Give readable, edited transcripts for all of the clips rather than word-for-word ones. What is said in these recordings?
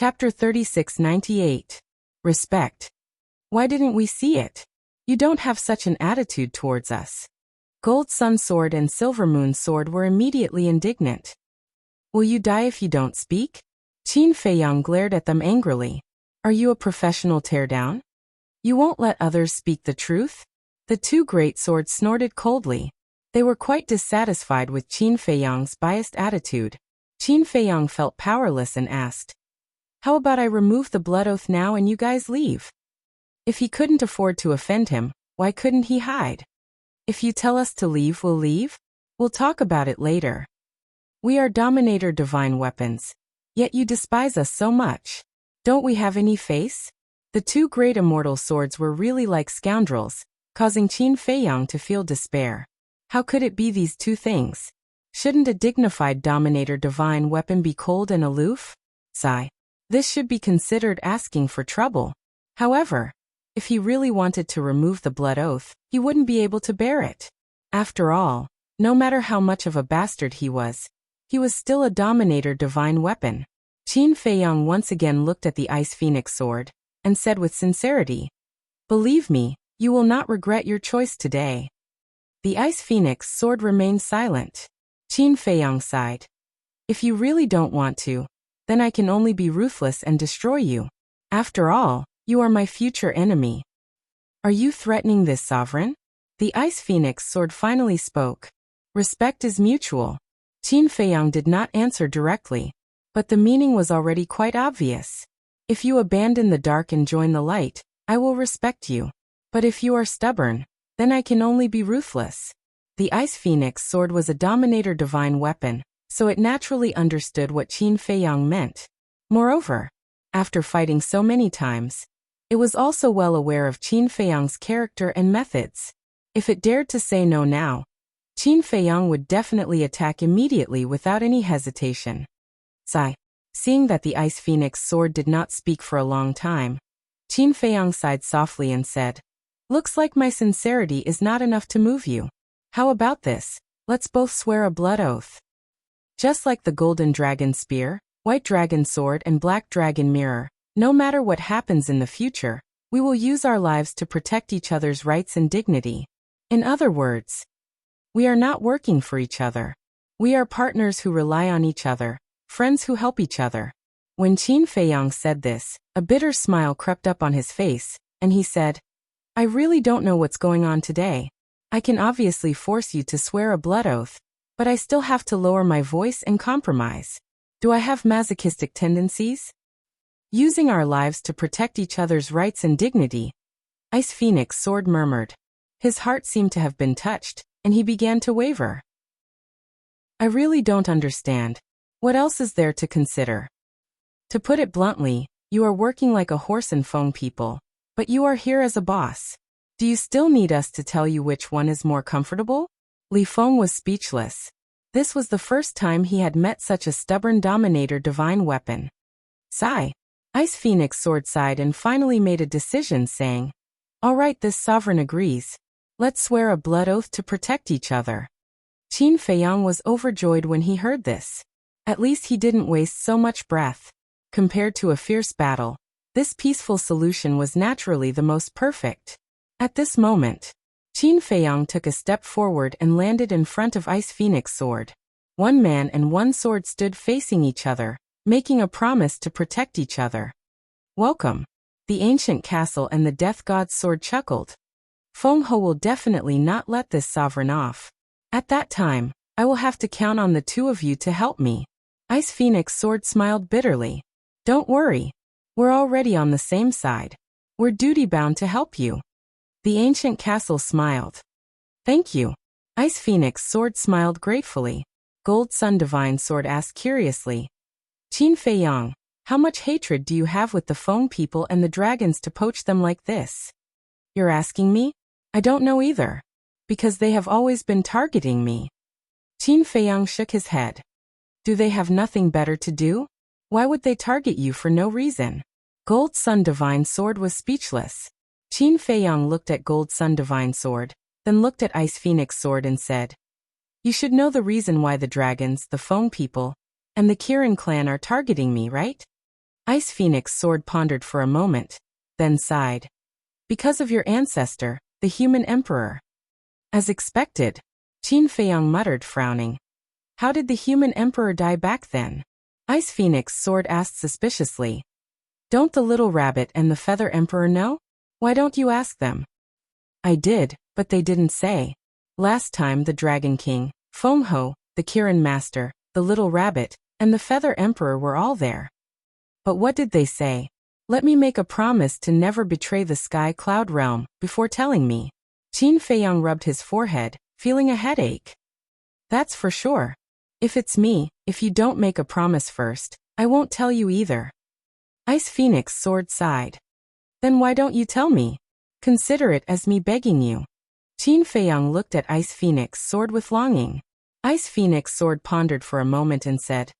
Chapter 3698. Respect. Why didn't we see it? You don't have such an attitude towards us. Gold Sun Sword and Silver Moon Sword were immediately indignant. Will you die if you don't speak? Qin Feiyang glared at them angrily. Are you a professional teardown? You won't let others speak the truth? The two great swords snorted coldly. They were quite dissatisfied with Qin Feiyang's biased attitude. Qin Feiyang felt powerless and asked, "How about I remove the blood oath now and you guys leave?" If he couldn't afford to offend him, why couldn't he hide? If you tell us to leave, we'll leave? We'll talk about it later. We are Dominator Divine Weapons. Yet you despise us so much. Don't we have any face? The two great immortal swords were really like scoundrels, causing Qin Feiyang to feel despair. How could it be these two things? Shouldn't a dignified Dominator Divine Weapon be cold and aloof? Sigh. This should be considered asking for trouble. However, if he really wanted to remove the blood oath, he wouldn't be able to bear it. After all, no matter how much of a bastard he was still a Dominator Divine Weapon. Qin Feiyang once again looked at the Ice Phoenix Sword and said with sincerity, "Believe me, you will not regret your choice today." The Ice Phoenix Sword remained silent. Qin Feiyang sighed. "If you really don't want to, then I can only be ruthless and destroy you. After all, you are my future enemy." "Are you threatening this sovereign?" The Ice Phoenix Sword finally spoke. "Respect is mutual." Qin Feiyang did not answer directly, but the meaning was already quite obvious. If you abandon the dark and join the light, I will respect you. But if you are stubborn, then I can only be ruthless. The Ice Phoenix Sword was a Dominator Divine Weapon, so it naturally understood what Qin Feiyang meant. Moreover, after fighting so many times, it was also well aware of Qin Feiyang's character and methods. If it dared to say no now, Qin Feiyang would definitely attack immediately without any hesitation. Sigh. Seeing that the Ice Phoenix Sword did not speak for a long time, Qin Feiyang sighed softly and said, "Looks like my sincerity is not enough to move you. How about this? Let's both swear a blood oath." Just like the Golden Dragon Spear, White Dragon Sword and Black Dragon Mirror, no matter what happens in the future, we will use our lives to protect each other's rights and dignity. In other words, we are not working for each other. We are partners who rely on each other, friends who help each other. When Qin Feiyang said this, a bitter smile crept up on his face, and he said, "I really don't know what's going on today. I can obviously force you to swear a blood oath, but I still have to lower my voice and compromise. Do I have masochistic tendencies? Using our lives to protect each other's rights and dignity." Ice Phoenix Sword murmured. His heart seemed to have been touched, and he began to waver. "I really don't understand. What else is there to consider? To put it bluntly, you are working like a horse and phone people, but you are here as a boss. Do you still need us to tell you which one is more comfortable?" Li Feng was speechless. This was the first time he had met such a stubborn Dominator Divine Weapon. Sigh. Ice Phoenix Sword sighed and finally made a decision, saying, "All right, this sovereign agrees. Let's swear a blood oath to protect each other." Qin Feiyang was overjoyed when he heard this. At least he didn't waste so much breath. Compared to a fierce battle, this peaceful solution was naturally the most perfect. At this moment, Qin Feiyang took a step forward and landed in front of Ice Phoenix Sword. One man and one sword stood facing each other, making a promise to protect each other. "Welcome." The ancient castle and the Death God's sword chuckled. "Feng Ho will definitely not let this sovereign off. At that time, I will have to count on the two of you to help me." Ice Phoenix Sword smiled bitterly. "Don't worry. We're already on the same side. We're duty-bound to help you." The ancient castle smiled. "Thank you." Ice Phoenix Sword smiled gratefully. Gold Sun Divine Sword asked curiously, "Qin Feiyang, how much hatred do you have with the Feng people and the dragons to poach them like this?" "You're asking me? I don't know either. Because they have always been targeting me." Qin Feiyang shook his head. "Do they have nothing better to do? Why would they target you for no reason?" Gold Sun Divine Sword was speechless. Qin Feiyang looked at Gold Sun Divine Sword, then looked at Ice Phoenix Sword and said, "You should know the reason why the dragons, the Feng people, and the Kirin clan are targeting me, right?" Ice Phoenix Sword pondered for a moment, then sighed. Because of your ancestor, the human emperor. As expected, Qin Feiyang muttered, frowning. How did the human emperor die back then? Ice Phoenix Sword asked suspiciously. Don't the little rabbit and the feather emperor know? Why don't you ask them? I did, but they didn't say. Last time the Dragon King, Feng Ho, the Kirin Master, the little rabbit, and the feather emperor were all there. But what did they say? Let me make a promise to never betray the Sky Cloud Realm before telling me. Qin Feiyang rubbed his forehead, feeling a headache. That's for sure. If it's me, if you don't make a promise first, I won't tell you either. Ice Phoenix Sword sighed. Then why don't you tell me? Consider it as me begging you. Qin Feiyang looked at Ice Phoenix Sword with longing. Ice Phoenix Sword pondered for a moment and said,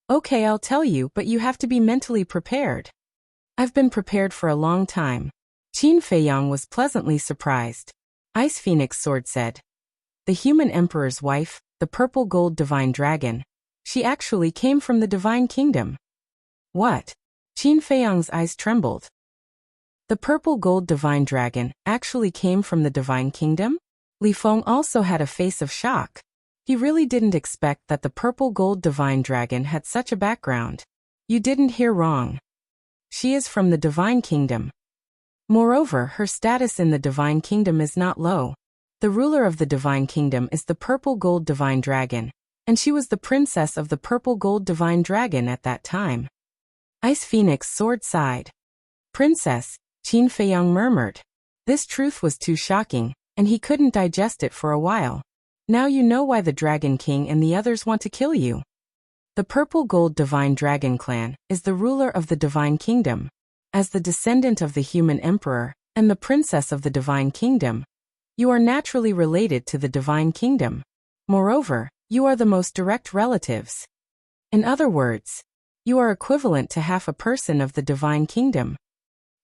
Okay, I'll tell you, but you have to be mentally prepared. I've been prepared for a long time. Qin Feiyang was pleasantly surprised. Ice Phoenix Sword said, The human emperor's wife, the purple gold divine dragon. She actually came from the divine kingdom. What? Qin Feiyang's eyes trembled. The purple gold divine dragon actually came from the divine kingdom? Li Feng also had a face of shock. He really didn't expect that the purple gold divine dragon had such a background. You didn't hear wrong. She is from the divine kingdom. Moreover, her status in the divine kingdom is not low. The ruler of the divine kingdom is the purple gold divine dragon, and she was the princess of the purple gold divine dragon at that time. Ice Phoenix Sword sighed. Princess, Qin Feiyang murmured. This truth was too shocking, and he couldn't digest it for a while. Now you know why the Dragon King and the others want to kill you. The purple gold divine dragon clan is the ruler of the divine kingdom. As the descendant of the human emperor and the princess of the divine kingdom, you are naturally related to the divine kingdom. Moreover, you are the most direct relatives. In other words, you are equivalent to half a person of the divine kingdom.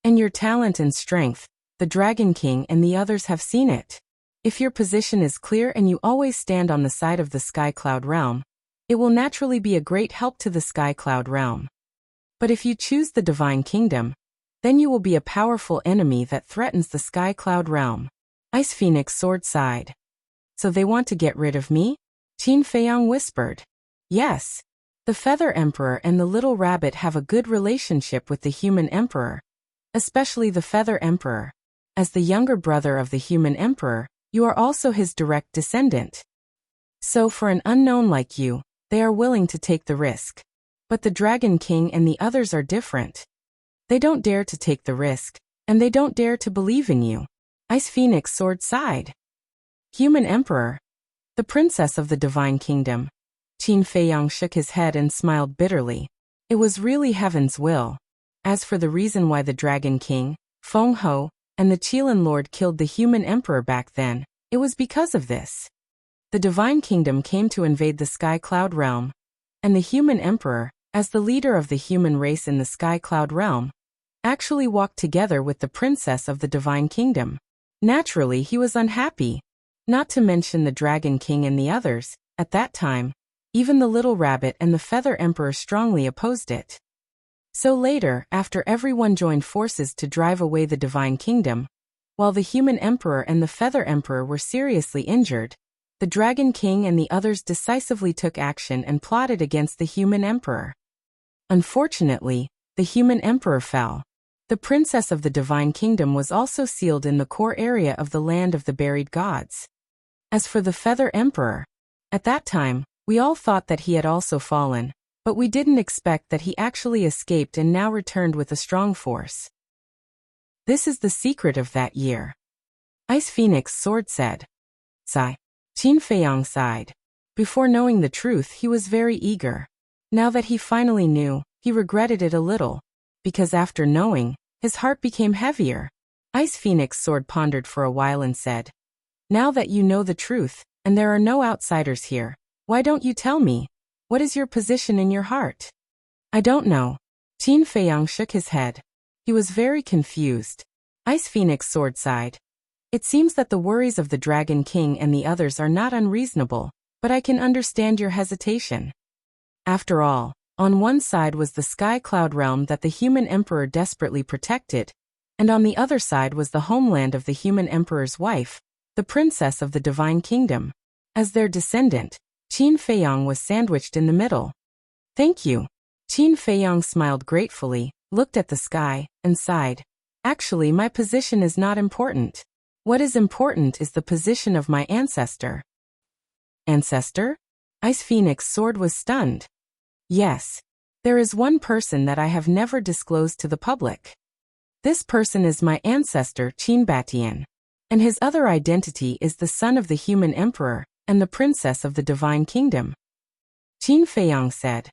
And your talent and strength, the Dragon King and the others have seen it. If your position is clear and you always stand on the side of the Sky Cloud Realm, it will naturally be a great help to the Sky Cloud Realm. But if you choose the divine kingdom, then you will be a powerful enemy that threatens the Sky Cloud Realm. Ice Phoenix Sword sighed. So they want to get rid of me? Qin Feiyang whispered. Yes. The Feather Emperor and the Little Rabbit have a good relationship with the Human Emperor, especially the Feather Emperor. As the younger brother of the Human Emperor, you are also his direct descendant. So for an unknown like you, they are willing to take the risk. But the Dragon King and the others are different. They don't dare to take the risk, and they don't dare to believe in you. Ice Phoenix Sword sighed. Human Emperor, the princess of the divine kingdom. Qin Feiyang shook his head and smiled bitterly. It was really heaven's will. As for the reason why the Dragon King, Feng Ho, and the Qilin Lord killed the human emperor back then, it was because of this. The divine kingdom came to invade the Sky Cloud Realm, and the human emperor, as the leader of the human race in the Sky Cloud Realm, actually walked together with the princess of the divine kingdom. Naturally, he was unhappy. Not to mention the Dragon King and the others, at that time, even the Little Rabbit and the Feather Emperor strongly opposed it. So later, after everyone joined forces to drive away the divine kingdom, while the human emperor and the Feather Emperor were seriously injured, the Dragon King and the others decisively took action and plotted against the human emperor. Unfortunately, the human emperor fell. The princess of the divine kingdom was also sealed in the core area of the land of the buried gods. As for the Feather Emperor, at that time, we all thought that he had also fallen, but we didn't expect that he actually escaped and now returned with a strong force. This is the secret of that year. Ice Phoenix Sword said. Sigh. Qin Feiyang sighed. Before knowing the truth, he was very eager. Now that he finally knew, he regretted it a little, because after knowing, his heart became heavier. Ice Phoenix Sword pondered for a while and said, Now that you know the truth, and there are no outsiders here, why don't you tell me? What is your position in your heart? I don't know. Qin Feiyang shook his head. He was very confused. Ice Phoenix Sword sighed. It seems that the worries of the Dragon King and the others are not unreasonable, but I can understand your hesitation. After all, On one side was the sky cloud realm that the human emperor desperately protected, and on the other side was the homeland of the human emperor's wife, the princess of the divine kingdom. As their descendant, Qin Feiyang was sandwiched in the middle. Thank you. Qin Feiyang smiled gratefully, looked at the sky, and sighed. Actually, my position is not important. What is important is the position of my ancestor. Ancestor? Ice Phoenix Sword was stunned. Yes. There is one person that I have never disclosed to the public. This person is my ancestor Qin Batian. And his other identity is the son of the human emperor and the princess of the divine kingdom. Qin Feiyang said.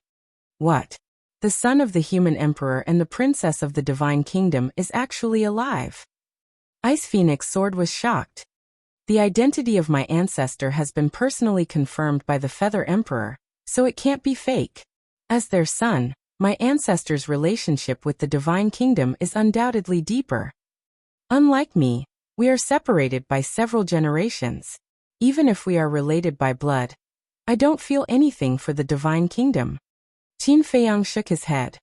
What? The son of the human emperor and the princess of the divine kingdom is actually alive. Ice Phoenix Sword was shocked. The identity of my ancestor has been personally confirmed by the Feather Emperor, so it can't be fake. As their son, my ancestor's relationship with the divine kingdom is undoubtedly deeper. Unlike me, we are separated by several generations. Even if we are related by blood, I don't feel anything for the divine kingdom. Qin Feiyang shook his head.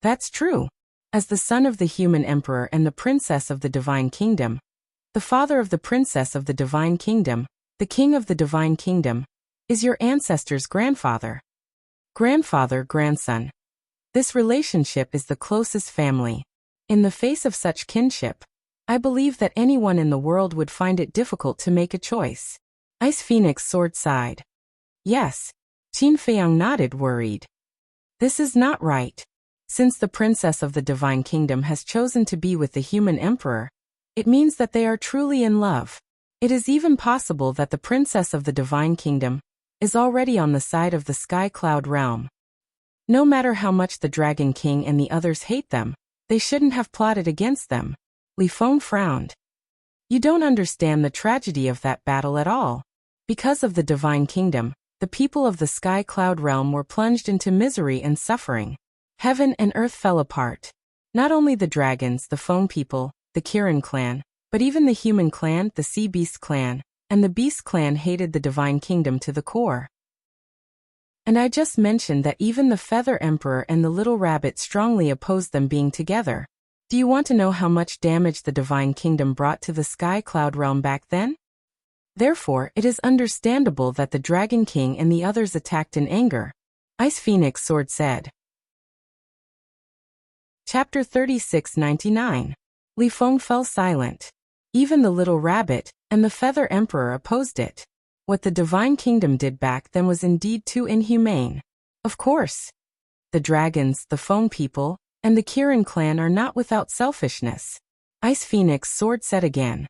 That's true. As the son of the human emperor and the princess of the divine kingdom, the father of the princess of the divine kingdom, the king of the divine kingdom, is your ancestor's grandfather. Grandfather, grandson. This relationship is the closest family. In the face of such kinship, I believe that anyone in the world would find it difficult to make a choice. Ice Phoenix Sword sighed. Yes. Qin Feiyang nodded, worried. This is not right. Since the princess of the divine kingdom has chosen to be with the human emperor, it means that they are truly in love. It is even possible that the princess of the divine kingdom is already on the side of the sky cloud realm. No matter how much the Dragon King and the others hate them, they shouldn't have plotted against them. Li Feng frowned. You don't understand the tragedy of that battle at all. Because of the divine kingdom, the people of the sky cloud realm were plunged into misery and suffering. Heaven and earth fell apart. Not only the dragons, the Feng people, the Kirin clan, but even the human clan, the sea beast clan, and the beast clan hated the divine kingdom to the core. And I just mentioned that even the Feather Emperor and the Little Rabbit strongly opposed them being together. Do you want to know how much damage the divine kingdom brought to the sky cloud realm back then? Therefore, it is understandable that the Dragon King and the others attacked in anger. Ice Phoenix Sword said. Chapter 3699. Li Feng fell silent. Even the Little Rabbit and the Feather Emperor opposed it. What the divine kingdom did back then was indeed too inhumane. Of course. The dragons, the Feng people, and the Kirin clan are not without selfishness. Ice Phoenix Sword said again.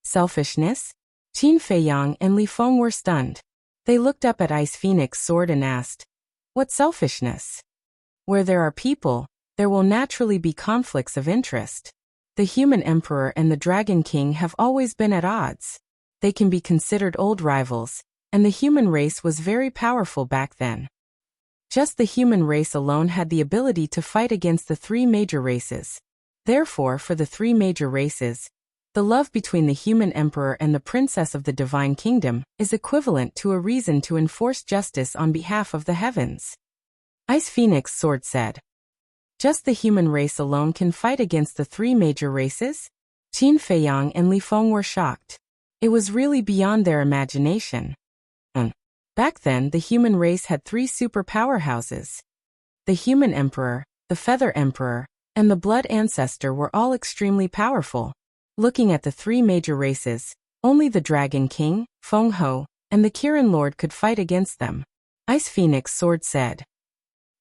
Selfishness? Qin Feiyang and Li Feng were stunned. They looked up at Ice Phoenix Sword and asked, what selfishness? Where there are people, there will naturally be conflicts of interest. The human emperor and the Dragon King have always been at odds. They can be considered old rivals, and the human race was very powerful back then. Just the human race alone had the ability to fight against the three major races. Therefore, for the three major races, the love between the human emperor and the princess of the divine kingdom is equivalent to a reason to enforce justice on behalf of the heavens. Ice Phoenix Sword said. Just the human race alone can fight against the three major races? Qin Feiyang and Li Feng were shocked. It was really beyond their imagination. Back then, the human race had three super powerhouses. The human emperor, the Feather Emperor, and the Blood Ancestor were all extremely powerful. Looking at the three major races, only the Dragon King, Feng Ho, and the Kirin Lord could fight against them. Ice Phoenix Sword said.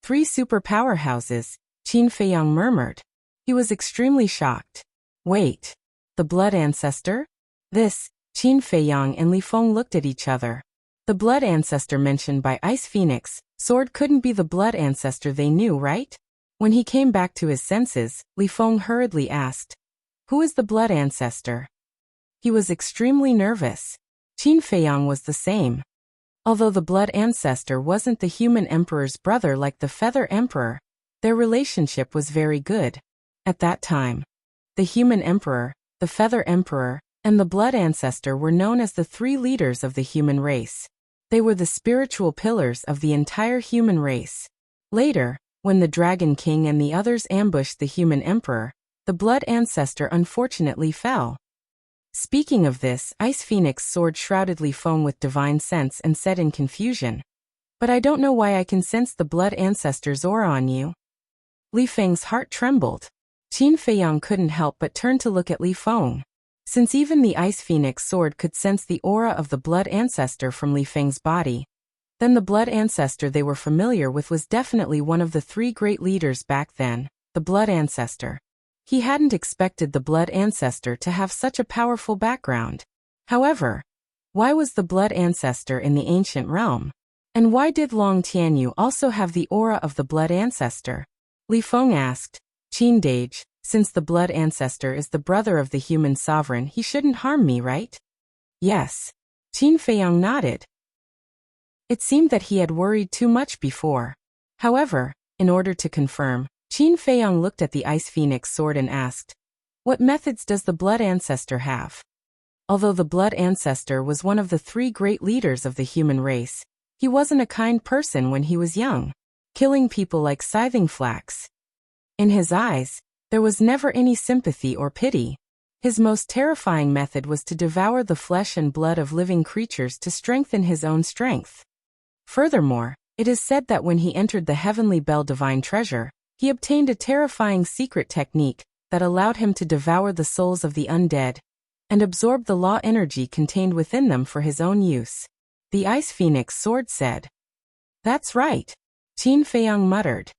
Three super powerhouses, Qin Feiyang murmured. He was extremely shocked. Wait. The Blood Ancestor? This, Qin Feiyang and Li Feng looked at each other. The Blood Ancestor mentioned by Ice Phoenix Sword couldn't be the Blood Ancestor they knew, right? When he came back to his senses, Li Feng hurriedly asked, who is the Blood Ancestor? He was extremely nervous. Qin Feiyang was the same. Although the Blood Ancestor wasn't the human emperor's brother like the Feather Emperor, their relationship was very good. At that time, the human emperor, the Feather Emperor, and the Blood Ancestor were known as the three leaders of the human race. They were the spiritual pillars of the entire human race. Later, when the Dragon King and the others ambushed the human emperor, the Blood Ancestor unfortunately fell. Speaking of this, Ice Phoenix Sword shrouded Li Feng with divine sense and said in confusion, "But I don't know why I can sense the Blood Ancestor's aura on you." Li Feng's heart trembled. Qin Feiyang couldn't help but turn to look at Li Feng. Since even the Ice Phoenix Sword could sense the aura of the Blood Ancestor from Li Feng's body, then the Blood Ancestor they were familiar with was definitely one of the three great leaders back then, the Blood Ancestor. He hadn't expected the Blood Ancestor to have such a powerful background. However, why was the Blood Ancestor in the ancient realm? And why did Long Tianyu also have the aura of the Blood Ancestor? Li Feng asked. Qin Dage, since the Blood Ancestor is the brother of the human sovereign, he shouldn't harm me, right? Yes. Qin Feiyang nodded. It seemed that he had worried too much before. However, in order to confirm, Qin Feiyang looked at the Ice Phoenix Sword and asked, "What methods does the Blood Ancestor have?" Although the Blood Ancestor was one of the three great leaders of the human race, he wasn't a kind person when he was young, killing people like scything flax. In his eyes, there was never any sympathy or pity. His most terrifying method was to devour the flesh and blood of living creatures to strengthen his own strength. Furthermore, it is said that when he entered the Heavenly Bell Divine Treasure, he obtained a terrifying secret technique that allowed him to devour the souls of the undead and absorb the law energy contained within them for his own use. The Ice Phoenix Sword said. "That's right," Qin Feiyang muttered.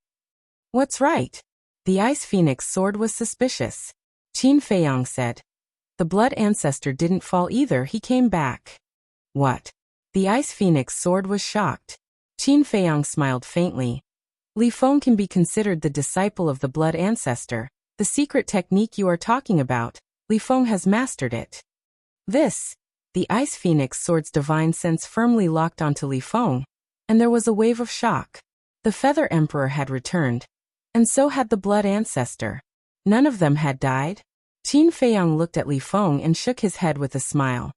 "What's right?" The Ice Phoenix Sword was suspicious. Qin Feiyang said. "The Blood Ancestor didn't fall either, he came back." "What?" The Ice Phoenix Sword was shocked. Qin Feiyang smiled faintly. "Li Feng can be considered the disciple of the Blood Ancestor. The secret technique you are talking about, Li Feng has mastered it." The Ice Phoenix Sword's divine sense firmly locked onto Li Feng, and there was a wave of shock. The Feather Emperor had returned, and so had the Blood Ancestor. None of them had died. Qin Feiyang looked at Li Feng and shook his head with a smile.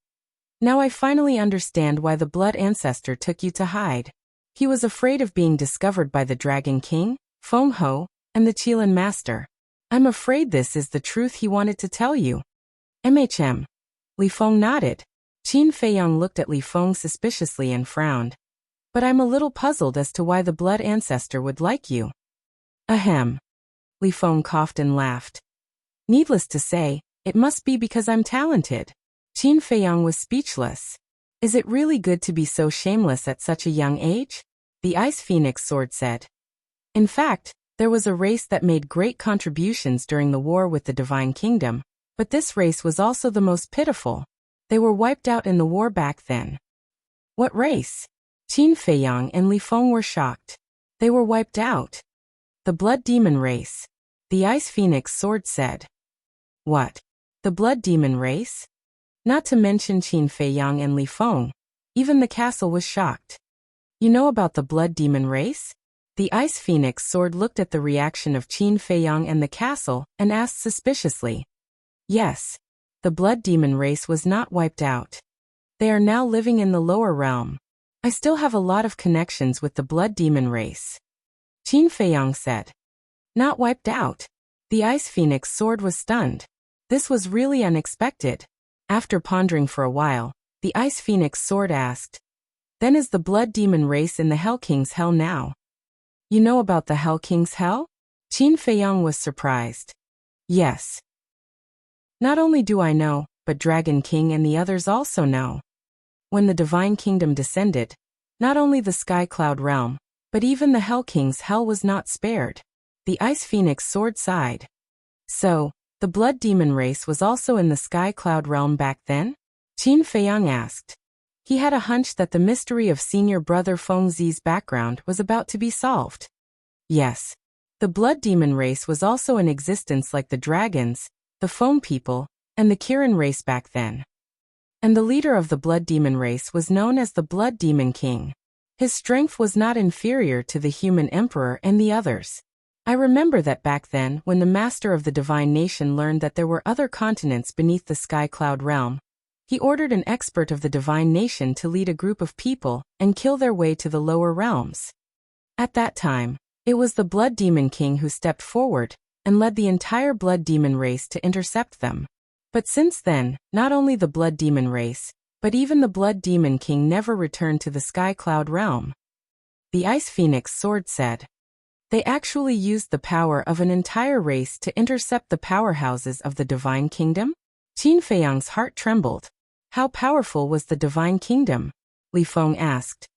"Now I finally understand why the Blood Ancestor took you to hide. He was afraid of being discovered by the Dragon King, Feng Ho, and the Qilin Master. I'm afraid this is the truth he wanted to tell you." Li Feng nodded. Qin Feiyang looked at Li Feng suspiciously and frowned. "But I'm a little puzzled as to why the Blood Ancestor would like you." "Ahem." Li Feng coughed and laughed. "Needless to say, it must be because I'm talented." Qin Feiyang was speechless. "Is it really good to be so shameless at such a young age?" The Ice Phoenix Sword said. "In fact, there was a race that made great contributions during the war with the Divine Kingdom, but this race was also the most pitiful. They were wiped out in the war back then." "What race?" Qin Feiyang and Li Feng were shocked. "They were wiped out." "The Blood Demon race," the Ice Phoenix Sword said. "What? The Blood Demon race?" Not to mention Qin Feiyang and Li Feng, even the castle was shocked. "You know about the Blood Demon race?" The Ice Phoenix Sword looked at the reaction of Qin Feiyang and the castle and asked suspiciously. "Yes. The Blood Demon race was not wiped out. They are now living in the lower realm. I still have a lot of connections with the Blood Demon race." Qin Feiyang said. "Not wiped out?" The Ice Phoenix Sword was stunned. This was really unexpected. After pondering for a while, the Ice Phoenix Sword asked, "Then is the Blood Demon race in the Hell King's Hell now?" "You know about the Hell King's Hell?" Qin Feiyang was surprised. "Yes. Not only do I know, but Dragon King and the others also know. When the Divine Kingdom descended, not only the Sky Cloud Realm, but even the Hell King's Hell was not spared." The Ice Phoenix Sword sighed. "So, the Blood Demon race was also in the Sky Cloud Realm back then?" Qin Feiyang asked. He had a hunch that the mystery of senior brother Feng Zi's background was about to be solved. "Yes. The Blood Demon race was also in existence like the dragons, the Foam people, and the Kirin race back then. And the leader of the Blood Demon race was known as the Blood Demon King. His strength was not inferior to the human emperor and the others. I remember that back then, when the master of the divine nation learned that there were other continents beneath the Sky Cloud realm, he ordered an expert of the divine nation to lead a group of people and kill their way to the lower realms. At that time, It was the Blood Demon King who stepped forward and led the entire Blood Demon race to intercept them. But since then, not only the Blood Demon race, but even the Blood Demon King never returned to the Sky Cloud realm. The Ice Phoenix Sword said. They actually used the power of an entire race to intercept the powerhouses of the Divine Kingdom? Qin Feiyang's heart trembled. How powerful was the Divine Kingdom? Li Feng asked.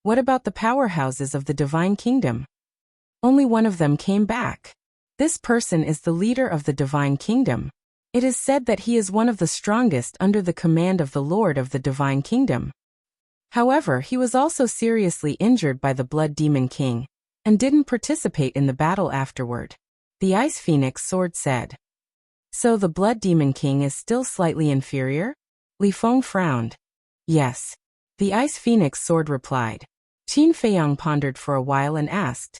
What about the powerhouses of the Divine Kingdom? Only one of them came back. This person is the leader of the Divine Kingdom. It is said that he is one of the strongest under the command of the Lord of the Divine Kingdom. However, he was also seriously injured by the Blood Demon King and didn't participate in the battle afterward. The Ice Phoenix Sword said. So the Blood Demon King is still slightly inferior? Li Feng frowned. Yes. The Ice Phoenix Sword replied. Qin Feiyang pondered for a while and asked.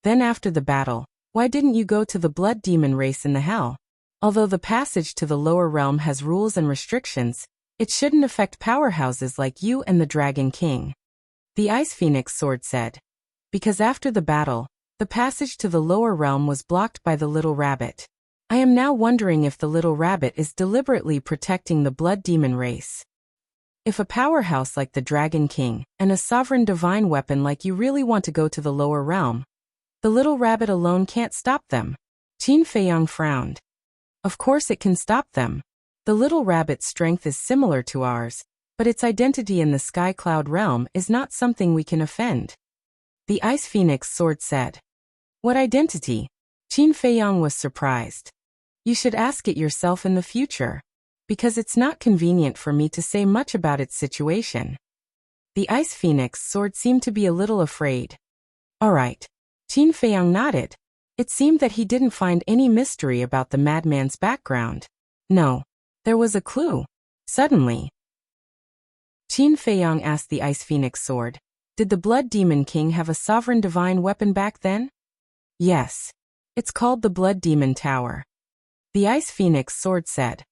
Then after the battle, why didn't you go to the Blood Demon race in the hell? Although the passage to the lower realm has rules and restrictions, it shouldn't affect powerhouses like you and the Dragon King. The Ice Phoenix Sword said. Because after the battle, the passage to the lower realm was blocked by the little rabbit. I am now wondering if the little rabbit is deliberately protecting the Blood Demon race. If a powerhouse like the Dragon King and a sovereign divine weapon like you really want to go to the lower realm, the little rabbit alone can't stop them. Qin Feiyang frowned. Of course it can stop them. The little rabbit's strength is similar to ours, but its identity in the Sky Cloud realm is not something we can offend. The Ice Phoenix Sword said. What identity? Qin Feiyang was surprised. You should ask it yourself in the future, because it's not convenient for me to say much about its situation. The Ice Phoenix Sword seemed to be a little afraid. All right. Qin Feiyang nodded. It seemed that he didn't find any mystery about the madman's background. No. There was a clue. Suddenly. Qin Feiyang asked the Ice Phoenix Sword. Did the Blood Demon King have a sovereign divine weapon back then? Yes. It's called the Blood Demon Tower. The Ice Phoenix Sword said.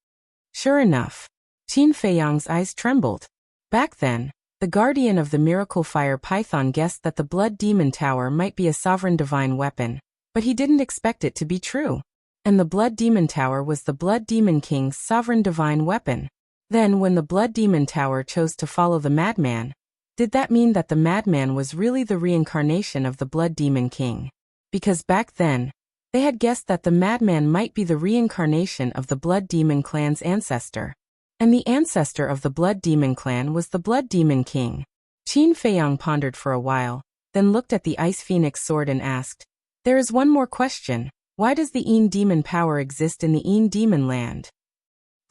Sure enough. Qin Feiyang's eyes trembled. Back then, the guardian of the Miracle Fire Python guessed that the Blood Demon Tower might be a sovereign divine weapon, but he didn't expect it to be true. And the Blood Demon Tower was the Blood Demon King's sovereign divine weapon. Then when the Blood Demon Tower chose to follow the madman, did that mean that the madman was really the reincarnation of the Blood Demon King? Because back then, they had guessed that the madman might be the reincarnation of the Blood Demon clan's ancestor. And the ancestor of the Blood Demon clan was the Blood Demon King. Qin Feiyang pondered for a while, then looked at the Ice Phoenix Sword and asked, There is one more question. Why does the Een Demon power exist in the Een Demon land?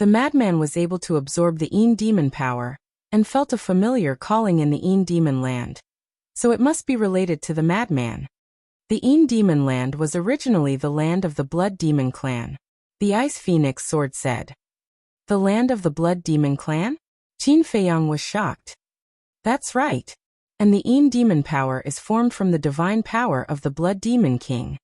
The madman was able to absorb the Een Demon power, and felt a familiar calling in the Een Demon land. So it must be related to the madman. The Een Demon land was originally the land of the Blood Demon clan. The Ice Phoenix Sword said. The land of the Blood Demon clan? Qin Feiyang was shocked. That's right. And the Een Demon power is formed from the divine power of the Blood Demon King.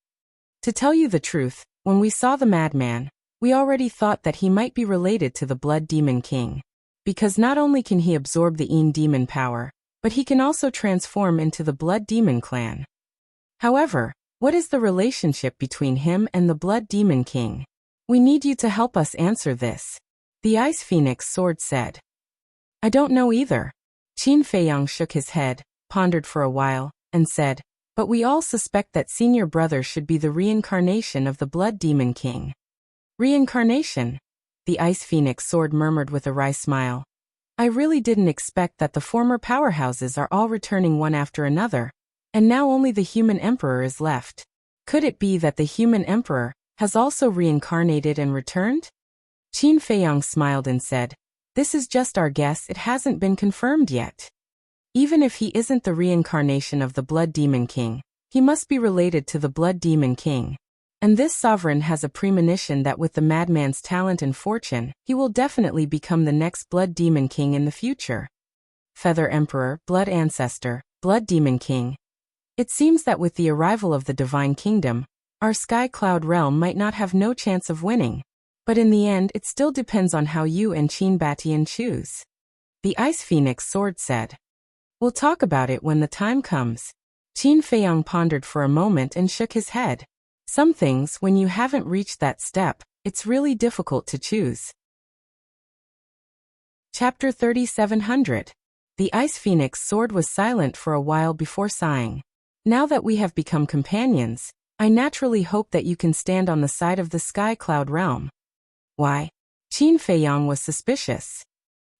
To tell you the truth, when we saw the madman, we already thought that he might be related to the Blood Demon King. Because not only can he absorb the Een Demon power, but he can also transform into the Blood Demon clan. However, what is the relationship between him and the Blood Demon King? We need you to help us answer this. The Ice Phoenix Sword said. I don't know either. Qin Feiyang shook his head, pondered for a while, and said, But we all suspect that senior brother should be the reincarnation of the Blood Demon King. Reincarnation? The Ice Phoenix Sword murmured with a wry smile. I really didn't expect that the former powerhouses are all returning one after another, and now only the human emperor is left. Could it be that the human emperor has also reincarnated and returned? Qin Feiyang smiled and said, This is just our guess, it hasn't been confirmed yet. Even if he isn't the reincarnation of the Blood Demon King, he must be related to the Blood Demon King. And this sovereign has a premonition that with the madman's talent and fortune, he will definitely become the next Blood Demon King in the future. Feather Emperor, Blood Ancestor, Blood Demon King. It seems that with the arrival of the Divine Kingdom, our Sky Cloud realm might not have no chance of winning. But in the end it still depends on how you and Qin Batian choose. The Ice Phoenix Sword said. We'll talk about it when the time comes. Qin Feiyang pondered for a moment and shook his head. Some things, when you haven't reached that step, it's really difficult to choose. Chapter 3700. The Ice Phoenix sword was silent for a while before sighing. Now that we have become companions, I naturally hope that you can stand on the side of the Sky Cloud realm. Why? Qin Feiyang was suspicious.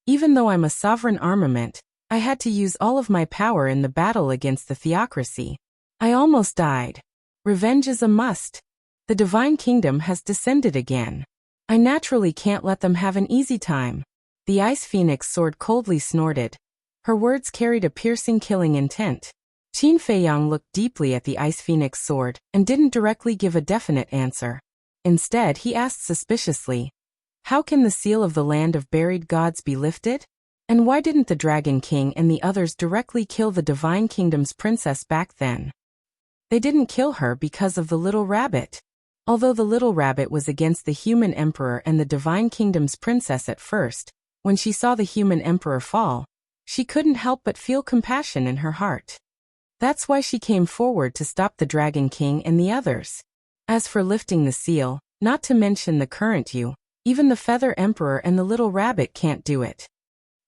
Even though I'm a sovereign armament, I had to use all of my power in the battle against the theocracy. I almost died. Revenge is a must. The divine kingdom has descended again. I naturally can't let them have an easy time. The Ice Phoenix sword coldly snorted. Her words carried a piercing, killing intent. Qin Feiyang looked deeply at the Ice Phoenix sword and didn't directly give a definite answer. Instead, he asked suspiciously, "How can the seal of the land of buried gods be lifted? And why didn't the Dragon King and the others directly kill the Divine Kingdom's princess back then?" They didn't kill her because of the little rabbit. Although the little rabbit was against the human emperor and the Divine Kingdom's princess at first, when she saw the human emperor fall, she couldn't help but feel compassion in her heart. That's why she came forward to stop the Dragon King and the others. As for lifting the seal, not to mention the current you, even the Feather Emperor and the little rabbit can't do it.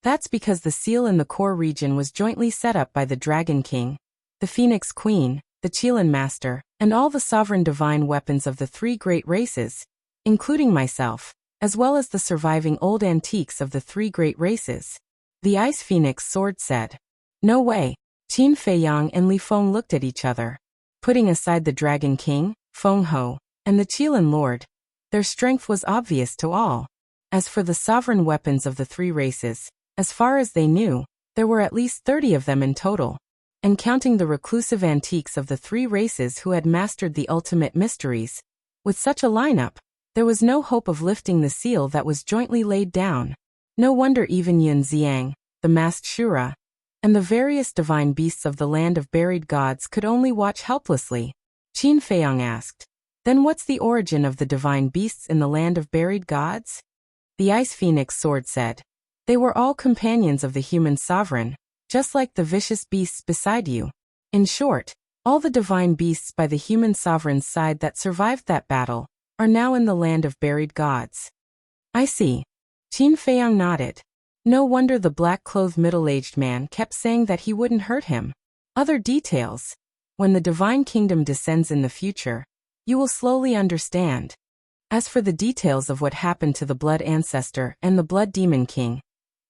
That's because the seal in the core region was jointly set up by the Dragon King, the Phoenix Queen, the Qilin Master, and all the sovereign divine weapons of the three great races, including myself, as well as the surviving old antiques of the three great races. The Ice Phoenix sword said. No way. Qin Feiyang and Li Feng looked at each other. Putting aside the Dragon King, Feng Ho, and the Qilin Lord, their strength was obvious to all. As for the sovereign weapons of the three races, as far as they knew, there were at least 30 of them in total. And counting the reclusive antiques of the three races who had mastered the ultimate mysteries, with such a lineup, there was no hope of lifting the seal that was jointly laid down. No wonder even Yun Xiang, the masked Shura, and the various divine beasts of the land of buried gods could only watch helplessly. Qin Feiyang asked, "Then what's the origin of the divine beasts in the land of buried gods?" The Ice Phoenix sword said, "They were all companions of the human sovereign, just like the vicious beasts beside you. In short, all the divine beasts by the human sovereign's side that survived that battle are now in the land of buried gods." I see. Qin Feiyang nodded. No wonder the black-clothed middle-aged man kept saying that he wouldn't hurt him. Other details. When the Divine Kingdom descends in the future, you will slowly understand. As for the details of what happened to the Blood Ancestor and the Blood Demon King,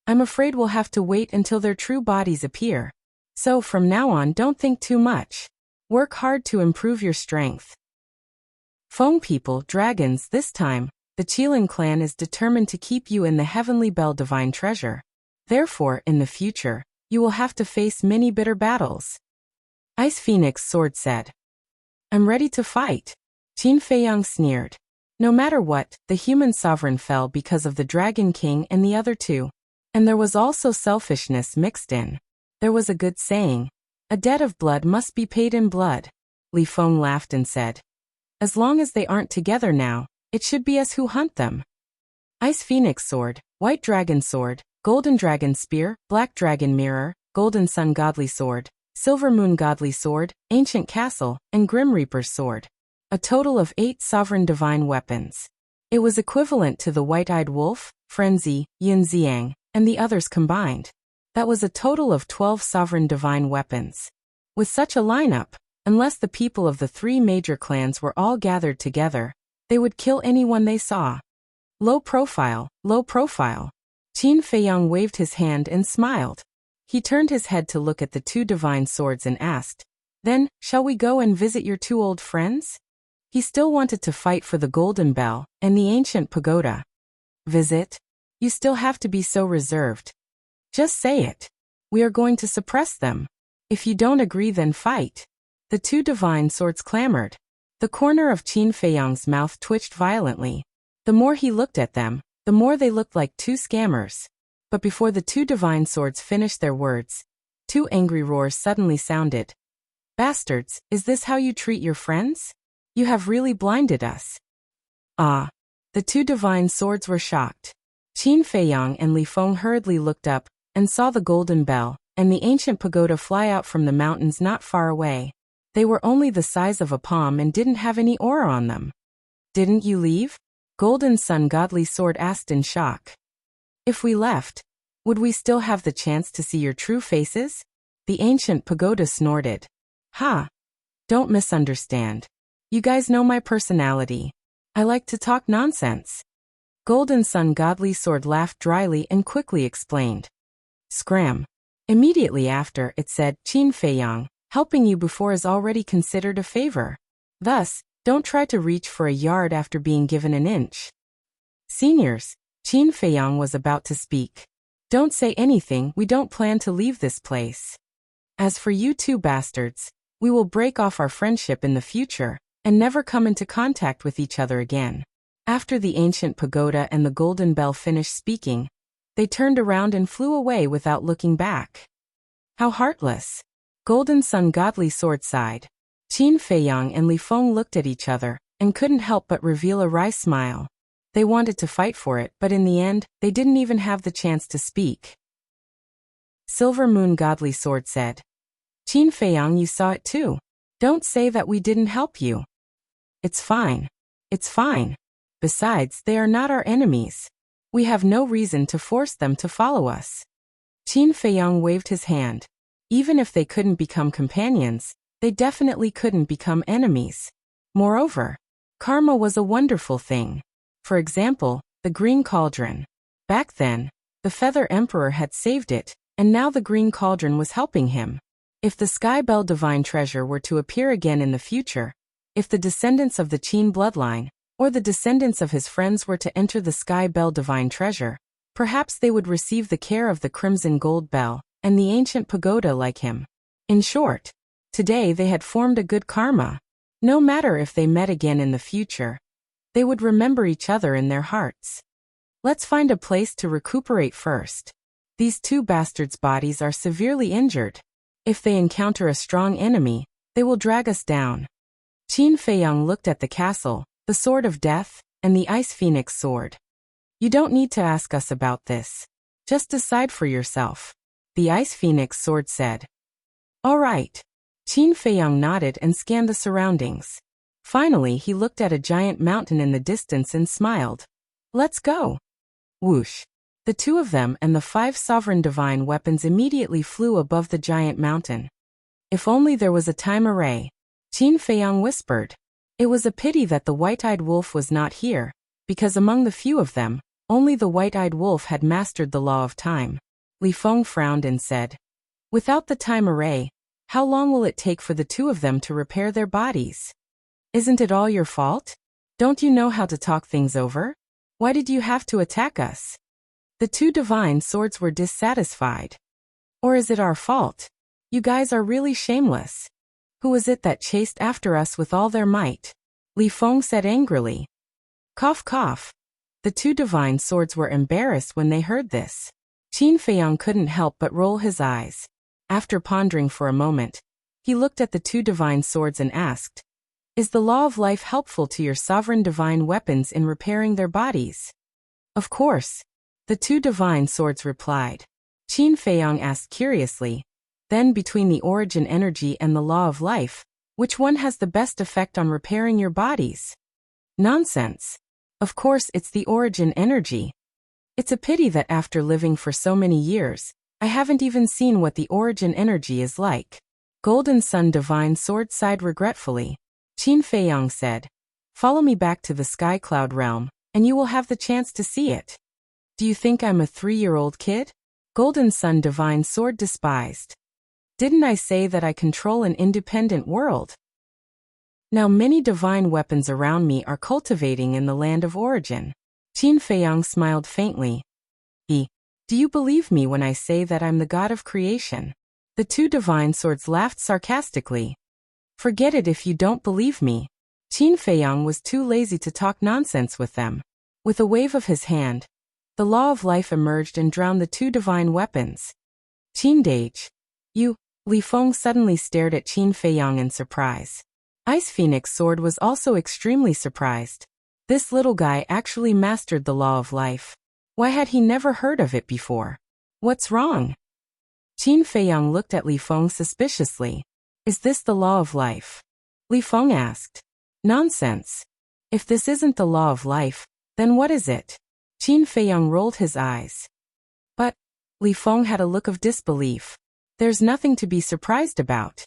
I'm afraid we'll have to wait until their true bodies appear. So from now on, don't think too much. Work hard to improve your strength. Feng people, dragons, this time, the Qilin clan is determined to keep you in the Heavenly Bell Divine Treasure. Therefore, in the future, you will have to face many bitter battles. Ice Phoenix sword said. I'm ready to fight. Qin Feiyang sneered. No matter what, the human sovereign fell because of the Dragon King and the other two. And there was also selfishness mixed in. There was a good saying, a debt of blood must be paid in blood. Li Feng laughed and said, as long as they aren't together now, it should be us who hunt them. Ice Phoenix sword, White Dragon sword, Golden Dragon spear, Black Dragon mirror, Golden Sun godly sword, Silver Moon godly sword, Ancient castle, and Grim Reaper's sword. A total of 8 sovereign divine weapons. It was equivalent to the White-Eyed Wolf, Frenzy, Yun Xiang, and the others combined. That was a total of 12 sovereign divine weapons. With such a lineup, unless the people of the 3 major clans were all gathered together, they would kill anyone they saw. Low profile, low profile. Qin Feiyang waved his hand and smiled. He turned his head to look at the 2 divine swords and asked, then, shall we go and visit your 2 old friends? He still wanted to fight for the Golden Bell and the ancient pagoda. Visit? You still have to be so reserved. Just say it. We are going to suppress them. If you don't agree, then fight. The 2 divine swords clamored. The corner of Qin Feiyang's mouth twitched violently. The more he looked at them, the more they looked like 2 scammers. But before the 2 divine swords finished their words, 2 angry roars suddenly sounded. Bastards, is this how you treat your friends? You have really blinded us. Ah. The 2 divine swords were shocked. Qin Feiyang and Li Feng hurriedly looked up and saw the golden bell and the ancient pagoda fly out from the mountains not far away. They were only the size of a palm and didn't have any aura on them. Didn't you leave? Golden Sun Godly Sword asked in shock. If we left, would we still have the chance to see your true faces? The ancient pagoda snorted. Ha! Don't misunderstand. You guys know my personality. I like to talk nonsense. Golden Sun Godly Sword laughed dryly and quickly explained. Scram. Immediately after, it said, Qin Feiyang, helping you before is already considered a favor. Thus, don't try to reach for a yard after being given an inch. Seniors, Qin Feiyang was about to speak. Don't say anything, we don't plan to leave this place. As for you two bastards, we will break off our friendship in the future, and never come into contact with each other again. After the ancient pagoda and the golden bell finished speaking, they turned around and flew away without looking back. How heartless. Golden Sun Godly Sword sighed. Qin Feiyang and Li Feng looked at each other, and couldn't help but reveal a wry smile. They wanted to fight for it, but in the end, they didn't even have the chance to speak. Silver Moon Godly Sword said. Qin Feiyang, you saw it too. Don't say that we didn't help you. It's fine. It's fine. Besides, they are not our enemies. We have no reason to force them to follow us. Qin Feiyang waved his hand. Even if they couldn't become companions, they definitely couldn't become enemies. Moreover, karma was a wonderful thing. For example, the Green Cauldron. Back then, the Feather Emperor had saved it, and now the Green Cauldron was helping him. If the Sky Bell Divine Treasure were to appear again in the future, if the descendants of the Qin bloodline, or the descendants of his friends were to enter the Sky Bell Divine Treasure, perhaps they would receive the care of the Crimson Gold Bell, and the ancient pagoda like him. In short, today they had formed a good karma. No matter if they met again in the future, they would remember each other in their hearts. Let's find a place to recuperate first. These two bastards' bodies are severely injured. If they encounter a strong enemy, they will drag us down. Qin Feiyang looked at the castle, the Sword of Death, and the Ice Phoenix Sword. You don't need to ask us about this. Just decide for yourself. The Ice Phoenix Sword said. All right. Qin Feiyang nodded and scanned the surroundings. Finally, he looked at a giant mountain in the distance and smiled. Let's go. Whoosh. The two of them and the 5 sovereign divine weapons immediately flew above the giant mountain. If only there was a time array, Qin Feiyang whispered. It was a pity that the white-eyed wolf was not here, because among the few of them, only the white-eyed wolf had mastered the law of time. Li Feng frowned and said, without the time array, how long will it take for the two of them to repair their bodies? Isn't it all your fault? Don't you know how to talk things over? Why did you have to attack us? The two divine swords were dissatisfied. Or is it our fault? You guys are really shameless. Who was it that chased after us with all their might? Li Feng said angrily. Cough cough. The two divine swords were embarrassed when they heard this. Qin Feiyang couldn't help but roll his eyes. After pondering for a moment, he looked at the two divine swords and asked, is the law of life helpful to your sovereign divine weapons in repairing their bodies? Of course. The two divine swords replied. Qin Feiyang asked curiously, then between the origin energy and the law of life, which one has the best effect on repairing your bodies? Nonsense. Of course it's the origin energy. It's a pity that after living for so many years, I haven't even seen what the origin energy is like. Golden Sun Divine Sword sighed regretfully. Qin Feiyang said, follow me back to the Sky Cloud realm, and you will have the chance to see it. Do you think I'm a 3-year-old kid? Golden Sun Divine Sword despised. Didn't I say that I control an independent world? Now many divine weapons around me are cultivating in the land of origin. Qin Feiyang smiled faintly. Do you believe me when I say that I'm the god of creation? The two divine swords laughed sarcastically. Forget it if you don't believe me. Qin Feiyang was too lazy to talk nonsense with them. With a wave of his hand, the law of life emerged and drowned the two divine weapons. Qin Dage. You, Li Feng suddenly stared at Qin Feiyang in surprise. Ice Phoenix Sword was also extremely surprised. This little guy actually mastered the law of life. Why had he never heard of it before? What's wrong? Qin Feiyang looked at Li Feng suspiciously. Is this the law of life? Li Feng asked. Nonsense. If this isn't the law of life, then what is it? Qin Feiyang rolled his eyes. But, Li Feng had a look of disbelief. There's nothing to be surprised about.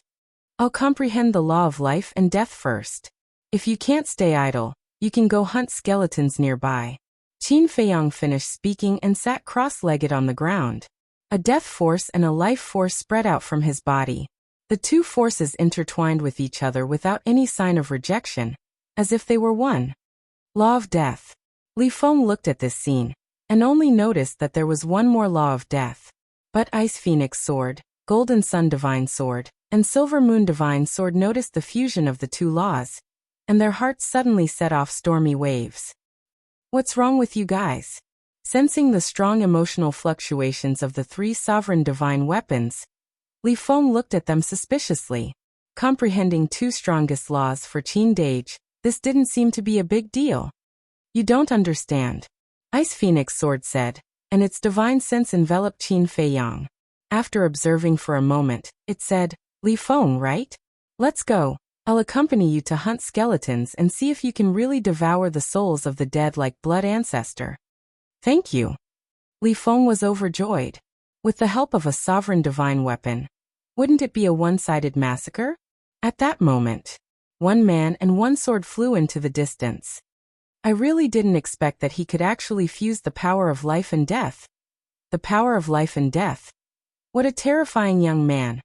I'll comprehend the law of life and death first. If you can't stay idle, you can go hunt skeletons nearby. Qin Feiyang finished speaking and sat cross-legged on the ground. A death force and a life force spread out from his body. The two forces intertwined with each other without any sign of rejection, as if they were one. Law of death. Li Feng looked at this scene, and only noticed that there was one more law of death. But Ice Phoenix Sword, Golden Sun Divine Sword, and Silver Moon Divine Sword noticed the fusion of the two laws, and their hearts suddenly set off stormy waves. What's wrong with you guys? Sensing the strong emotional fluctuations of the three sovereign divine weapons, Li Feng looked at them suspiciously. Comprehending two strongest laws for Qin Dage, this didn't seem to be a big deal. You don't understand. Ice Phoenix Sword said, and its divine sense enveloped Qin Feiyang. After observing for a moment, it said, Li Feng, right? Let's go. I'll accompany you to hunt skeletons and see if you can really devour the souls of the dead like blood ancestor. Thank you. Li Feng was overjoyed. With the help of a sovereign divine weapon, wouldn't it be a one-sided massacre? At that moment, one man and one sword flew into the distance. I really didn't expect that he could actually fuse the power of life and death. The power of life and death. What a terrifying young man,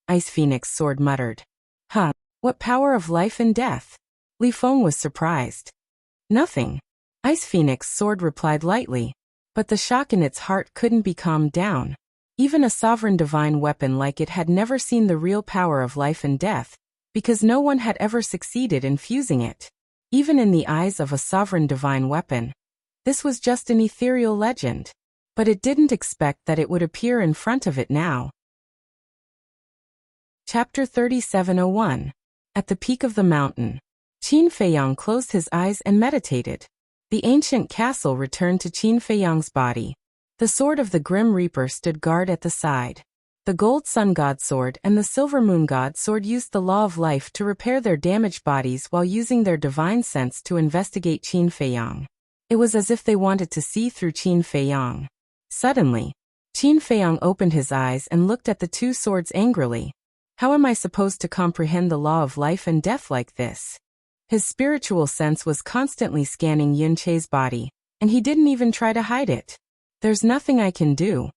Ice Phoenix Sword muttered. Huh, what power of life and death? Li Feng was surprised. Nothing. Ice Phoenix Sword replied lightly, but the shock in its heart couldn't be calmed down. Even a sovereign divine weapon like it had never seen the real power of life and death, because no one had ever succeeded in fusing it. Even in the eyes of a sovereign divine weapon, this was just an ethereal legend. But it didn't expect that it would appear in front of it now. Chapter 3701. At the peak of the mountain. Qin Feiyang closed his eyes and meditated. The ancient castle returned to Qin Feiyang's body. The sword of the Grim Reaper stood guard at the side. The Gold Sun God Sword and the Silver Moon God Sword used the law of life to repair their damaged bodies while using their divine sense to investigate Qin Feiyang. It was as if they wanted to see through Qin Feiyang. Suddenly, Qin Feiyang opened his eyes and looked at the two swords angrily. How am I supposed to comprehend the law of life and death like this? His spiritual sense was constantly scanning Yun Che's body, and he didn't even try to hide it. There's nothing I can do.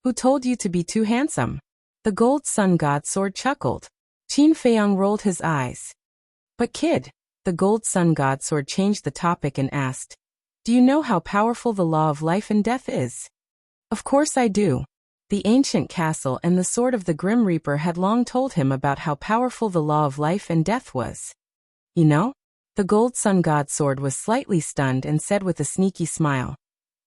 Who told you to be too handsome? The Gold Sun God Sword chuckled. Qin Feiyang rolled his eyes. But kid, the Gold Sun God Sword changed the topic and asked, do you know how powerful the law of life and death is? Of course I do. The ancient castle and the sword of the Grim Reaper had long told him about how powerful the law of life and death was. You know? The Gold Sun God Sword was slightly stunned and said with a sneaky smile.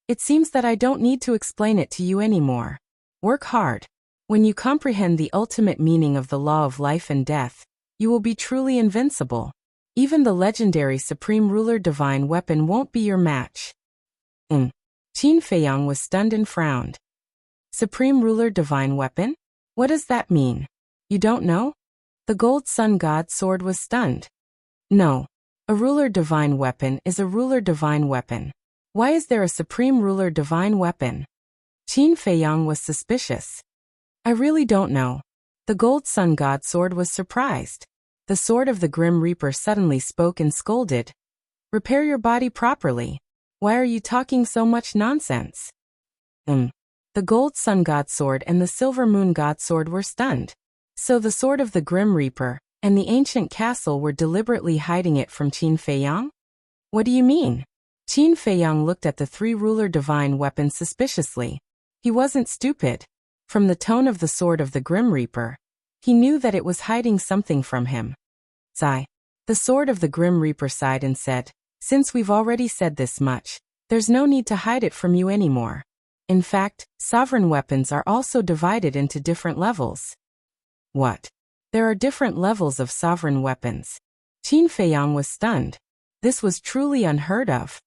It seems that I don't need to explain it to you anymore. Work hard. When you comprehend the ultimate meaning of the law of life and death, you will be truly invincible. Even the legendary Supreme Ruler Divine Weapon won't be your match. Qin Feiyang was stunned and frowned. Supreme Ruler Divine Weapon? What does that mean? You don't know? The Gold Sun God Sword was stunned. No. A Ruler Divine Weapon is a Ruler Divine Weapon. Why is there a Supreme Ruler Divine Weapon? Qin Feiyang was suspicious. I really don't know. The Gold Sun God Sword was surprised. The sword of the Grim Reaper suddenly spoke and scolded. Repair your body properly. Why are you talking so much nonsense? The Gold Sun God Sword and the Silver Moon God Sword were stunned. So the sword of the Grim Reaper and the ancient castle were deliberately hiding it from Qin Feiyang? What do you mean? Qin Feiyang looked at the three ruler divine weapons suspiciously. He wasn't stupid. From the tone of the sword of the Grim Reaper, he knew that it was hiding something from him. Sigh. The sword of the Grim Reaper sighed and said, since we've already said this much, there's no need to hide it from you anymore. In fact, sovereign weapons are also divided into different levels. What? There are different levels of sovereign weapons. Qin Feiyang was stunned. This was truly unheard of.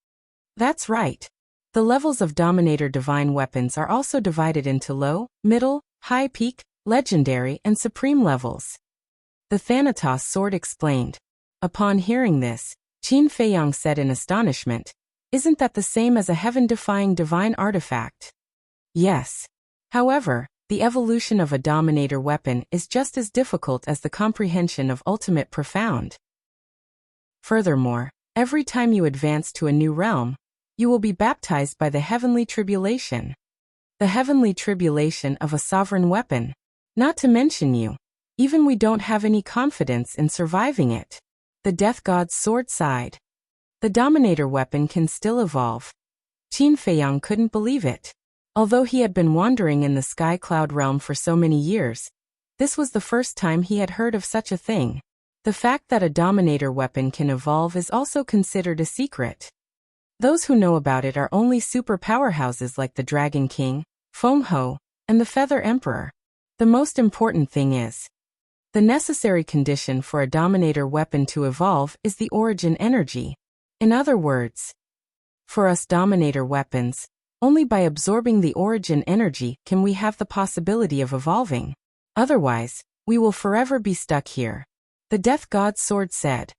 That's right. The levels of Dominator divine weapons are also divided into low, middle, high peak, legendary, and supreme levels. The Thanatos sword explained. Upon hearing this, Qin Feiyang said in astonishment, "Isn't that the same as a heaven-defying divine artifact?" Yes. However, the evolution of a dominator weapon is just as difficult as the comprehension of ultimate profound. Furthermore, every time you advance to a new realm, you will be baptized by the heavenly tribulation. The heavenly tribulation of a sovereign weapon. Not to mention you. Even we don't have any confidence in surviving it. The Death God's sword sighed. The dominator weapon can still evolve. Qin Feiyang couldn't believe it. Although he had been wandering in the sky cloud realm for so many years, this was the first time he had heard of such a thing. The fact that a dominator weapon can evolve is also considered a secret. Those who know about it are only super powerhouses like the Dragon King, Feng Ho, and the Feather Emperor. The most important thing is, the necessary condition for a dominator weapon to evolve is the origin energy. In other words, for us dominator weapons, only by absorbing the origin energy can we have the possibility of evolving. Otherwise, we will forever be stuck here. The Death God's sword said.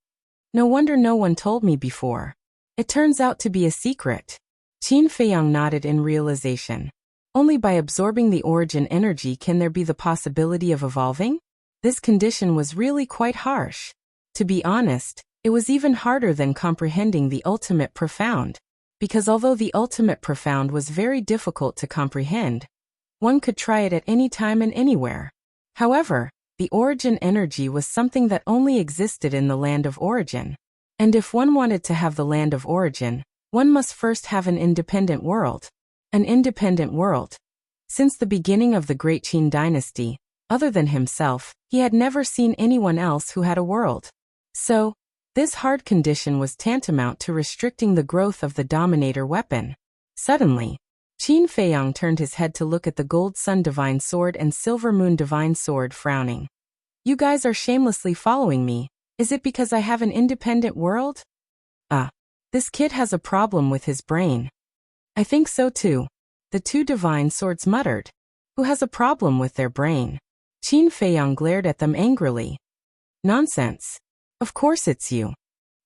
No wonder no one told me before. It turns out to be a secret. Qin Feiyang nodded in realization. Only by absorbing the origin energy can there be the possibility of evolving? This condition was really quite harsh. To be honest, it was even harder than comprehending the ultimate profound. Because although the ultimate profound was very difficult to comprehend, one could try it at any time and anywhere. However, the origin energy was something that only existed in the land of origin. And if one wanted to have the land of origin, one must first have an independent world. An independent world. Since the beginning of the Great Qin dynasty, other than himself, he had never seen anyone else who had a world. So, this hard condition was tantamount to restricting the growth of the dominator weapon. Suddenly, Qin Feiyang turned his head to look at the Gold Sun Divine Sword and Silver Moon Divine Sword, frowning. You guys are shamelessly following me. Is it because I have an independent world? This kid has a problem with his brain. I think so too. The two divine swords muttered. Who has a problem with their brain? Qin Feiyang glared at them angrily. Nonsense. Of course it's you.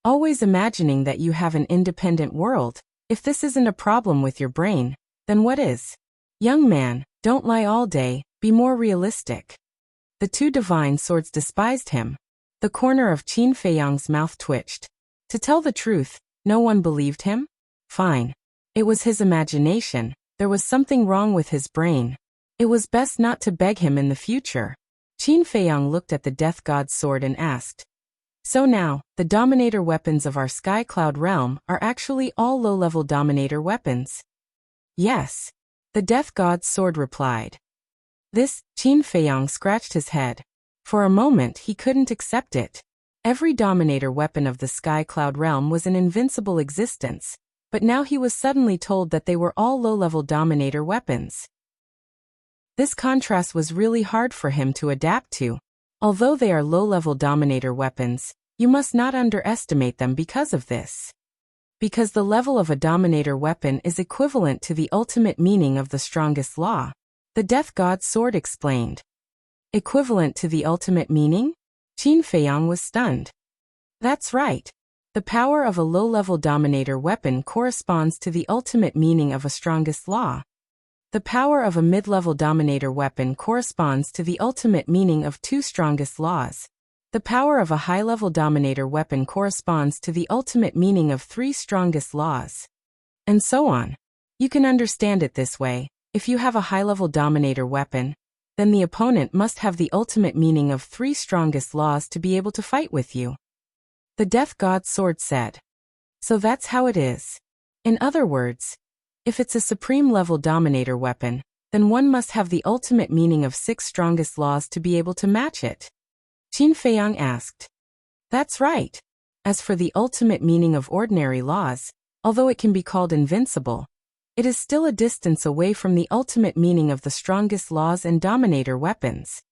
Always imagining that you have an independent world. If this isn't a problem with your brain, then what is? Young man, don't lie all day, be more realistic. The two divine swords despised him. The corner of Qin Feiyang's mouth twitched. To tell the truth, no one believed him? Fine. It was his imagination. There was something wrong with his brain. It was best not to beg him in the future. Qin Feiyang looked at the Death God's sword and asked. So now, the dominator weapons of our Sky Cloud realm are actually all low-level dominator weapons? Yes. The Death God's sword replied. This, Qin Feiyang scratched his head. For a moment he couldn't accept it. Every dominator weapon of the Sky Cloud realm was an invincible existence, but now he was suddenly told that they were all low-level dominator weapons. This contrast was really hard for him to adapt to. Although they are low-level dominator weapons, you must not underestimate them because of this. Because the level of a dominator weapon is equivalent to the ultimate meaning of the strongest law. The Death God's sword explained. Equivalent to the ultimate meaning? Qin Feiyang was stunned. That's right. The power of a low-level dominator weapon corresponds to the ultimate meaning of a strongest law. The power of a mid-level dominator weapon corresponds to the ultimate meaning of two strongest laws. The power of a high-level dominator weapon corresponds to the ultimate meaning of three strongest laws. And so on. You can understand it this way. If you have a high-level dominator weapon, then the opponent must have the ultimate meaning of three strongest laws to be able to fight with you. The Death God's sword said. So that's how it is. In other words, if it's a supreme-level dominator weapon, then one must have the ultimate meaning of six strongest laws to be able to match it. Qin Feiyang asked. That's right. As for the ultimate meaning of ordinary laws, although it can be called invincible, it is still a distance away from the ultimate meaning of the strongest laws and dominator weapons.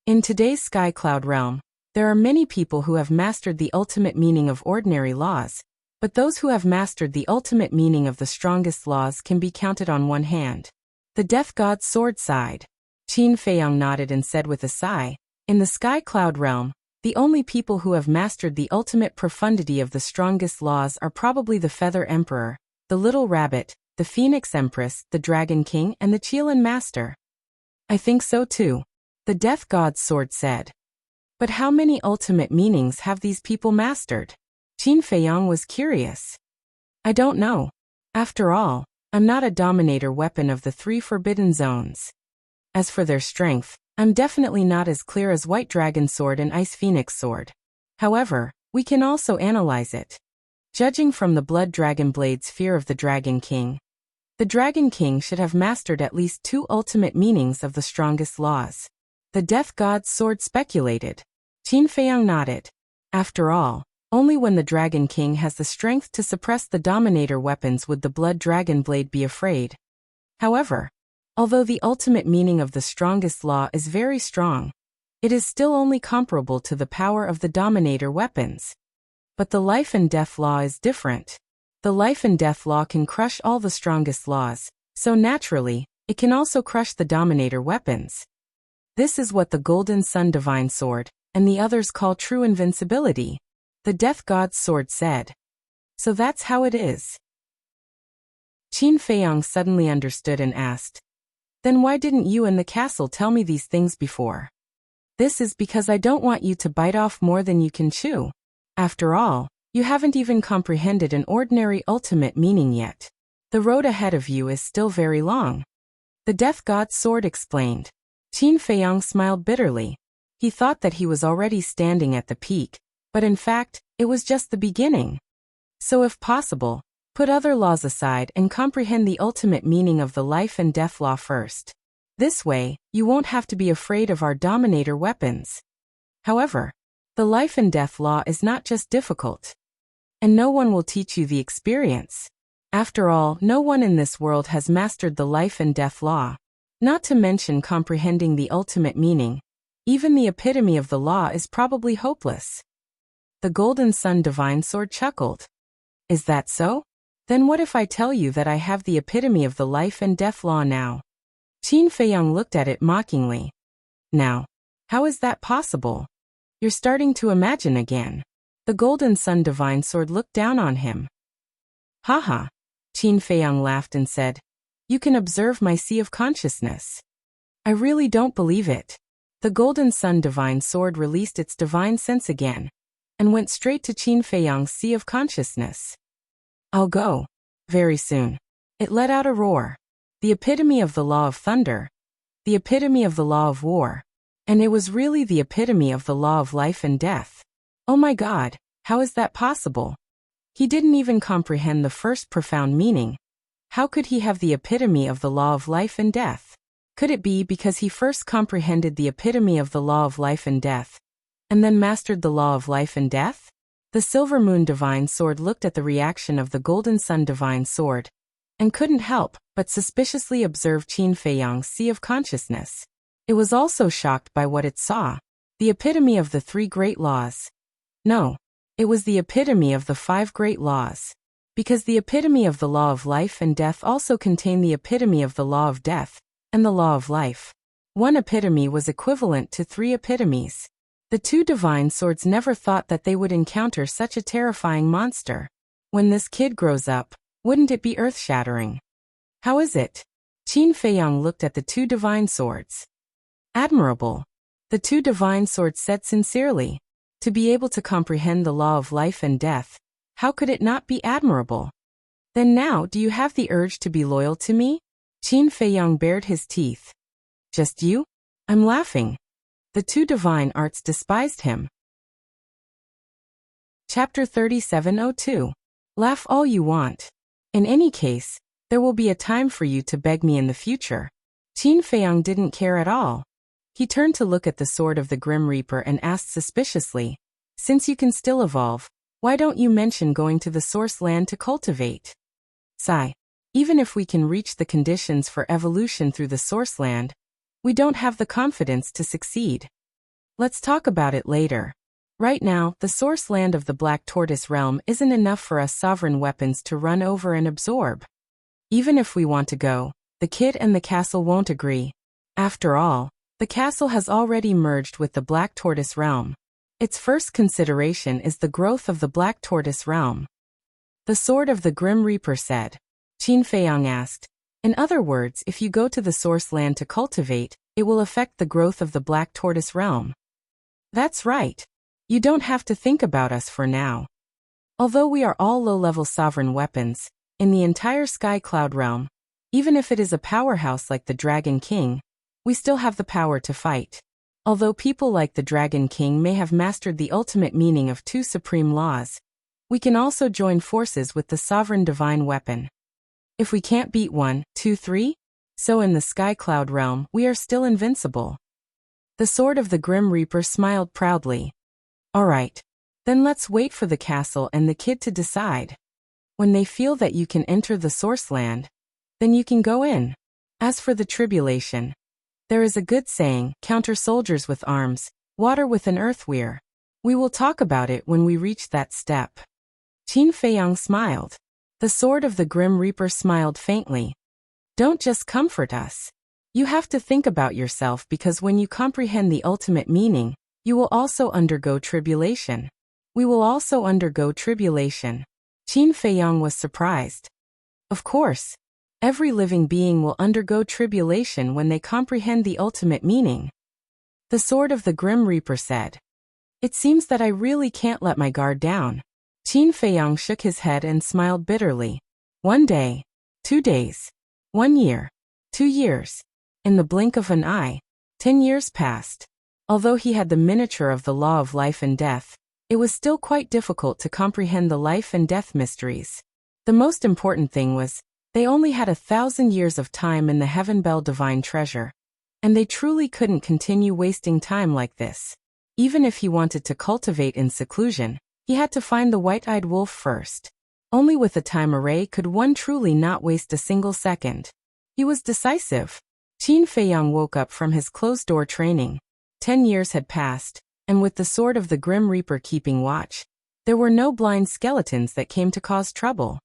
In today's Sky Cloud realm, there are many people who have mastered the ultimate meaning of ordinary laws, but those who have mastered the ultimate meaning of the strongest laws can be counted on one hand. The Death God's sword sighed. Qin Feiyang nodded and said with a sigh, in the Sky Cloud realm, the only people who have mastered the ultimate profundity of the strongest laws are probably the Feather Emperor, the Little Rabbit, the Phoenix Empress, the Dragon King, and the Qilin Master. I think so too, the Death God's sword said. But how many ultimate meanings have these people mastered? Qin Feiyang was curious. I don't know. After all, I'm not a dominator weapon of the 3 forbidden zones. As for their strength, I'm definitely not as clear as White Dragon Sword and Ice Phoenix Sword. However, we can also analyze it. Judging from the Blood Dragon Blade's fear of the Dragon King, the Dragon King should have mastered at least 2 ultimate meanings of the strongest laws. The Death God's sword speculated. Qin Feiyang nodded. After all, only when the Dragon King has the strength to suppress the Dominator weapons would the Blood Dragon Blade be afraid. However, although the ultimate meaning of the strongest law is very strong, it is still only comparable to the power of the Dominator weapons. But the Life and Death law is different. The Life and Death law can crush all the strongest laws, so naturally, it can also crush the Dominator weapons. This is what the Golden Sun Divine Sword and the others call true invincibility, the Death God's sword said. So that's how it is. Qin Feiyang suddenly understood and asked, then why didn't you and the castle tell me these things before? This is because I don't want you to bite off more than you can chew. After all, you haven't even comprehended an ordinary ultimate meaning yet. The road ahead of you is still very long. The Death God's sword explained. Qin Feiyang smiled bitterly. He thought that he was already standing at the peak, but in fact, it was just the beginning. So if possible, put other laws aside and comprehend the ultimate meaning of the Life and Death law first. This way, you won't have to be afraid of our Dominator weapons. However, the Life and Death law is not just difficult. And no one will teach you the experience. After all, no one in this world has mastered the Life and Death law. Not to mention comprehending the ultimate meaning. Even the epitome of the law is probably hopeless. The Golden Sun Divine Sword chuckled. Is that so? Then what if I tell you that I have the epitome of the Life and Death law now? Qin Feiyang looked at it mockingly. Now, how is that possible? You're starting to imagine again. The Golden Sun Divine Sword looked down on him. Haha. Qin Feiyang laughed and said, you can observe my sea of consciousness. I really don't believe it. The Golden Sun Divine Sword released its divine sense again, and went straight to Qin Feiyang's sea of consciousness. I'll go. Very soon. It let out a roar. The epitome of the law of thunder. The epitome of the law of war. And it was really the epitome of the law of life and death. Oh my God, how is that possible? He didn't even comprehend the first profound meaning. How could he have the epitome of the law of life and death? Could it be because he first comprehended the epitome of the law of life and death, and then mastered the law of life and death? The Silver Moon Divine Sword looked at the reaction of the Golden Sun Divine Sword, and couldn't help but suspiciously observe Qin Feiyang's sea of consciousness. It was also shocked by what it saw. The epitome of the 3 great laws. No, it was the epitome of the 5 great laws. Because the epitome of the law of life and death also contained the epitome of the law of death, and the law of life. One epitome was equivalent to 3 epitomes. The 2 divine swords never thought that they would encounter such a terrifying monster. When this kid grows up, wouldn't it be earth-shattering? How is it? Qin Feiyang looked at the 2 divine swords. Admirable. The 2 divine swords said sincerely. To be able to comprehend the law of life and death, how could it not be admirable? Then now do you have the urge to be loyal to me? Qin Feiyang bared his teeth. Just you? I'm laughing. The 2 divine arts despised him. Chapter 3702. Laugh all you want. In any case, there will be a time for you to beg me in the future. Qin Feiyang didn't care at all. He turned to look at the sword of the Grim Reaper and asked suspiciously, since you can still evolve, why don't you mention going to the source land to cultivate? Sigh. Even if we can reach the conditions for evolution through the source land, we don't have the confidence to succeed. Let's talk about it later. Right now, the source land of the Black Tortoise realm isn't enough for us sovereign weapons to run over and absorb. Even if we want to go, the kid and the castle won't agree. After all, the castle has already merged with the Black Tortoise realm. Its first consideration is the growth of the Black Tortoise realm. The Sword of the Grim Reaper said. Qin Feiyang asked. In other words, if you go to the source land to cultivate, it will affect the growth of the Black Tortoise realm. That's right. You don't have to think about us for now. Although we are all low-level sovereign weapons, in the entire Sky Cloud realm, even if it is a powerhouse like the Dragon King, we still have the power to fight. Although people like the Dragon King may have mastered the ultimate meaning of two supreme laws, we can also join forces with the sovereign divine weapon. If we can't beat 1, 2, 3, so in the Sky Cloud realm, we are still invincible. The Sword of the Grim Reaper smiled proudly. Alright, then let's wait for the castle and the kid to decide. When they feel that you can enter the source land, then you can go in. As for the tribulation, there is a good saying, counter soldiers with arms, water with an earthweir. We will talk about it when we reach that step. Qin Feiyang smiled. The Sword of the Grim Reaper smiled faintly. Don't just comfort us. You have to think about yourself because when you comprehend the ultimate meaning, you will also undergo tribulation. We will also undergo tribulation. Qin Feiyang was surprised. Of course. Every living being will undergo tribulation when they comprehend the ultimate meaning. The Sword of the Grim Reaper said. It seems that I really can't let my guard down. Qin Feiyang shook his head and smiled bitterly. 1 day, 2 days, 1 year, 2 years. In the blink of an eye, 10 years passed. Although he had the miniature of the law of life and death, it was still quite difficult to comprehend the life and death mysteries. The most important thing was, they only had 1,000 years of time in the Heaven Bell divine treasure. And they truly couldn't continue wasting time like this. Even if he wanted to cultivate in seclusion, he had to find the white-eyed wolf first. Only with a time array could one truly not waste a single second. He was decisive. Qin Feiyang woke up from his closed-door training. 10 years had passed, and with the Sword of the Grim Reaper keeping watch, there were no blind skeletons that came to cause trouble.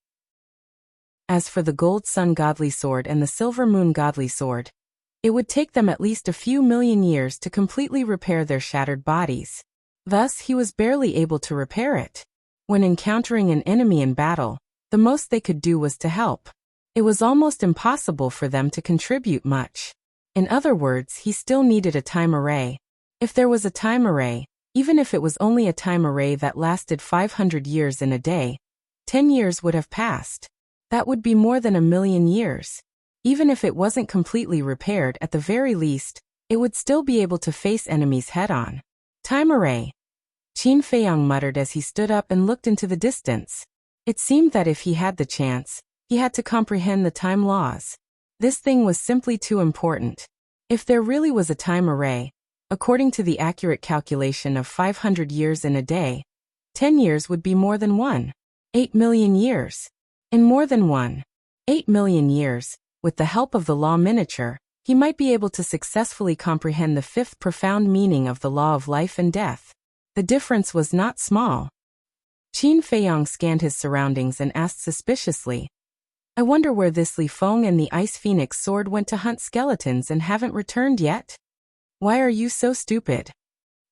As for the Gold Sun Godly Sword and the Silver Moon Godly Sword, it would take them at least a few million years to completely repair their shattered bodies. Thus, he was barely able to repair it. When encountering an enemy in battle, the most they could do was to help. It was almost impossible for them to contribute much. In other words, he still needed a time array. If there was a time array, even if it was only a time array that lasted 500 years in a day, 10 years would have passed. That would be more than 1,000,000 years. Even if it wasn't completely repaired, at the very least, it would still be able to face enemies head-on. Time array. Qin Feiyang muttered as he stood up and looked into the distance. It seemed that if he had the chance, he had to comprehend the time laws. This thing was simply too important. If there really was a time array, according to the accurate calculation of 500 years in a day, 10 years would be more than 8 million years. In more than 8 million years, with the help of the law miniature, he might be able to successfully comprehend the fifth profound meaning of the law of life and death. The difference was not small. Qin Feiyang scanned his surroundings and asked suspiciously, I wonder where this Li Feng and the Ice Phoenix sword went to hunt skeletons and haven't returned yet? Why are you so stupid?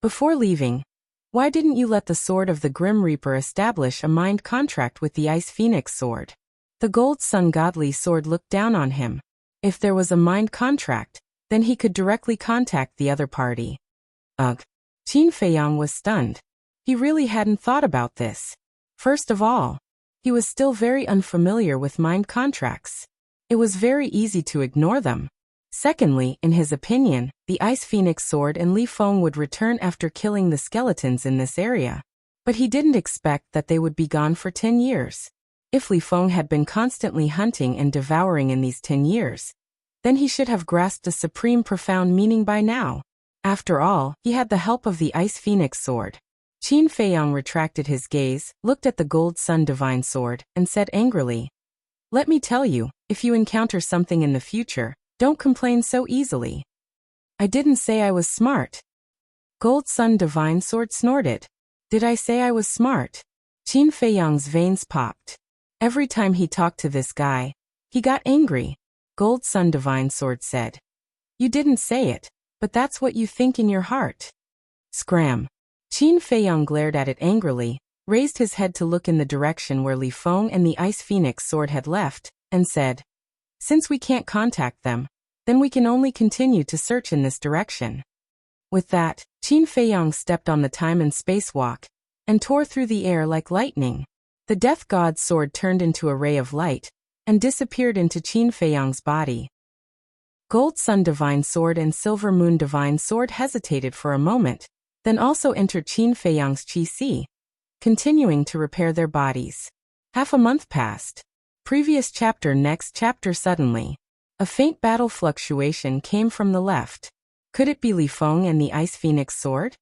Before leaving, why didn't you let the Sword of the Grim Reaper establish a mind contract with the Ice Phoenix sword? The Gold Sun Godly sword looked down on him. If there was a mind contract, then he could directly contact the other party. Ugh. Qin Feiyang was stunned. He really hadn't thought about this. First of all, he was still very unfamiliar with mind contracts. It was very easy to ignore them. Secondly, in his opinion, the Ice Phoenix sword and Li Feng would return after killing the skeletons in this area. But he didn't expect that they would be gone for 10 years. If Li Feng had been constantly hunting and devouring in these 10 years, then he should have grasped the supreme profound meaning by now. After all, he had the help of the Ice Phoenix sword. Qin Feiyang retracted his gaze, looked at the Gold Sun Divine Sword, and said angrily, Let me tell you, if you encounter something in the future, don't complain so easily. I didn't say I was smart. Gold Sun Divine Sword snorted. Did I say I was smart? Qin Feiyang's veins popped. Every time he talked to this guy, he got angry. Gold Sun Divine Sword said, You didn't say it, but that's what you think in your heart. Scram. Qin Feiyang glared at it angrily, raised his head to look in the direction where Li Feng and the Ice Phoenix sword had left, and said, "Since we can't contact them, then we can only continue to search in this direction." With that, Qin Feiyang stepped on the time and space walk, and tore through the air like lightning. The Death God's sword turned into a ray of light, and disappeared into Qin Feiyang's body. Gold Sun Divine Sword and Silver Moon Divine Sword hesitated for a moment, then also entered Qin Feiyang's Qi, continuing to repair their bodies. Half a month passed. Previous chapter. Next chapter. Suddenly, a faint battle fluctuation came from the left. Could it be Li Feng and the Ice Phoenix sword?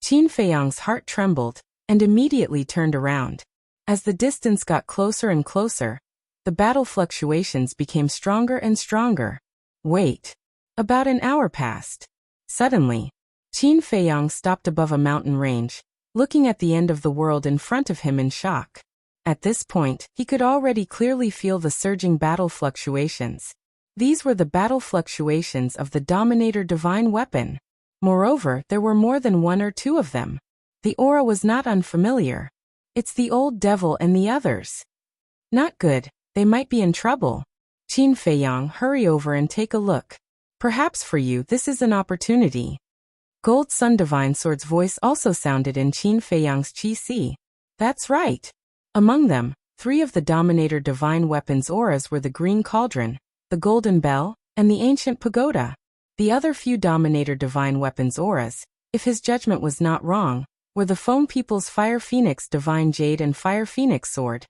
Qin Feiyang's heart trembled, and immediately turned around. As the distance got closer and closer, the battle fluctuations became stronger and stronger. Wait. About an hour passed. Suddenly, Qin Feiyang stopped above a mountain range, looking at the end of the world in front of him in shock. At this point, he could already clearly feel the surging battle fluctuations. These were the battle fluctuations of the Dominator Divine Weapon. Moreover, there were more than one or two of them. The aura was not unfamiliar. It's the old devil and the others. Not good, they might be in trouble. Qin Feiyang, hurry over and take a look. Perhaps for you this is an opportunity. Gold Sun Divine Sword's voice also sounded in Qin Feiyang's Qi. That's right. Among them, 3 of the Dominator Divine Weapons auras were the Green Cauldron, the Golden Bell, and the Ancient Pagoda. The other few Dominator Divine Weapons auras, if his judgment was not wrong, were the Foam People's Fire Phoenix Divine Jade and Fire Phoenix Sword,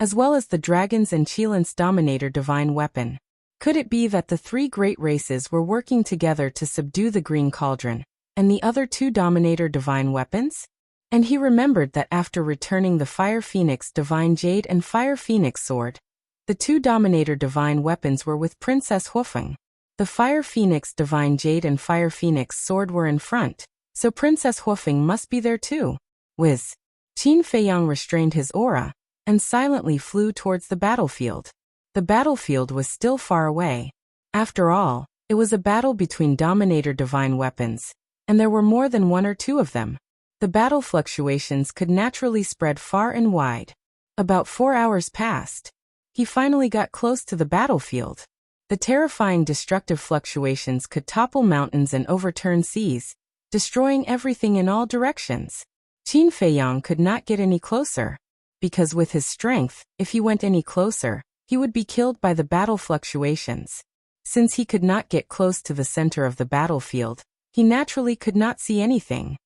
as well as the Dragon's and Qilin's Dominator Divine Weapon. Could it be that the 3 great races were working together to subdue the Green Cauldron, and the other 2 Dominator Divine Weapons? And he remembered that after returning the Fire Phoenix Divine Jade and Fire Phoenix Sword, the 2 Dominator Divine Weapons were with Princess Huofeng. The Fire Phoenix Divine Jade and Fire Phoenix Sword were in front, so Princess Huofeng must be there too. Whiz. Qin Feiyang restrained his aura, and silently flew towards the battlefield. The battlefield was still far away. After all, it was a battle between Dominator Divine Weapons, and there were more than 1 or 2 of them. The battle fluctuations could naturally spread far and wide. About 4 hours passed. He finally got close to the battlefield. The terrifying destructive fluctuations could topple mountains and overturn seas, destroying everything in all directions. Qin Feiyang could not get any closer, because with his strength, if he went any closer, he would be killed by the battle fluctuations. Since he could not get close to the center of the battlefield, he naturally could not see anything.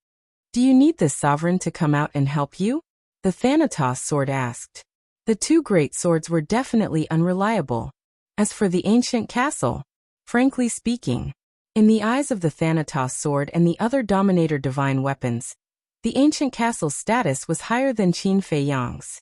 Do you need this sovereign to come out and help you? The Thanatos sword asked. The 2 great swords were definitely unreliable. As for the ancient castle, frankly speaking, in the eyes of the Thanatos sword and the other Dominator Divine Weapons, the ancient castle's status was higher than Qin Feiyang's.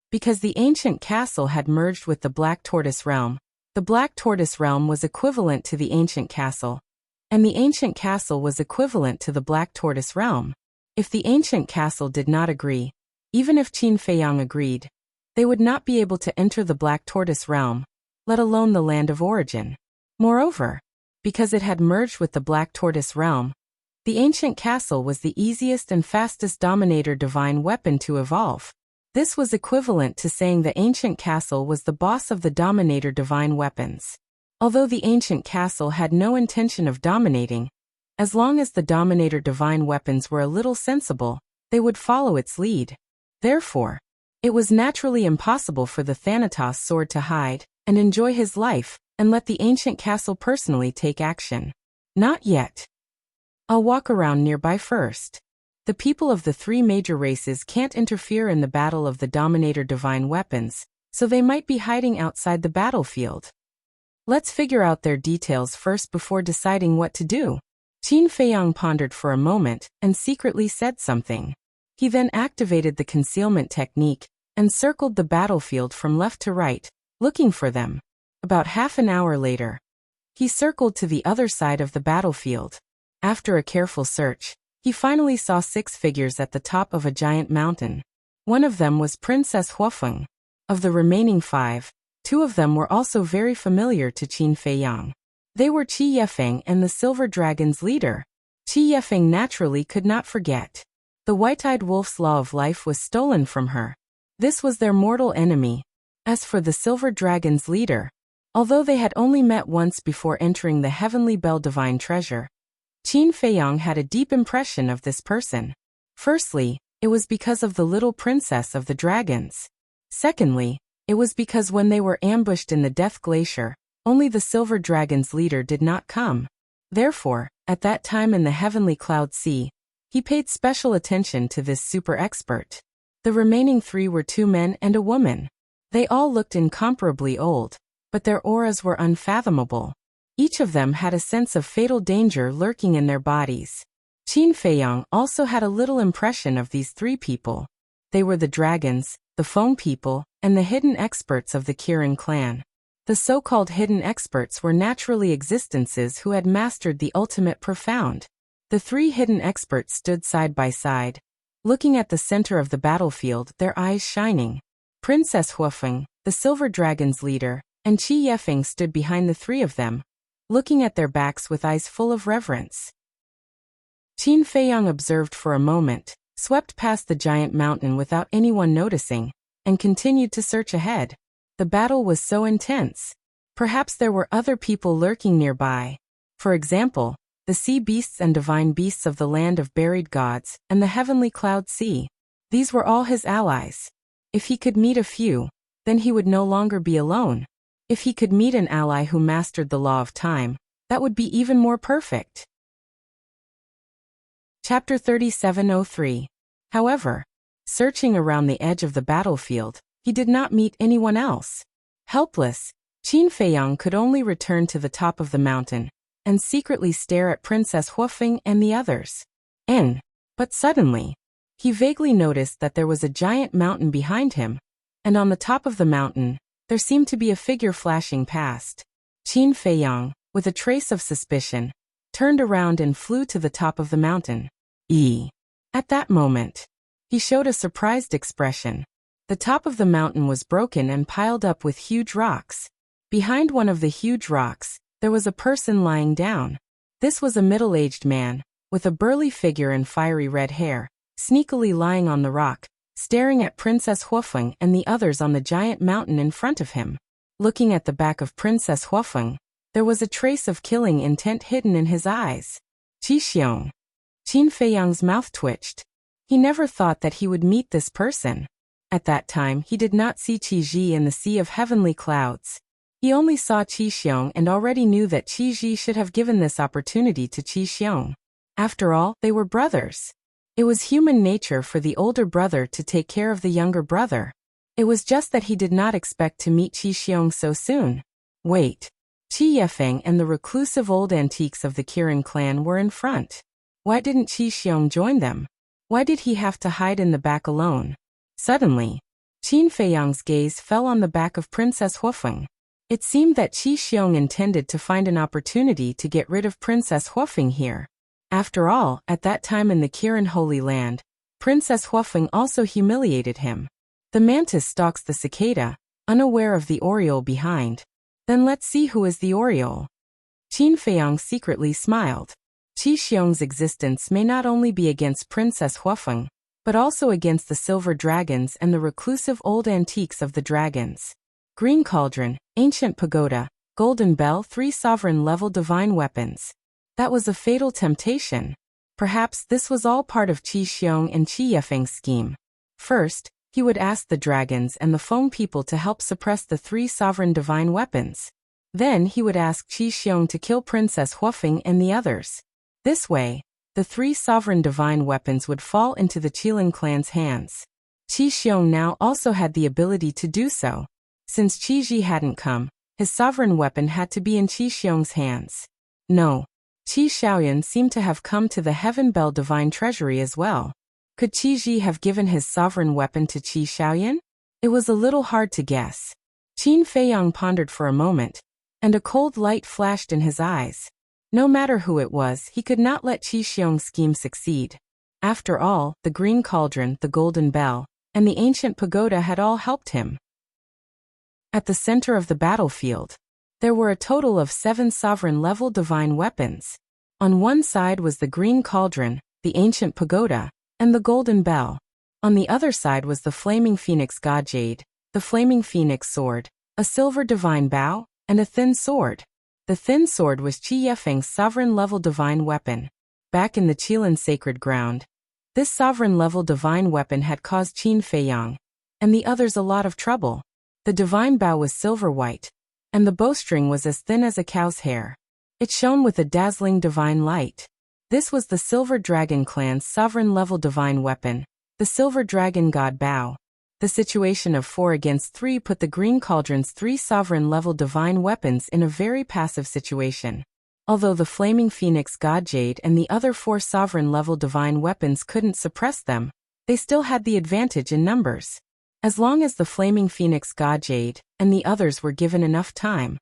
Because the ancient castle had merged with the Black Tortoise Realm, the Black Tortoise Realm was equivalent to the ancient castle, and the ancient castle was equivalent to the Black Tortoise Realm. If the ancient castle did not agree, even if Qin Feiyang agreed, they would not be able to enter the Black Tortoise Realm, let alone the land of origin. Moreover, because it had merged with the Black Tortoise Realm, the ancient castle was the easiest and fastest Dominator Divine Weapon to evolve. This was equivalent to saying the ancient castle was the boss of the Dominator Divine Weapons. Although the ancient castle had no intention of dominating, as long as the Dominator Divine Weapons were a little sensible, they would follow its lead. Therefore, it was naturally impossible for the Thanatos sword to hide and enjoy his life and let the ancient castle personally take action. Not yet. I'll walk around nearby first. The people of the 3 major races can't interfere in the battle of the Dominator Divine Weapons, so they might be hiding outside the battlefield. Let's figure out their details first before deciding what to do. Qin Feiyang pondered for a moment and secretly said something. He then activated the concealment technique and circled the battlefield from left to right, looking for them. About half an hour later, he circled to the other side of the battlefield. After a careful search, he finally saw 6 figures at the top of a giant mountain. One of them was Princess Huofeng. Of the remaining 5, 2 of them were also very familiar to Qin Feiyang. They were Qi Yefeng and the Silver Dragon's leader. Qi Yefeng naturally could not forget. The white-eyed wolf's law of life was stolen from her. This was their mortal enemy. As for the Silver Dragon's leader, although they had only met once before entering the Heavenly Bell Divine Treasure, Qin Feiyang had a deep impression of this person. Firstly, it was because of the little princess of the dragons. Secondly, it was because when they were ambushed in the Death Glacier, only the Silver Dragon's leader did not come. Therefore, at that time in the Heavenly Cloud Sea, he paid special attention to this super expert. The remaining three were two men and a woman. They all looked incomparably old, but their auras were unfathomable. Each of them had a sense of fatal danger lurking in their bodies. Qin Feiyang also had a little impression of these three people. They were the dragons, the Feng people, and the hidden experts of the Kirin clan. The so-called hidden experts were naturally existences who had mastered the ultimate profound. The three hidden experts stood side by side, looking at the center of the battlefield, their eyes shining. Princess Huofeng, the Silver Dragon's leader, and Qi Yefeng stood behind the three of them, looking at their backs with eyes full of reverence. Qin Feiyang observed for a moment, swept past the giant mountain without anyone noticing, and continued to search ahead. The battle was so intense. Perhaps there were other people lurking nearby. For example, the sea beasts and divine beasts of the land of buried gods, and the Heavenly Cloud Sea. These were all his allies. If he could meet a few, then he would no longer be alone. If he could meet an ally who mastered the law of time, that would be even more perfect. Chapter 3703. However, searching around the edge of the battlefield, he did not meet anyone else. Helpless, Qin Feiyang could only return to the top of the mountain and secretly stare at Princess Huofeng and the others. But suddenly, he vaguely noticed that there was a giant mountain behind him, and on the top of the mountain, there seemed to be a figure flashing past. Qin Feiyang, with a trace of suspicion, turned around and flew to the top of the mountain. At that moment, he showed a surprised expression. The top of the mountain was broken and piled up with huge rocks. Behind one of the huge rocks, there was a person lying down. This was a middle-aged man, with a burly figure and fiery red hair, sneakily lying on the rock, staring at Princess Huofeng and the others on the giant mountain in front of him. Looking at the back of Princess Huofeng, there was a trace of killing intent hidden in his eyes. Qi Qin Feiyang's mouth twitched. He never thought that he would meet this person. At that time he did not see Qi Ji in the sea of heavenly clouds. He only saw Qi Xiong and already knew that Qi Ji should have given this opportunity to Qi Xiong. After all, they were brothers. It was human nature for the older brother to take care of the younger brother. It was just that he did not expect to meet Qi Xiong so soon. Wait. Qi Yefeng and the reclusive old antiques of the Kirin clan were in front. Why didn't Qi Xiong join them? Why did he have to hide in the back alone? Suddenly, Qin Feiyang's gaze fell on the back of Princess Huofeng. It seemed that Qi Xiong intended to find an opportunity to get rid of Princess Huofeng here. After all, at that time in the Kirin Holy Land, Princess Huofeng also humiliated him. The mantis stalks the cicada, unaware of the oriole behind. Then let's see who is the oriole. Qin Feiyang secretly smiled. Qi Xiong's existence may not only be against Princess Huofeng, but also against the silver dragons and the reclusive old antiques of the dragons. Green Cauldron, Ancient Pagoda, Golden Bell, 3 sovereign-level divine weapons. That was a fatal temptation. Perhaps this was all part of Qi Xiong and Qi Yefeng's scheme. First, he would ask the dragons and the Feng people to help suppress the 3 sovereign divine weapons. Then he would ask Qi Xiong to kill Princess Huofeng and the others. This way, the 3 sovereign divine weapons would fall into the Qilin clan's hands. Qi Xiong now also had the ability to do so. Since Qi Ji hadn't come, his sovereign weapon had to be in Qi Xiong's hands. No. Qi Xiaoyan seemed to have come to the Heaven Bell Divine Treasury as well. Could Qi Ji have given his sovereign weapon to Qi Xiaoyan? It was a little hard to guess. Qin Feiyang pondered for a moment, and a cold light flashed in his eyes. No matter who it was, he could not let Qi Xiong's scheme succeed. After all, the Green Cauldron, the Golden Bell, and the Ancient Pagoda had all helped him. At the center of the battlefield, There were a total of 7 sovereign-level divine weapons. On one side was the green cauldron, the ancient pagoda, and the golden bell. On the other side was the flaming phoenix god jade, the flaming phoenix sword, a silver divine bow, and a thin sword. The thin sword was Qi Yefeng's sovereign-level divine weapon. Back in the Qilin sacred ground, this sovereign-level divine weapon had caused Qin Feiyang and the others a lot of trouble. The divine bow was silver-white, and the bowstring was as thin as a cow's hair. It shone with a dazzling divine light. This was the Silver Dragon clan's sovereign-level divine weapon, the Silver Dragon God Bow. The situation of 4 against 3 put the Green Cauldron's 3 sovereign-level divine weapons in a very passive situation. Although the Flaming Phoenix God Jade and the other 4 sovereign-level divine weapons couldn't suppress them, they still had the advantage in numbers. As long as the Flaming Phoenix God Jade and the others were given enough time,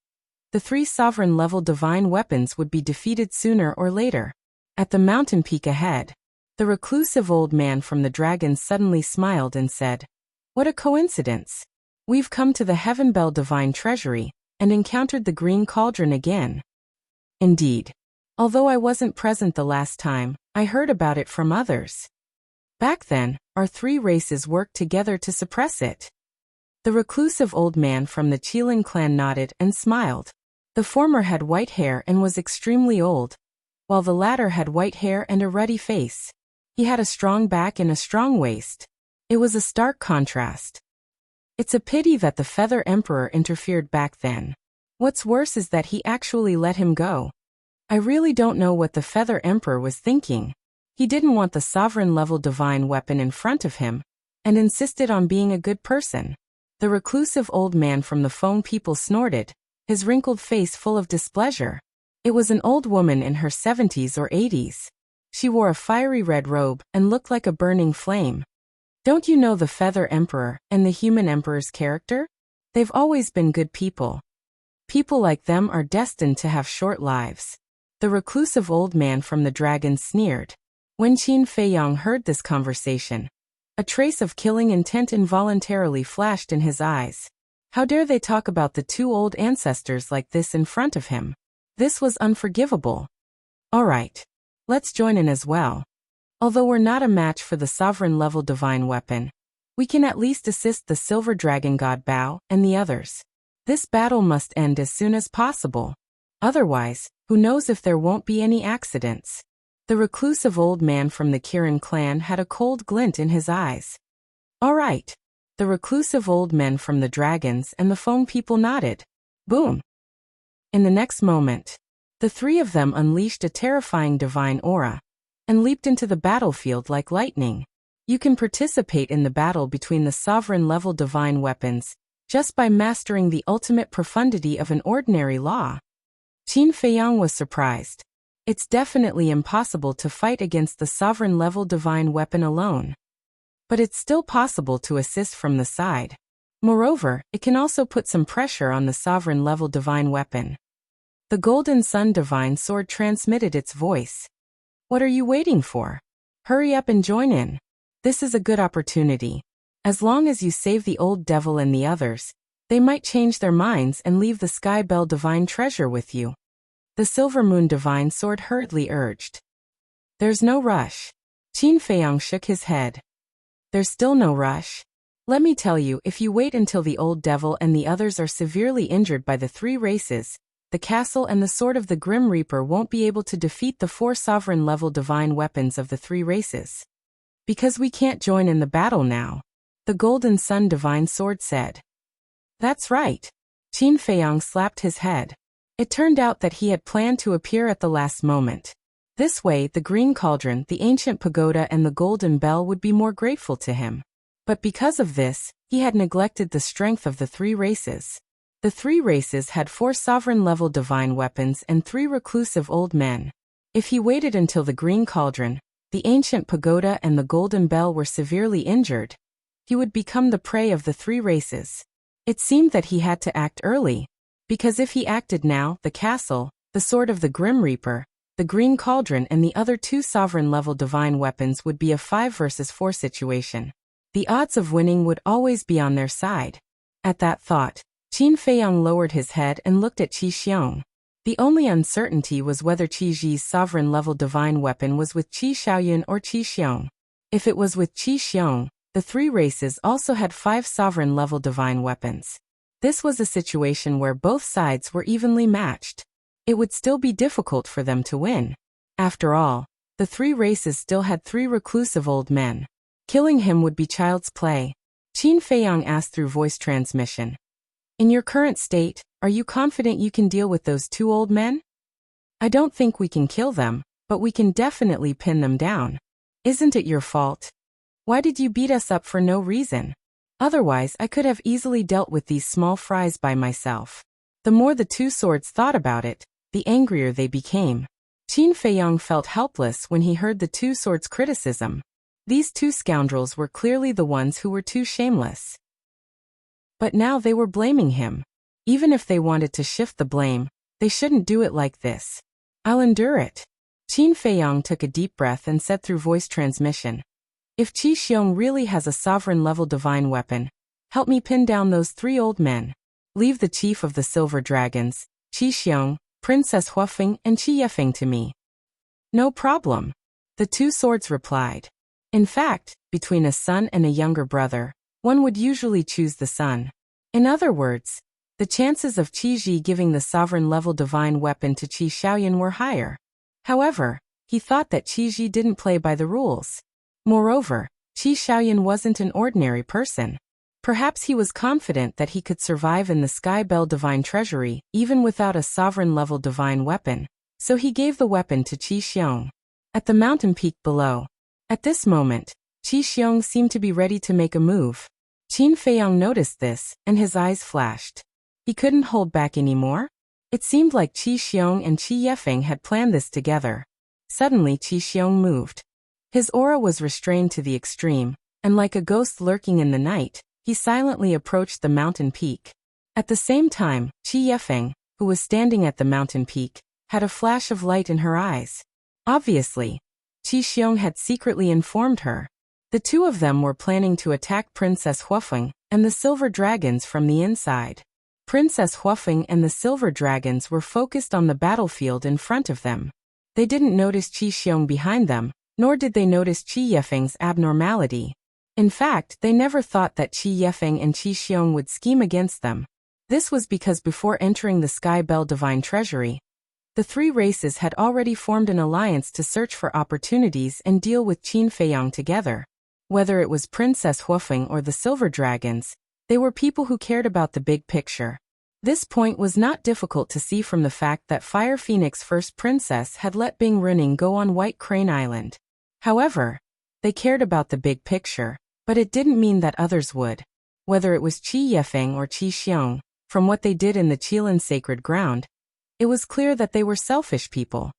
the 3 sovereign-level divine weapons would be defeated sooner or later. At the mountain peak ahead, the reclusive old man from the dragons suddenly smiled and said, "What a coincidence! We've come to the Heaven Bell Divine Treasury and encountered the Green Cauldron again." Indeed. Although I wasn't present the last time, I heard about it from others. Back then, our 3 races worked together to suppress it. The reclusive old man from the Qilin clan nodded and smiled. The former had white hair and was extremely old, while the latter had white hair and a ruddy face. He had a strong back and a strong waist. It was a stark contrast. It's a pity that the Feather Emperor interfered back then. What's worse is that he actually let him go. I really don't know what the Feather Emperor was thinking. He didn't want the sovereign-level divine weapon in front of him, and insisted on being a good person. The reclusive old man from the Foam people snorted, his wrinkled face full of displeasure. It was an old woman in her 70s or 80s. She wore a fiery red robe and looked like a burning flame. Don't you know the Feather Emperor and the Human Emperor's character? They've always been good people. People like them are destined to have short lives. The reclusive old man from the dragon sneered. When Qin Feiyang heard this conversation, a trace of killing intent involuntarily flashed in his eyes. How dare they talk about the 2 old ancestors like this in front of him? This was unforgivable. All right. Let's join in as well. Although we're not a match for the sovereign-level divine weapon, we can at least assist the Silver Dragon God Bow and the others. This battle must end as soon as possible. Otherwise, who knows if there won't be any accidents. The reclusive old man from the Kirin clan had a cold glint in his eyes. All right. The reclusive old men from the dragons and the Foam people nodded. Boom. In the next moment, the 3 of them unleashed a terrifying divine aura and leaped into the battlefield like lightning. You can participate in the battle between the sovereign-level divine weapons just by mastering the ultimate profundity of an ordinary law. Qin Feiyang was surprised. It's definitely impossible to fight against the sovereign-level divine weapon alone. But it's still possible to assist from the side. Moreover, it can also put some pressure on the sovereign-level divine weapon. The Golden Sun Divine Sword transmitted its voice. What are you waiting for? Hurry up and join in. This is a good opportunity. As long as you save the old devil and the others, they might change their minds and leave the Sky Bell Divine Treasure with you. The Silver Moon Divine Sword hurriedly urged. There's no rush. Qin Feiyang shook his head. There's still no rush. Let me tell you, if you wait until the old devil and the others are severely injured by the 3 races, the castle and the Sword of the Grim Reaper won't be able to defeat the 4 sovereign-level divine weapons of the 3 races. Because we can't join in the battle now, the Golden Sun Divine Sword said. That's right. Qin Feiyang slapped his head. It turned out that he had planned to appear at the last moment. This way, the Green Cauldron, the Ancient Pagoda and the Golden Bell would be more grateful to him. But because of this, he had neglected the strength of the 3 races. The 3 races had 4 sovereign-level divine weapons and 3 reclusive old men. If he waited until the Green Cauldron, the Ancient Pagoda and the Golden Bell were severely injured, he would become the prey of the 3 races. It seemed that he had to act early, because if he acted now, the castle, the Sword of the Grim Reaper, the Green Cauldron and the other 2 sovereign-level divine weapons would be a 5 versus 4 situation. The odds of winning would always be on their side. At that thought, Qin Feiyang lowered his head and looked at Qi Xiong. The only uncertainty was whether Qi Ji's sovereign-level divine weapon was with Qi Xiaoyun or Qi Xiong. If it was with Qi Xiong, the three races also had 5 sovereign-level divine weapons. This was a situation where both sides were evenly matched. It would still be difficult for them to win. After all, the three races still had 3 reclusive old men. Killing him would be child's play. Qin Feiyang asked through voice transmission. In your current state, are you confident you can deal with those 2 old men? I don't think we can kill them, but we can definitely pin them down. Isn't it your fault? Why did you beat us up for no reason? Otherwise, I could have easily dealt with these small fries by myself. The more the 2 swords thought about it, the angrier they became. Qin Feiyang felt helpless when he heard the 2 swords' criticism. These 2 scoundrels were clearly the ones who were too shameless. But now they were blaming him. Even if they wanted to shift the blame, they shouldn't do it like this. I'll endure it. Qin Feiyang took a deep breath and said through voice transmission. If Qi Xiong really has a sovereign-level divine weapon, help me pin down those 3 old men. Leave the chief of the Silver Dragons, Qi Xiong, Princess Huafeng and Qi Yefeng to me. No problem. The 2 swords replied. In fact, between a son and a younger brother, one would usually choose the son. In other words, the chances of Qi Ji giving the sovereign-level divine weapon to Qi Xiaoyun were higher. However, he thought that Qi Ji didn't play by the rules. Moreover, Qi Xiaoyun wasn't an ordinary person. Perhaps he was confident that he could survive in the Sky Bell Divine Treasury even without a sovereign-level divine weapon, so he gave the weapon to Qi Xiong. At the mountain peak below. At this moment, Qi Xiong seemed to be ready to make a move. Qin Feiyang noticed this, and his eyes flashed. He couldn't hold back anymore. It seemed like Qi Xiong and Qi Yefeng had planned this together. Suddenly Qi Xiong moved. His aura was restrained to the extreme, and like a ghost lurking in the night, he silently approached the mountain peak. At the same time, Qi Yefeng, who was standing at the mountain peak, had a flash of light in her eyes. Obviously, Qi Xiong had secretly informed her. The 2 of them were planning to attack Princess Huafeng and the Silver Dragons from the inside. Princess Huafeng and the Silver Dragons were focused on the battlefield in front of them. They didn't notice Qi Xiong behind them, nor did they notice Qi Yefeng's abnormality. In fact, they never thought that Qi Yefeng and Qi Xiong would scheme against them. This was because before entering the Sky Bell Divine Treasury, the 3 races had already formed an alliance to search for opportunities and deal with Qin Feiyang together. Whether it was Princess Huafeng or the Silver Dragons, they were people who cared about the big picture. This point was not difficult to see from the fact that Fire Phoenix First Princess had let Bing Runing go on White Crane Island. However, they cared about the big picture, but it didn't mean that others would. Whether it was Qi Yefeng or Qi Xiong, from what they did in the Qilin Sacred Ground, it was clear that they were selfish people.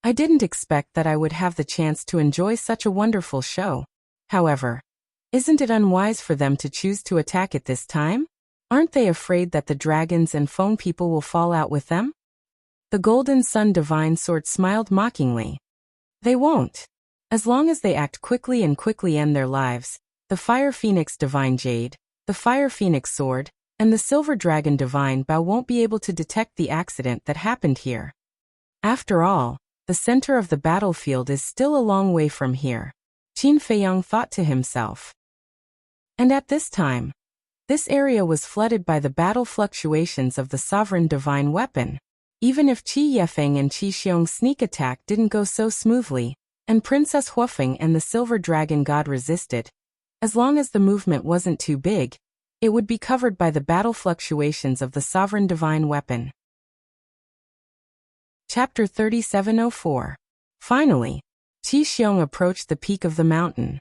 I didn't expect that I would have the chance to enjoy such a wonderful show. However, isn't it unwise for them to choose to attack at this time? Aren't they afraid that the dragons and phone people will fall out with them? The Golden Sun Divine Sword smiled mockingly. They won't. As long as they act quickly and quickly end their lives, the Fire Phoenix Divine Jade, the Fire Phoenix Sword, and the Silver Dragon Divine Bow won't be able to detect the accident that happened here. After all, the center of the battlefield is still a long way from here. Qin Feiyang thought to himself. And at this time, this area was flooded by the battle fluctuations of the sovereign divine weapon. Even if Qi Yefeng and Qi Xiong's sneak attack didn't go so smoothly, and Princess Huafeng and the Silver Dragon God resisted, as long as the movement wasn't too big, it would be covered by the battle fluctuations of the sovereign divine weapon. Chapter 3704. Finally, Qi Xiong approached the peak of the mountain.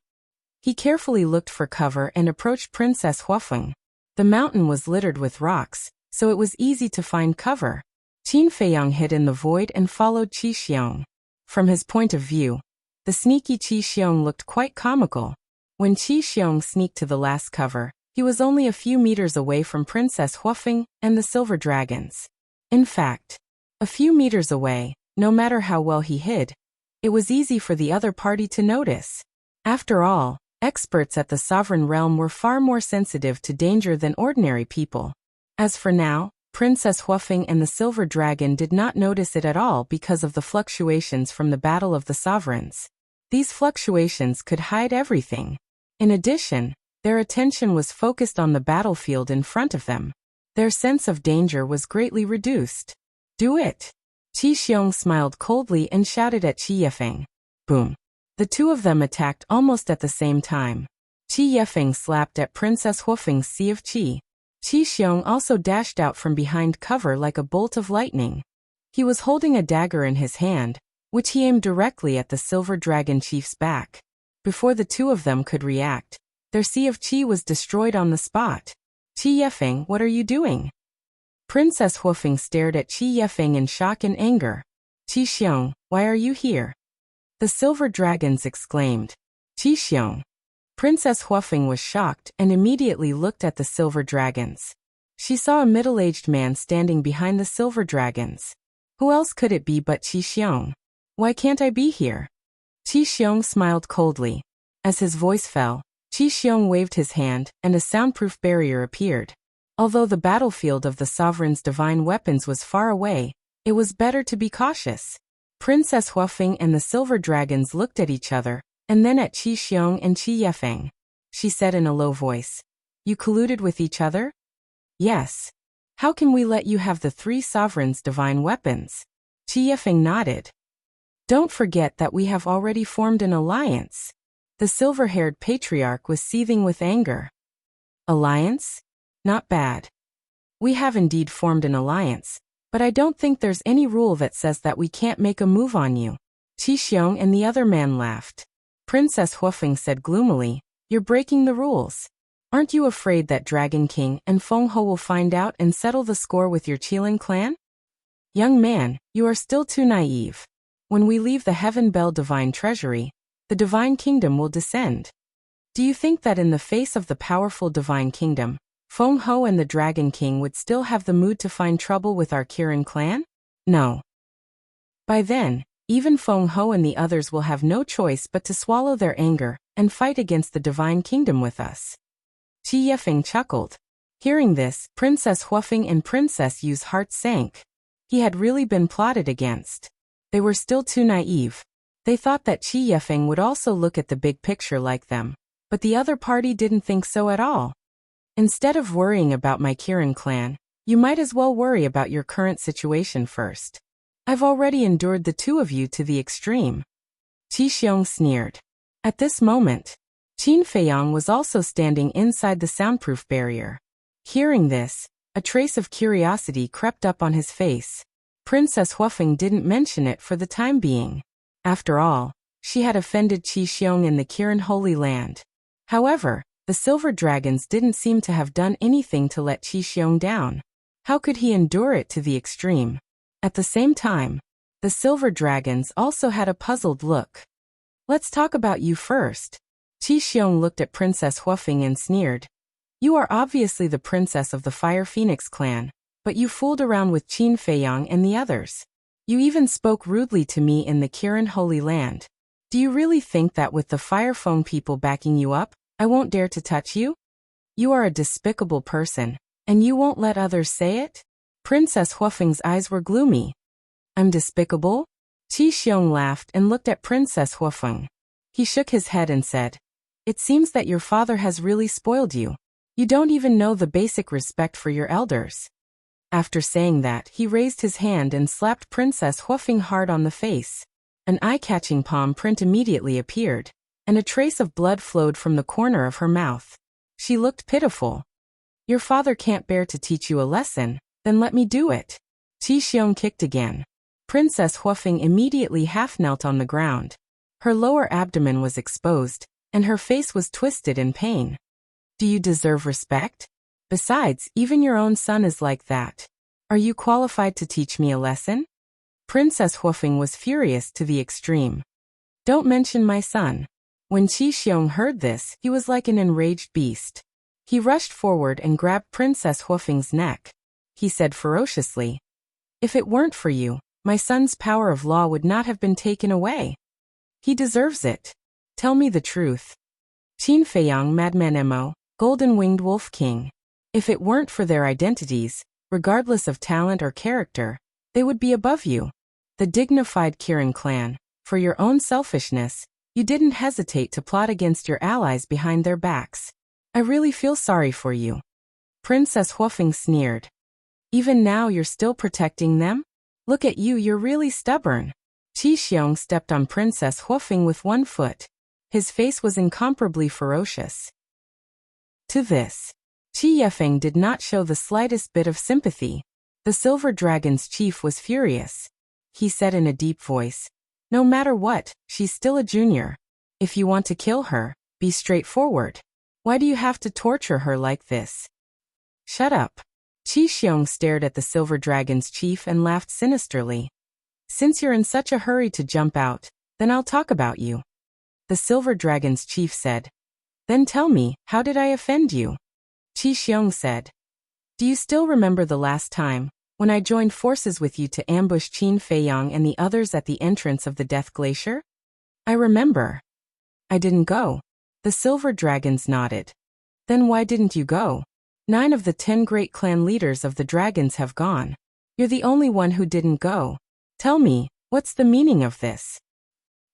He carefully looked for cover and approached Princess Huafeng. The mountain was littered with rocks, so it was easy to find cover. Qin Feiyang hid in the void and followed Qi Xiong. From his point of view, the sneaky Qi Xiong looked quite comical. When Qi Xiong sneaked to the last cover, he was only a few meters away from Princess Huafeng and the Silver Dragons. In fact, a few meters away, no matter how well he hid, it was easy for the other party to notice. After all, experts at the Sovereign Realm were far more sensitive to danger than ordinary people. As for now, Princess Huafeng and the silver dragon did not notice it at all because of the fluctuations from the Battle of the Sovereigns. These fluctuations could hide everything. In addition, their attention was focused on the battlefield in front of them. Their sense of danger was greatly reduced. Do it! Qi Xiong smiled coldly and shouted at Qi Yefeng. Boom! The two of them attacked almost at the same time. Qi Yefeng slapped at Princess Huafeng's Sea of Qi. Qi Xiong also dashed out from behind cover like a bolt of lightning. He was holding a dagger in his hand, which he aimed directly at the silver dragon chief's back. Before the two of them could react, their Sea of Qi was destroyed on the spot. Qi Yefeng, what are you doing? Princess Huafeng stared at Qi Yefeng in shock and anger. Qi Xiong, why are you here? The silver dragons exclaimed. Qi Xiong. Princess Huafeng was shocked and immediately looked at the silver dragons. She saw a middle-aged man standing behind the silver dragons. Who else could it be but Qi Xiong? Why can't I be here? Qi Xiong smiled coldly. As his voice fell, Qi Xiong waved his hand and a soundproof barrier appeared. Although the battlefield of the sovereign's divine weapons was far away, it was better to be cautious. Princess Huafeng and the silver dragons looked at each other, and then at Qi Xiong and Qi Yefeng. She said in a low voice, You colluded with each other? Yes. How can we let you have the three sovereigns' divine weapons? Qi Yefeng nodded. Don't forget that we have already formed an alliance. The silver-haired patriarch was seething with anger. Alliance? Not bad. We have indeed formed an alliance, but I don't think there's any rule that says that we can't make a move on you. Qi Xiong and the other man laughed. Princess Huafeng said gloomily, You're breaking the rules. Aren't you afraid that Dragon King and Feng Ho will find out and settle the score with your Qilin clan? Young man, you are still too naive. When we leave the Heaven Bell Divine Treasury, the Divine Kingdom will descend. Do you think that in the face of the powerful Divine Kingdom, Feng Ho and the Dragon King would still have the mood to find trouble with our Kirin clan? No. By then, even Feng Ho and the others will have no choice but to swallow their anger and fight against the Divine Kingdom with us. Qi Yefeng chuckled. Hearing this, Princess Huafeng and Princess Yu's heart sank. He had really been plotted against. They were still too naive. They thought that Qi Yefeng would also look at the big picture like them, but the other party didn't think so at all. Instead of worrying about my Kirin clan, you might as well worry about your current situation first. I've already endured the two of you to the extreme. Qi Xiong sneered. At this moment, Qin Feiyang was also standing inside the soundproof barrier. Hearing this, a trace of curiosity crept up on his face. Princess Huafeng didn't mention it for the time being. After all, she had offended Qi Xiong in the Kirin Holy Land. However, the silver dragons didn't seem to have done anything to let Qi Xiong down. How could he endure it to the extreme? At the same time, the silver dragons also had a puzzled look. Let's talk about you first. Qi Xiong looked at Princess Huafeng and sneered. You are obviously the princess of the Fire Phoenix clan, but you fooled around with Qin Feiyang and the others. You even spoke rudely to me in the Kirin Holy Land. Do you really think that with the Fire Phone people backing you up, I won't dare to touch you? You are a despicable person, and you won't let others say it? Princess Huafeng's eyes were gloomy. I'm despicable? Qi Xiong laughed and looked at Princess Huafeng. He shook his head and said, It seems that your father has really spoiled you. You don't even know the basic respect for your elders. After saying that, he raised his hand and slapped Princess Huafeng hard on the face. An eye-catching palm print immediately appeared, and a trace of blood flowed from the corner of her mouth. She looked pitiful. Your father can't bear to teach you a lesson, then let me do it. Qi Xiong kicked again. Princess Huafeng immediately half-knelt on the ground. Her lower abdomen was exposed, and her face was twisted in pain. Do you deserve respect? Besides, even your own son is like that. Are you qualified to teach me a lesson? Princess Huafeng was furious to the extreme. Don't mention my son. When Qi Xiong heard this, he was like an enraged beast. He rushed forward and grabbed Princess Huafeng's neck. He said ferociously, If it weren't for you, my son's power of law would not have been taken away. He deserves it. Tell me the truth. Qin Feiyang, Madman Mo, Golden-Winged Wolf King. If it weren't for their identities, regardless of talent or character, they would be above you. The dignified Kirin clan, for your own selfishness, you didn't hesitate to plot against your allies behind their backs. I really feel sorry for you. Princess Huofeng sneered. Even now you're still protecting them? Look at you, you're really stubborn. Qi Xiong stepped on Princess Huofeng with one foot. His face was incomparably ferocious. To this, Qi Yefeng did not show the slightest bit of sympathy. The Silver Dragon's chief was furious. He said in a deep voice, "No matter what, she's still a junior. If you want to kill her, be straightforward. Why do you have to torture her like this?" "Shut up." Qi Xiong stared at the Silver Dragon's chief and laughed sinisterly. "Since you're in such a hurry to jump out, then I'll talk about you." The Silver Dragon's chief said. "Then tell me, how did I offend you?" Qi Xiong said. "Do you still remember the last time, when I joined forces with you to ambush Qin Feiyang and the others at the entrance of the Death Glacier?" "I remember." "I didn't go." The Silver Dragons nodded. "Then why didn't you go? 9 of the 10 great clan leaders of the dragons have gone. You're the only one who didn't go. Tell me, what's the meaning of this?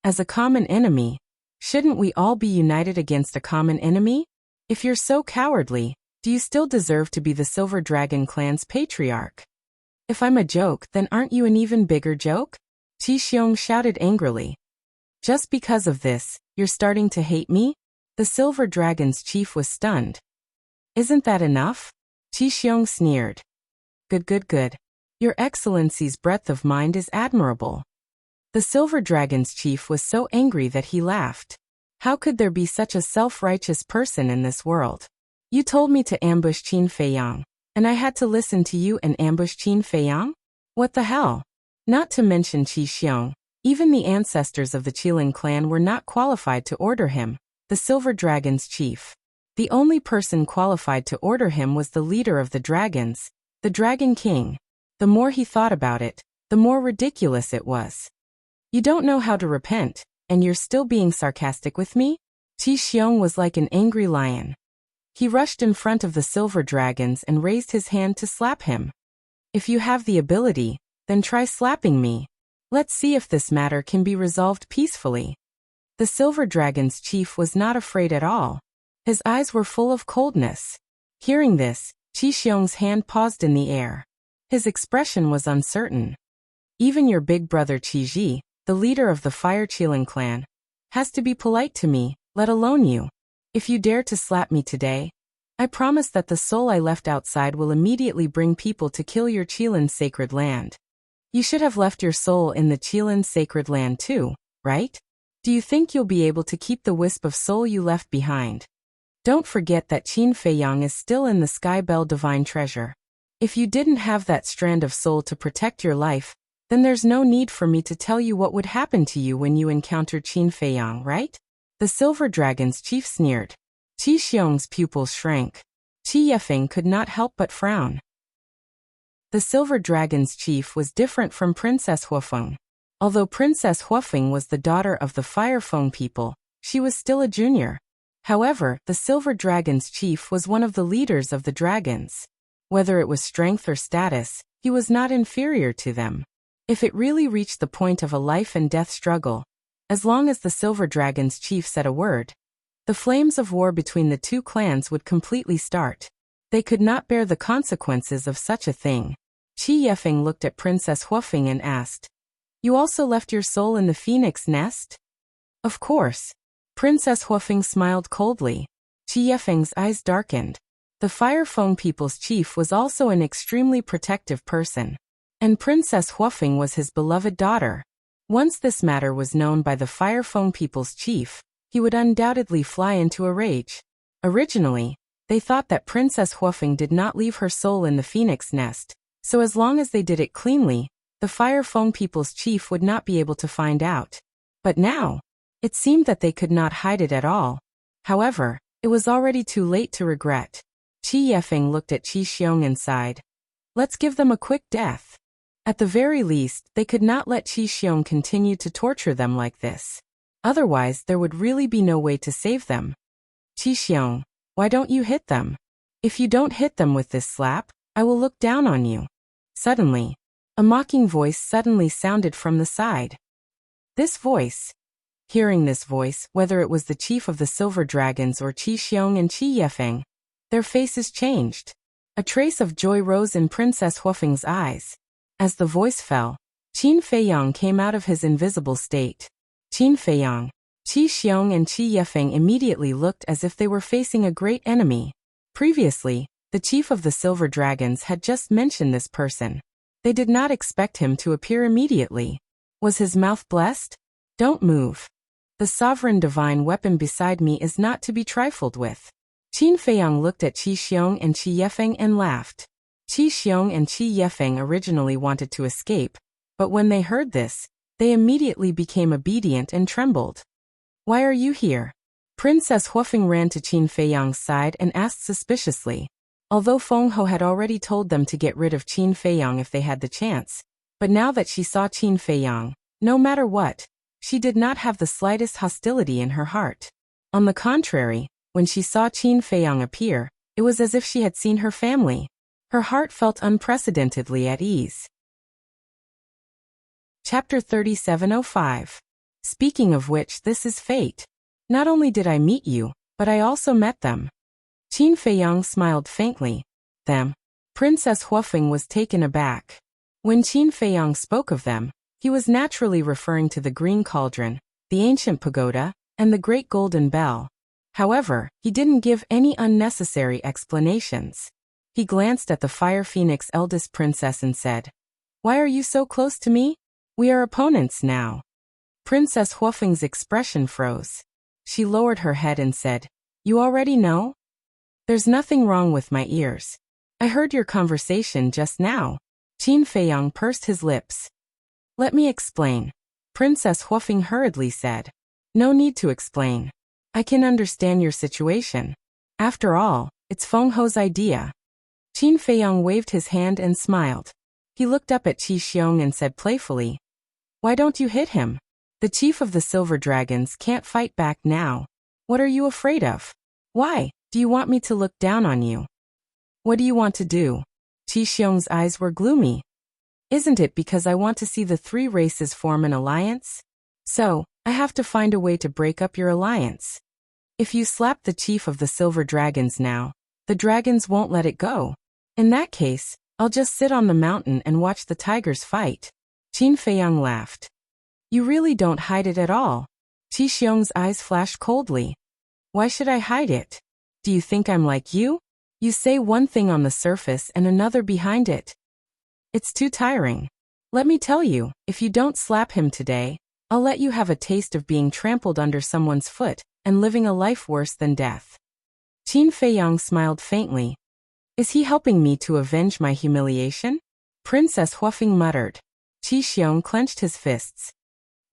As a common enemy, shouldn't we all be united against a common enemy? If you're so cowardly, do you still deserve to be the Silver Dragon clan's patriarch? If I'm a joke, then aren't you an even bigger joke?" Qi Xiong shouted angrily. "Just because of this, you're starting to hate me?" The Silver Dragon's chief was stunned. "Isn't that enough?" Qi Xiong sneered. Good. Your Excellency's breadth of mind is admirable." The Silver Dragon's chief was so angry that he laughed. How could there be such a self-righteous person in this world? "You told me to ambush Qin Feiyang, and I had to listen to you and ambush Qin Feiyang? What the hell?" Not to mention Qi Xiong, even the ancestors of the Qilin clan were not qualified to order him, the Silver Dragon's chief. The only person qualified to order him was the leader of the dragons, the Dragon King. The more he thought about it, the more ridiculous it was. "You don't know how to repent, and you're still being sarcastic with me?" Qi Xiong was like an angry lion. He rushed in front of the Silver Dragons and raised his hand to slap him. "If you have the ability, then try slapping me. Let's see if this matter can be resolved peacefully." The Silver Dragon's chief was not afraid at all. His eyes were full of coldness. Hearing this, Qi Xiong's hand paused in the air. His expression was uncertain. "Even your big brother Qi Ji, the leader of the Fire Qilin clan, has to be polite to me, let alone you. If you dare to slap me today, I promise that the soul I left outside will immediately bring people to kill your Qilin's sacred land. You should have left your soul in the Qilin's sacred land too, right? Do you think you'll be able to keep the wisp of soul you left behind? Don't forget that Qin Feiyang is still in the Sky Bell Divine Treasure. If you didn't have that strand of soul to protect your life, then there's no need for me to tell you what would happen to you when you encounter Qin Feiyang, right?" The Silver Dragon's chief sneered. Qi Xiong's pupils shrank. Qi Yefeng could not help but frown. The Silver Dragon's chief was different from Princess Huofeng. Although Princess Huofeng was the daughter of the Fire Feng people, she was still a junior. However, the Silver Dragon's chief was one of the leaders of the dragons. Whether it was strength or status, he was not inferior to them. If it really reached the point of a life and death struggle, as long as the Silver Dragon's chief said a word, the flames of war between the two clans would completely start. They could not bear the consequences of such a thing. Qi Yefeng looked at Princess Huofeng and asked, "You also left your soul in the phoenix nest?" "Of course." Princess Huofeng smiled coldly. Qi Yefeng's eyes darkened. The Fire Feng people's chief was also an extremely protective person, and Princess Huofeng was his beloved daughter. Once this matter was known by the Fire Feng people's chief, he would undoubtedly fly into a rage. Originally, they thought that Princess Huofeng did not leave her soul in the phoenix nest, so as long as they did it cleanly, the Fire Feng people's chief would not be able to find out. But now, it seemed that they could not hide it at all. However, it was already too late to regret. Qi Yefeng looked at Qi Xiong and sighed. "Let's give them a quick death." At the very least, they could not let Qi Xiong continue to torture them like this. Otherwise, there would really be no way to save them. "Qi Xiong, why don't you hit them?" If you don't hit them with this slap, I will look down on you. Suddenly, a mocking voice suddenly sounded from the side. This voice. Hearing this voice, whether it was the chief of the Silver Dragons or Qi Xiong and Qi Yefeng, their faces changed. A trace of joy rose in Princess Huofeng's eyes. As the voice fell, Qin Feiyang came out of his invisible state. Qin Feiyang, Qi Xiong and Qi Yefeng immediately looked as if they were facing a great enemy. Previously, the chief of the Silver Dragons had just mentioned this person. They did not expect him to appear immediately. Was his mouth blessed? Don't move. The sovereign divine weapon beside me is not to be trifled with. Qin Feiyang looked at Qi Xiong and Qi Yefeng and laughed. Qi Xiong and Qi Yefeng originally wanted to escape, but when they heard this, they immediately became obedient and trembled. Why are you here? Princess Huofeng ran to Qin Feiyang's side and asked suspiciously. Although Feng Ho had already told them to get rid of Qin Feiyang if they had the chance, but now that she saw Qin Feiyang, no matter what, she did not have the slightest hostility in her heart. On the contrary, when she saw Qin Feiyang appear, it was as if she had seen her family. Her heart felt unprecedentedly at ease. Chapter 3705. Speaking of which, this is fate. Not only did I meet you, but I also met them. Qin Feiyang smiled faintly. Them. Princess Huofeng was taken aback. When Qin Feiyang spoke of them, he was naturally referring to the Green Cauldron, the ancient pagoda, and the Great Golden Bell. However, he didn't give any unnecessary explanations. He glanced at the Fire Phoenix eldest princess and said, "Why are you so close to me? We are opponents now." Princess Huofeng's expression froze. She lowered her head and said, "You already know? There's nothing wrong with my ears. I heard your conversation just now." Qin Feiyang pursed his lips. "Let me explain," Princess Huofeng hurriedly said. "No need to explain. I can understand your situation. After all, it's Feng Ho's idea." Qin Feiyang waved his hand and smiled. He looked up at Qi Xiong and said playfully, "Why don't you hit him? The chief of the Silver Dragons can't fight back now. What are you afraid of? Why do you want me to look down on you? What do you want to do?" Qi Xiong's eyes were gloomy. "Isn't it because I want to see the three races form an alliance? So, I have to find a way to break up your alliance. If you slap the chief of the Silver Dragons now, the dragons won't let it go. In that case, I'll just sit on the mountain and watch the tigers fight." Qin Feiyang laughed. "You really don't hide it at all." Qi Xiong's eyes flashed coldly. "Why should I hide it? Do you think I'm like you? You say one thing on the surface and another behind it. It's too tiring. Let me tell you, if you don't slap him today, I'll let you have a taste of being trampled under someone's foot and living a life worse than death." Qin Feiyang smiled faintly. "Is he helping me to avenge my humiliation?" Princess Huofeng muttered. Qi Xiong clenched his fists.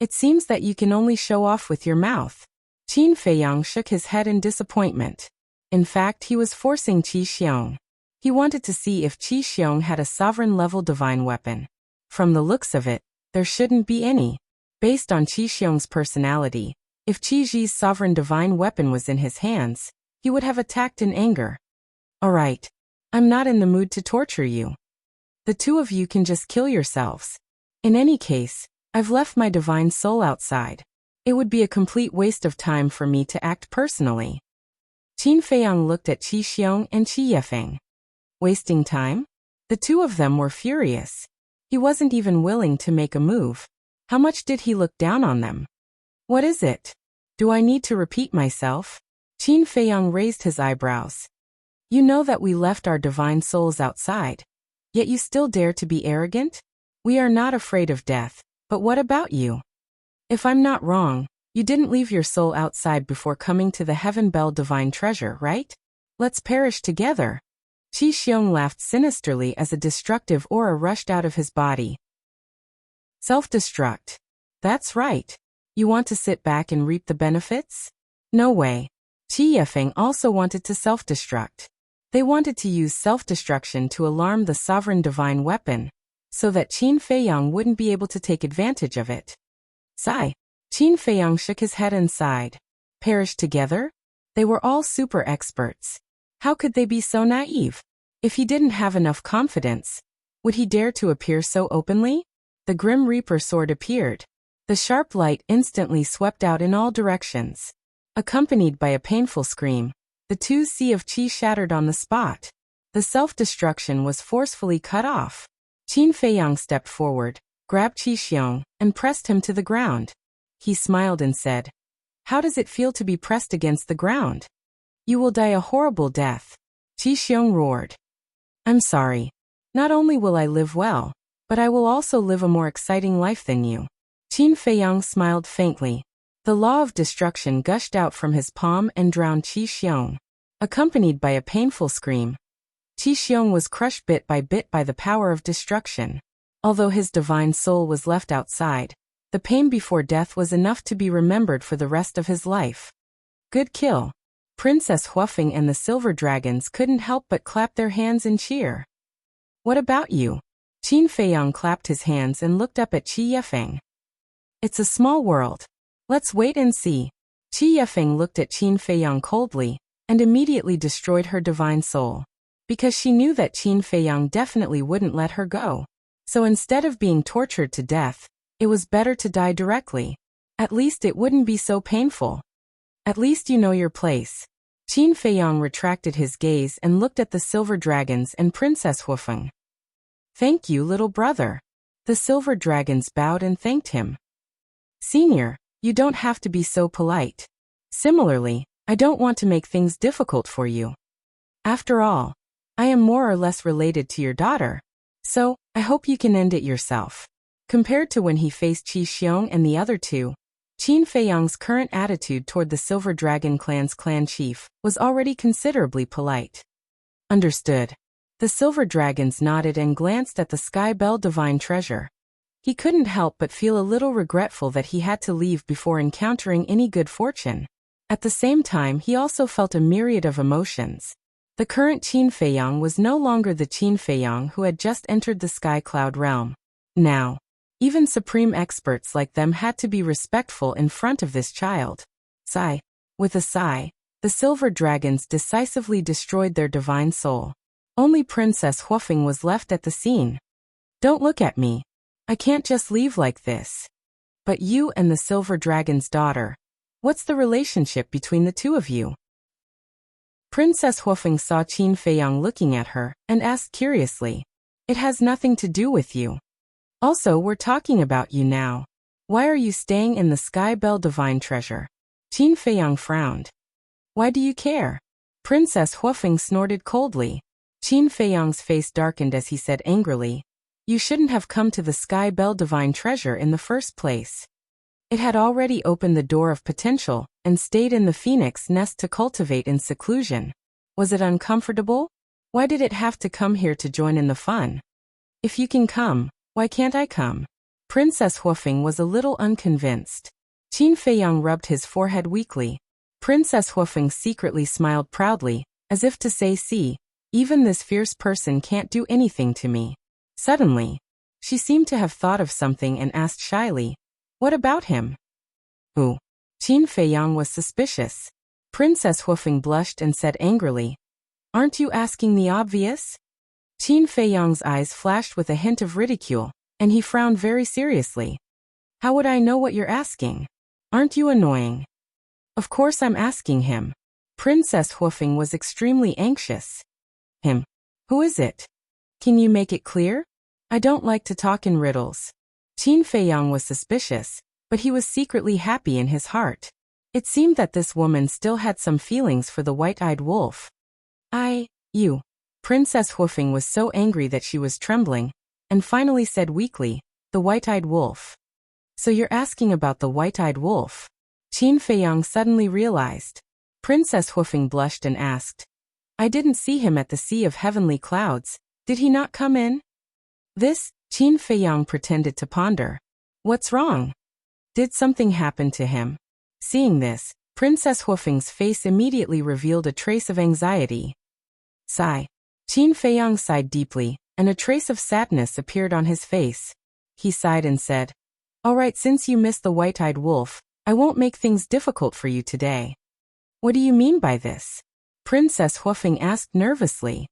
"It seems that you can only show off with your mouth." Qin Feiyang shook his head in disappointment. In fact, he was forcing Qi Xiong. He wanted to see if Qi Xiong had a sovereign-level divine weapon. From the looks of it, there shouldn't be any. Based on Qi Xiong's personality, if Qi Ji's sovereign divine weapon was in his hands, he would have attacked in anger. "All right. I'm not in the mood to torture you. The two of you can just kill yourselves. In any case, I've left my divine soul outside. It would be a complete waste of time for me to act personally." Qin Feiyang looked at Qi Xiong and Qi Yefeng. Wasting time? The two of them were furious. He wasn't even willing to make a move. How much did he look down on them? "What is it? Do I need to repeat myself?" Qin Feiyang raised his eyebrows. "You know that we left our divine souls outside. Yet you still dare to be arrogant? We are not afraid of death, but what about you? If I'm not wrong, you didn't leave your soul outside before coming to the Heaven Bell divine treasure, right? Let's perish together." Qi Xiong laughed sinisterly as a destructive aura rushed out of his body. "Self-destruct. That's right. You want to sit back and reap the benefits? No way." Qi Yefeng also wanted to self-destruct. They wanted to use self-destruction to alarm the sovereign divine weapon, so that Qin Feiyang wouldn't be able to take advantage of it. Sigh. Qin Feiyang shook his head and sighed. Perish together? They were all super experts. How could they be so naive? If he didn't have enough confidence, would he dare to appear so openly? The Grim Reaper sword appeared. The sharp light instantly swept out in all directions. Accompanied by a painful scream, the two sea of qi shattered on the spot. The self-destruction was forcefully cut off. Qin Feiyang stepped forward, grabbed Qi Xiong, and pressed him to the ground. He smiled and said, "How does it feel to be pressed against the ground?" "You will die a horrible death." Qi Xiong roared. "I'm sorry. Not only will I live well, but I will also live a more exciting life than you." Qin Feiyang smiled faintly. The law of destruction gushed out from his palm and drowned Qi Xiong. Accompanied by a painful scream, Qi Xiong was crushed bit by the power of destruction. Although his divine soul was left outside, the pain before death was enough to be remembered for the rest of his life. Good kill. Princess Huafeng and the Silver Dragons couldn't help but clap their hands and cheer. What about you? Qin Feiyang clapped his hands and looked up at Qi Yefeng. It's a small world. Let's wait and see. Qi Yefeng looked at Qin Feiyang coldly, and immediately destroyed her divine soul. Because she knew that Qin Feiyang definitely wouldn't let her go. So instead of being tortured to death, it was better to die directly. At least it wouldn't be so painful. At least you know your place. Qin Feiyang retracted his gaze and looked at the Silver Dragons and Princess Huafeng. Thank you, little brother. The Silver Dragons bowed and thanked him. Senior, you don't have to be so polite. Similarly, I don't want to make things difficult for you. After all, I am more or less related to your daughter. So, I hope you can end it yourself. Compared to when he faced Qi Xiong and the other two, Qin Feiyang's current attitude toward the Silver Dragon clan's clan chief was already considerably polite. Understood. The Silver Dragons nodded and glanced at the Sky Bell Divine Treasure. He couldn't help but feel a little regretful that he had to leave before encountering any good fortune. At the same time, he also felt a myriad of emotions. The current Qin Feiyang was no longer the Qin Feiyang who had just entered the Sky Cloud realm. Now, even supreme experts like them had to be respectful in front of this child. Sigh. With a sigh, the Silver Dragons decisively destroyed their divine soul. Only Princess Huafeng was left at the scene. Don't look at me. I can't just leave like this. But you and the Silver Dragon's daughter, what's the relationship between the two of you? Princess Huafeng saw Qin Feiyang looking at her and asked curiously. It has nothing to do with you. Also, we're talking about you now. Why are you staying in the Sky Bell Divine Treasure? Qin Feiyang frowned. Why do you care? Princess Huafeng snorted coldly. Qin Feiyang's face darkened as he said angrily, You shouldn't have come to the Sky Bell Divine Treasure in the first place. It had already opened the door of potential and stayed in the phoenix nest to cultivate in seclusion. Was it uncomfortable? Why did it have to come here to join in the fun? If you can come, why can't I come? Princess Huafeng was a little unconvinced. Qin Feiyang rubbed his forehead weakly. Princess Huafeng secretly smiled proudly, as if to say, see, even this fierce person can't do anything to me. Suddenly, she seemed to have thought of something and asked shyly, what about him? Who? Qin Feiyang was suspicious. Princess Huafeng blushed and said angrily, Aren't you asking the obvious? Qin Feiyang's eyes flashed with a hint of ridicule, and he frowned very seriously. How would I know what you're asking? Aren't you annoying? Of course I'm asking him. Princess Huafeng was extremely anxious. Him? Who is it? Can you make it clear? I don't like to talk in riddles. Qin Feiyang was suspicious, but he was secretly happy in his heart. It seemed that this woman still had some feelings for the white-eyed wolf. You. Princess Huafeng was so angry that she was trembling, and finally said weakly, the white-eyed wolf. So you're asking about the white-eyed wolf? Qin Feiyang suddenly realized. Princess Huafeng blushed and asked, I didn't see him at the Sea of Heavenly Clouds. Did he not come in? This, Qin Feiyang pretended to ponder. What's wrong? Did something happen to him? Seeing this, Princess Huafeng's face immediately revealed a trace of anxiety. Sigh. Qin Feiyang sighed deeply, and a trace of sadness appeared on his face. He sighed and said, All right, since you missed the white-eyed wolf, I won't make things difficult for you today. What do you mean by this? Princess Huofeng asked nervously.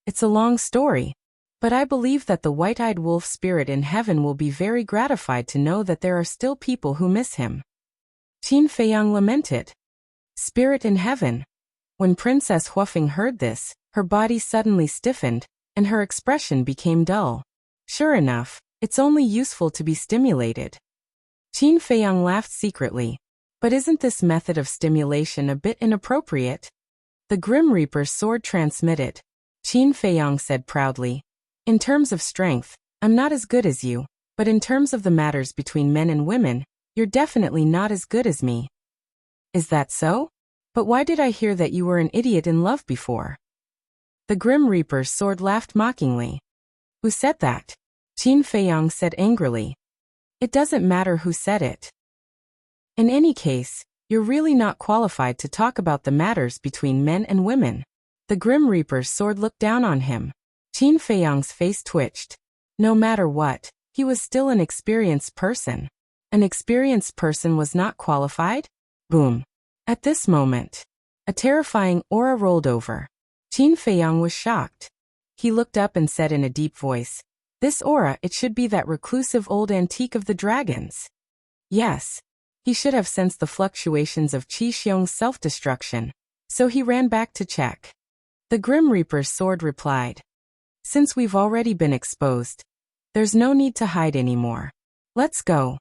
It's a long story, but I believe that the white-eyed wolf spirit in heaven will be very gratified to know that there are still people who miss him. Qin Feiyang lamented. Spirit in heaven. When Princess Huofeng heard this, her body suddenly stiffened, and her expression became dull. Sure enough, it's only useful to be stimulated. Qin Feiyang laughed secretly. But isn't this method of stimulation a bit inappropriate? The Grim Reaper's sword transmitted. Qin Feiyang said proudly. In terms of strength, I'm not as good as you, but in terms of the matters between men and women, you're definitely not as good as me. Is that so? But why did I hear that you were an idiot in love before? The Grim Reaper's sword laughed mockingly. Who said that? Qin Feiyang said angrily. It doesn't matter who said it. In any case, you're really not qualified to talk about the matters between men and women. The Grim Reaper's sword looked down on him. Qin Feiyang's face twitched. No matter what, he was still an experienced person. An experienced person was not qualified? Boom. At this moment, a terrifying aura rolled over. Qin Feiyang was shocked. He looked up and said in a deep voice, This aura, it should be that reclusive old antique of the dragons. Yes. He should have sensed the fluctuations of Qi Xiong's self-destruction, so he ran back to check. The Grim Reaper's sword replied. Since we've already been exposed, there's no need to hide anymore. Let's go.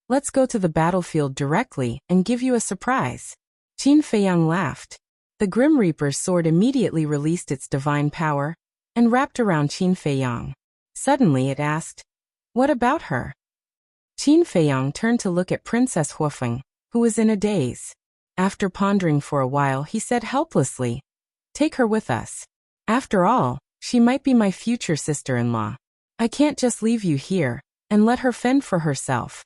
Let's go to the battlefield directly and give you a surprise. Qin Feiyang laughed. The Grim Reaper's sword immediately released its divine power and wrapped around Qin Feiyang. Suddenly it asked, What about her? Qin Feiyang turned to look at Princess Huofeng, who was in a daze. After pondering for a while, he said helplessly, Take her with us. After all, she might be my future sister-in-law. I can't just leave you here and let her fend for herself.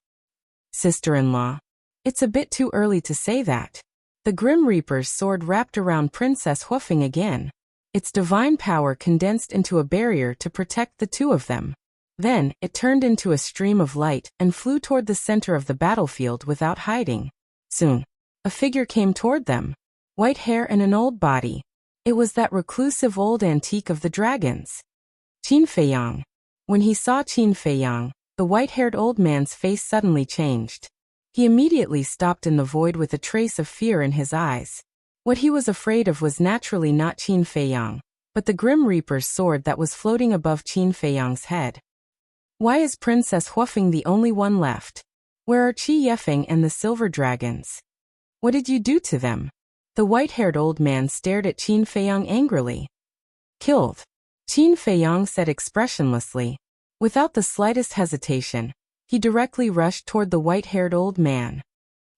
Sister-in-law? It's a bit too early to say that. The Grim Reaper's sword wrapped around Princess Huofeng again. Its divine power condensed into a barrier to protect the two of them. Then, it turned into a stream of light and flew toward the center of the battlefield without hiding. Soon, a figure came toward them. White hair and an old body. It was that reclusive old antique of the dragons. Qin Feiyang. When he saw Qin Feiyang, the white-haired old man's face suddenly changed. He immediately stopped in the void with a trace of fear in his eyes. What he was afraid of was naturally not Qin Feiyang, but the Grim Reaper's sword that was floating above Qin Feiyang's head. Why is Princess Huofeng the only one left? Where are Qi Yefeng and the silver dragons? What did you do to them? The white-haired old man stared at Qin Feiyang angrily. Killed. Qin Feiyang said expressionlessly. Without the slightest hesitation, he directly rushed toward the white-haired old man.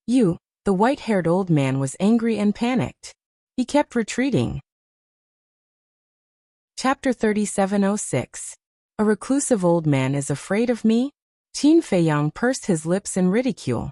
The white-haired old man was angry and panicked. He kept retreating. Chapter 3706. A reclusive old man is afraid of me? Qin Feiyang pursed his lips in ridicule.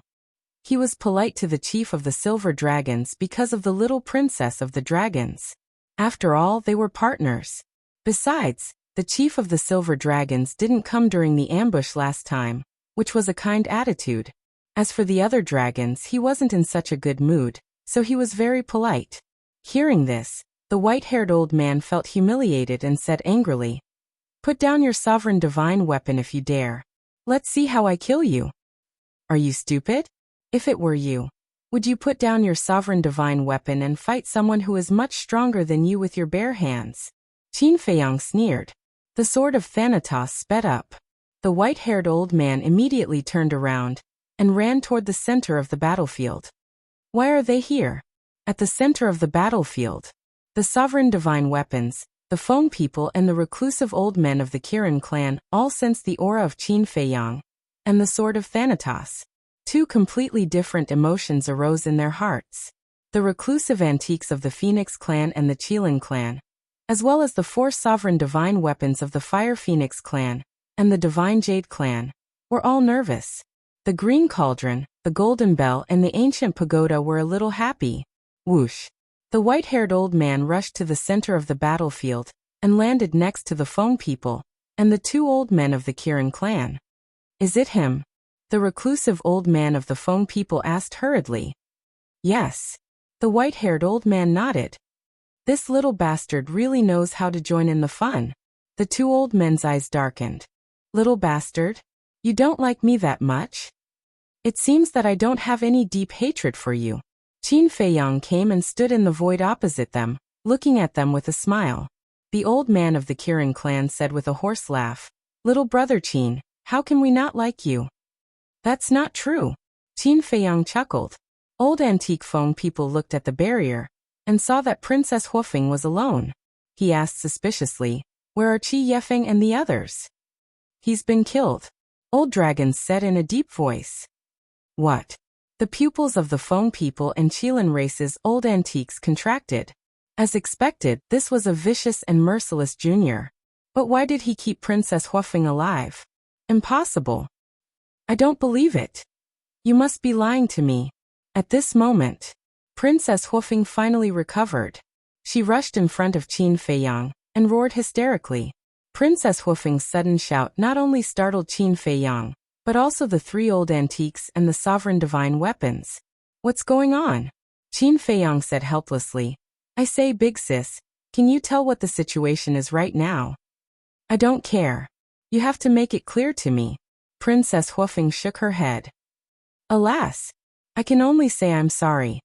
He was polite to the chief of the silver dragons because of the little princess of the dragons. After all, they were partners. Besides, the chief of the silver dragons didn't come during the ambush last time, which was a kind attitude. As for the other dragons, he wasn't in such a good mood, so he was very polite. Hearing this, the white-haired old man felt humiliated and said angrily, Put down your sovereign divine weapon if you dare. Let's see how I kill you. Are you stupid? If it were you, would you put down your sovereign divine weapon and fight someone who is much stronger than you with your bare hands? Qin Feiyang sneered. The sword of Thanatos sped up. The white-haired old man immediately turned around and ran toward the center of the battlefield. Why are they here? At the center of the battlefield, the sovereign divine weapons, the Feng people and the reclusive old men of the Kirin clan all sensed the aura of Qin Feiyang and the sword of Thanatos. Two completely different emotions arose in their hearts. The reclusive antiques of the Phoenix clan and the Qilin clan, as well as the four sovereign divine weapons of the Fire Phoenix clan and the Divine Jade clan, were all nervous. The Green Cauldron, the Golden Bell and the Ancient Pagoda were a little happy. Whoosh! The white-haired old man rushed to the center of the battlefield and landed next to the Feng people and the two old men of the Kirin clan. Is it him? The reclusive old man of the Feng people asked hurriedly. Yes. The white-haired old man nodded. This little bastard really knows how to join in the fun. The two old men's eyes darkened. Little bastard? You don't like me that much? It seems that I don't have any deep hatred for you. Qin Feiyang came and stood in the void opposite them, looking at them with a smile. The old man of the Kirin clan said with a hoarse laugh, Little brother Qin, how can we not like you? That's not true. Qin Feiyang chuckled. Old antique Feng people looked at the barrier and saw that Princess Huofeng was alone. He asked suspiciously, Where are Qi Yefeng and the others? He's been killed. Old dragons said in a deep voice. What? The pupils of the Feng people and Qilin race's old antiques contracted. As expected, this was a vicious and merciless junior. But why did he keep Princess Huofeng alive? Impossible. I don't believe it. You must be lying to me. At this moment, Princess Huofeng finally recovered. She rushed in front of Qin Feiyang and roared hysterically. Princess Huofeng's sudden shout not only startled Qin Feiyang, but also the three old antiques and the sovereign divine weapons. What's going on? Qin Feiyang said helplessly. I say, big sis, can you tell what the situation is right now? I don't care. You have to make it clear to me. Princess Huofeng shook her head. Alas, I can only say I'm sorry.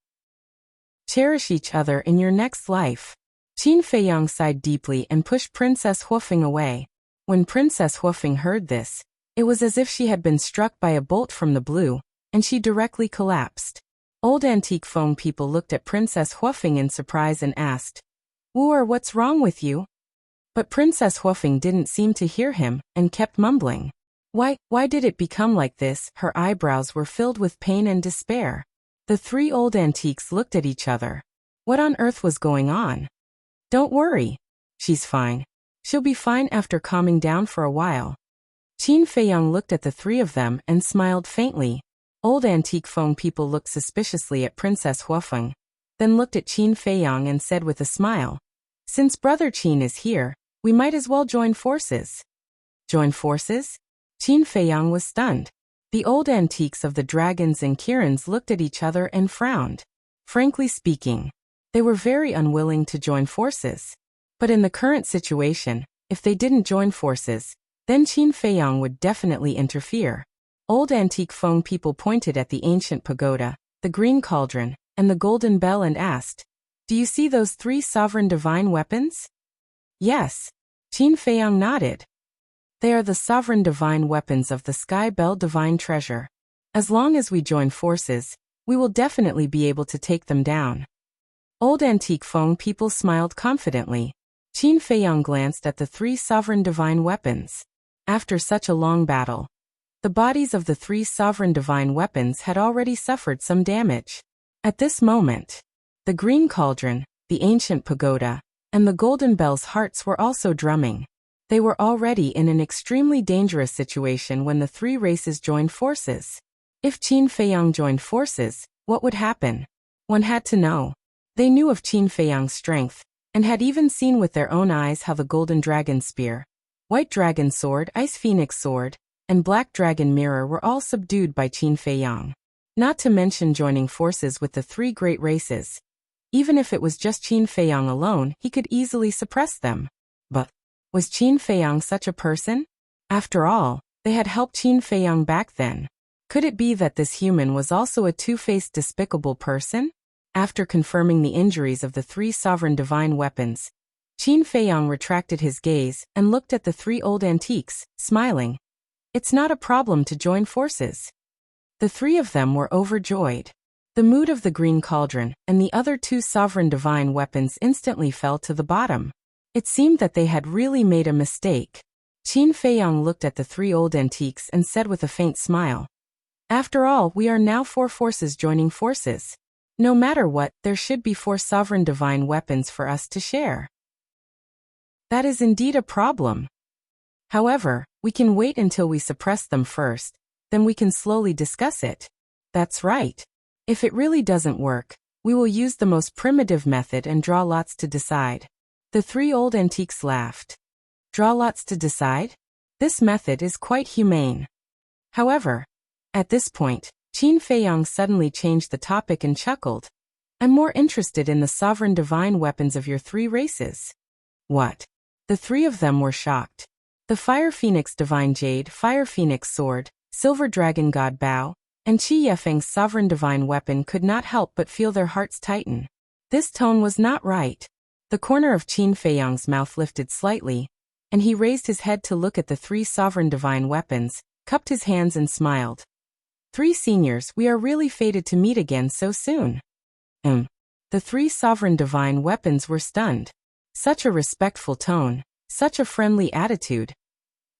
Cherish each other in your next life. Qin Feiyang sighed deeply and pushed Princess Huofeng away. When Princess Huofeng heard this, it was as if she had been struck by a bolt from the blue, and she directly collapsed. Old antique Feng people looked at Princess Huofeng in surprise and asked, Wu, what's wrong with you? But Princess Huofeng didn't seem to hear him and kept mumbling. Why did it become like this? Her eyebrows were filled with pain and despair. The three old antiques looked at each other. What on earth was going on? Don't worry. She's fine. She'll be fine after calming down for a while. Qin Feiyang looked at the three of them and smiled faintly. Old antique Feng people looked suspiciously at Princess Huofeng, then looked at Qin Feiyang and said with a smile, Since brother Qin is here, we might as well join forces. Join forces? Qin Feiyang was stunned. The old antiques of the dragons and Kirins looked at each other and frowned. Frankly speaking, they were very unwilling to join forces. But in the current situation, if they didn't join forces, then Qin Feiyang would definitely interfere. Old antique Feng people pointed at the ancient pagoda, the green cauldron, and the golden bell and asked, Do you see those three sovereign divine weapons? Yes. Qin Feiyang nodded. They are the sovereign divine weapons of the Sky Bell Divine Treasure. As long as we join forces, we will definitely be able to take them down. Old antique Feng people smiled confidently. Qin Feiyang glanced at the three sovereign divine weapons. After such a long battle, the bodies of the three sovereign divine weapons had already suffered some damage. At this moment, the green cauldron, the ancient pagoda, and the golden bell's hearts were also drumming. They were already in an extremely dangerous situation when the three races joined forces. If Qin Feiyang joined forces, what would happen? One had to know. They knew of Qin Feiyang's strength, and had even seen with their own eyes how the golden dragon spear, white dragon sword, ice phoenix sword, and black dragon mirror were all subdued by Qin Feiyang. Not to mention joining forces with the three great races. Even if it was just Qin Feiyang alone, he could easily suppress them. But was Qin Feiyang such a person? After all, they had helped Qin Feiyang back then. Could it be that this human was also a two-faced despicable person? After confirming the injuries of the three sovereign divine weapons, Qin Feiyang retracted his gaze and looked at the three old antiques, smiling. It's not a problem to join forces. The three of them were overjoyed. The mood of the green cauldron and the other two sovereign divine weapons instantly fell to the bottom. It seemed that they had really made a mistake. Qin Feiyang looked at the three old antiques and said with a faint smile, After all, we are now four forces joining forces. No matter what, there should be four sovereign divine weapons for us to share. That is indeed a problem. However, we can wait until we suppress them first, then we can slowly discuss it. That's right. If it really doesn't work, we will use the most primitive method and draw lots to decide. The three old antiques laughed. Draw lots to decide? This method is quite humane. However, at this point, Qin Feiyang suddenly changed the topic and chuckled. I'm more interested in the sovereign divine weapons of your three races. What? The three of them were shocked. The Fire Phoenix Divine Jade, Fire Phoenix Sword, Silver Dragon God Bow, and Qi Yefeng's sovereign divine weapon could not help but feel their hearts tighten. This tone was not right. The corner of Qin Feiyang's mouth lifted slightly, and he raised his head to look at the three sovereign divine weapons, cupped his hands and smiled. Three seniors, we are really fated to meet again so soon. The three sovereign divine weapons were stunned. Such a respectful tone, such a friendly attitude.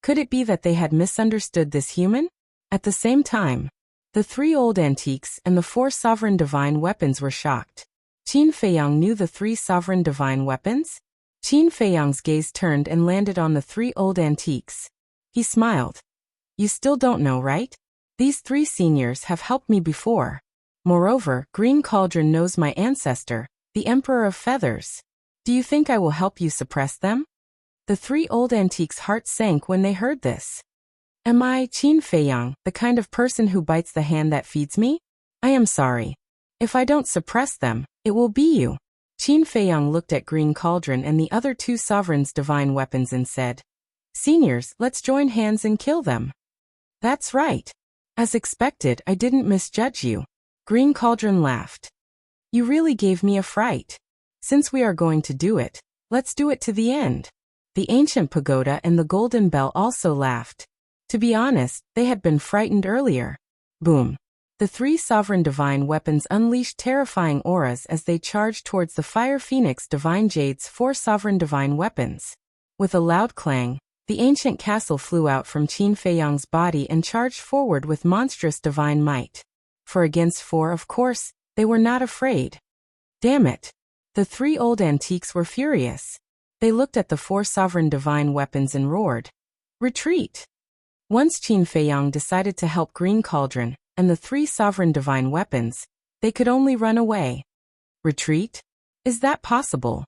Could it be that they had misunderstood this human? At the same time, the three old antiques and the four sovereign divine weapons were shocked. Qin Feiyang knew the three sovereign divine weapons? Qin Feiyang's gaze turned and landed on the three old antiques. He smiled. You still don't know, right? These three seniors have helped me before. Moreover, Green Cauldron knows my ancestor, the Emperor of Feathers. Do you think I will help you suppress them? The three old antiques' hearts sank when they heard this. Am I, Qin Feiyang, the kind of person who bites the hand that feeds me? I am sorry. If I don't suppress them, it will be you. Qin Feiyang looked at Green Cauldron and the other two sovereigns' divine weapons and said, Seniors, let's join hands and kill them. That's right. As expected, I didn't misjudge you. Green Cauldron laughed. You really gave me a fright. Since we are going to do it, let's do it to the end. The ancient pagoda and the golden bell also laughed. To be honest, they had been frightened earlier. Boom. The three sovereign divine weapons unleashed terrifying auras as they charged towards the Fire Phoenix Divine Jade's four sovereign divine weapons. With a loud clang, the ancient castle flew out from Qin Feiyang's body and charged forward with monstrous divine might. For against four, of course, they were not afraid. Damn it. The three old antiques were furious. They looked at the four sovereign divine weapons and roared. Retreat! Once Qin Feiyang decided to help Green Cauldron and the three sovereign divine weapons, they could only run away. Retreat? Is that possible?